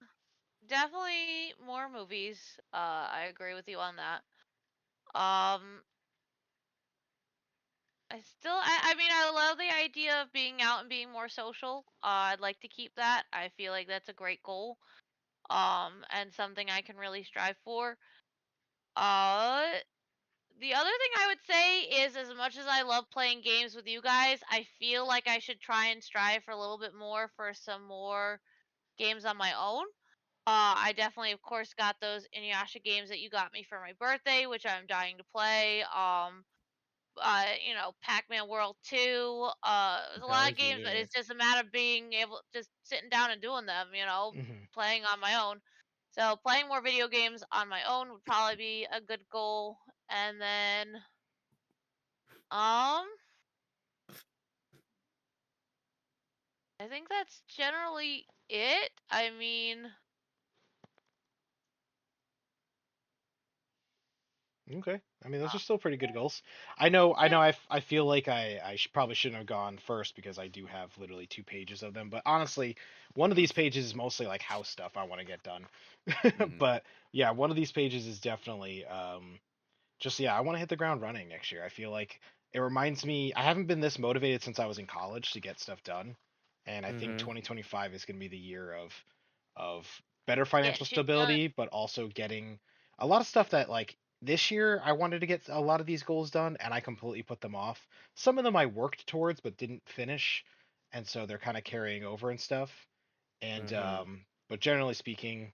Definitely more movies. I agree with you on that. Um, I mean, I love the idea of being out and being more social. I'd like to keep that. I feel like that's a great goal. And something I can really strive for. Uh, the other thing I would say is, as much as I love playing games with you guys, I feel like I should try and strive for a little bit more for some more games on my own. I definitely, of course, got those Inuyasha games that you got me for my birthday, which I'm dying to play. Pac-Man World 2. There's a Oh lot of games, but yeah. it's just a matter of being able, just sitting down and doing them. Hmm. Playing on my own. So playing more video games on my own would probably be a good goal. And then, um, I think that's generally it. I mean, Okay. I mean, those are still pretty good goals. I know. I feel like I probably shouldn't have gone first because I do have literally 2 pages of them. But honestly, one of these pages is mostly like house stuff I want to get done. Mhm. But yeah, one of these pages is definitely just yeah, I want to hit the ground running next year. I feel like it reminds me I haven't been this motivated since I was in college to get stuff done, and I think Mm-hmm. 2025 is going to be the year of better Get financial shit done. stability, but also getting a lot of stuff that like this year I wanted to get a lot of these goals done, and I completely put them off. Some of them I worked towards but didn't finish, and so they're kind of carrying over and stuff. And Mm-hmm. but generally speaking,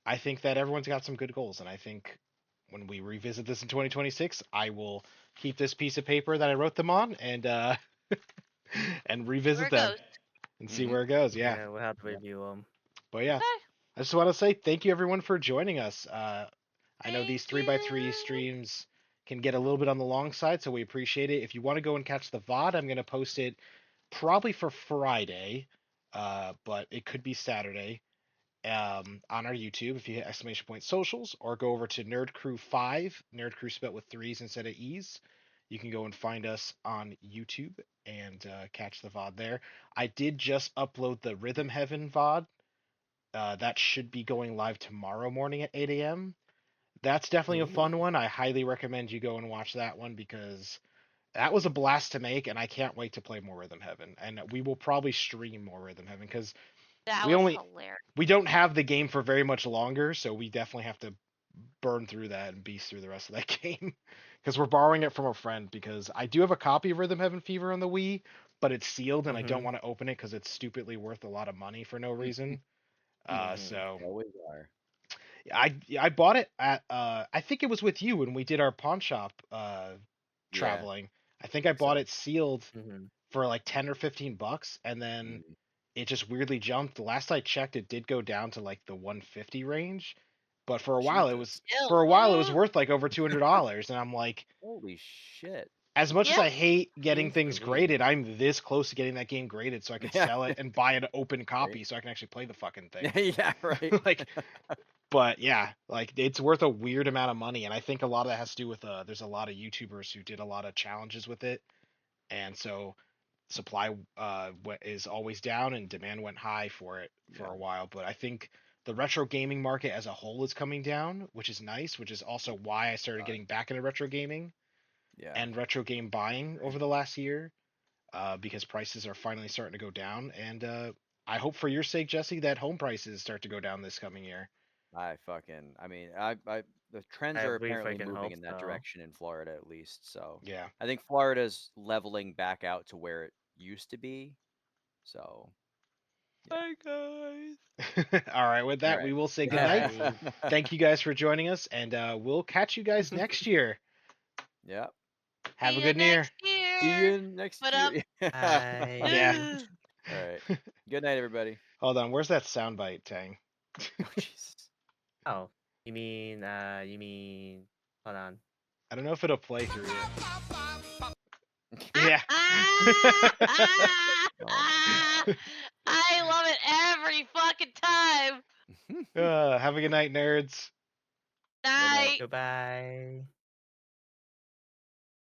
I think that everyone's got some good goals, and I think when we revisit this in 2026, I will keep this piece of paper that I wrote them on and Where revisit it them goes. and see Mhm. where it goes. Yeah, Yeah, we'll have to Yep. review them. but yeah, Okay. I just want to say thank you everyone for joining us. I know these Thank 3x3 you. streams can get a little bit on the long side, so we appreciate it. If you want to go and catch the VOD, I'm gonna post it probably for Friday, but it could be Saturday on our YouTube if you hit exclamation point socials, or go over to Nerd Crew 5, Nerd Crew spelled with threes instead of E's. You can go and find us on YouTube and catch the VOD there. I did just upload the Rhythm Heaven VOD. That should be going live tomorrow morning at 8 a.m. That's definitely a Ooh. fun one. I highly recommend you go and watch that one because that was a blast to make, and I can't wait to play more Rhythm Heaven. And we will probably stream more Rhythm Heaven because That we was only hilarious. we don't have the game for very much longer, so we definitely have to burn through that and beast through the rest of that game because we're borrowing it from a friend. Because I do have a copy of Rhythm Heaven Fever on the Wii, but it's sealed and I don't Mm-hmm. want to open it because it's stupidly worth a lot of money for no reason. Mm-hmm. So They always are. I bought it at I think it was with you when we did our pawn shop Yeah, traveling. I think I think bought so. it sealed Mm-hmm. for like 10 or 15 bucks, and then Mhm. it just weirdly jumped. The last I checked, it did go down to like the 150 range, but for a while it was Jesus. Still. worth like over $200, and I'm like, Holy shit. as much as Yep. I hate getting Jeez things graded, Louise. I'm this close to getting that game graded so I could Yeah. sell it and buy an open Right. copy so I can actually play the fucking thing. Yeah, right. Like, but yeah, like it's worth a weird amount of money, and I think a lot of that has to do with there's a lot of YouTubers who did a lot of challenges with it, and so supply is always down and demand went high for it for Yeah. a while. But I think the retro gaming market as a whole is coming down, which is nice, which is also why I started God. getting back into retro gaming Yeah. and retro game buying over Great. the last year, because prices are finally starting to go down, and I hope for your sake, Jesse, that home prices start to go down this coming year. I mean, I the trends I are really apparently freaking moving hope in that so. direction in Florida at least. So Yeah. I think Florida's leveling back out to where it used to be. So yeah. Hi guys. All right, with All that, we right. will say goodnight. Bye. Thank you guys for joining us, and we'll catch you guys next year. Yeah. Have a See you good year. next See year. you next Put up. year. Bye. Yeah. Ugh. All right. Good night, everybody. Hold on. Where's that soundbite, Tang? Oh Jesus. Oh, you mean, hold on. I don't know if it'll play through it. Ah, Yeah. ah, ah, Oh my ah. I love it every fucking time. God. Have a good night, nerds. Good night. Night. Goodbye.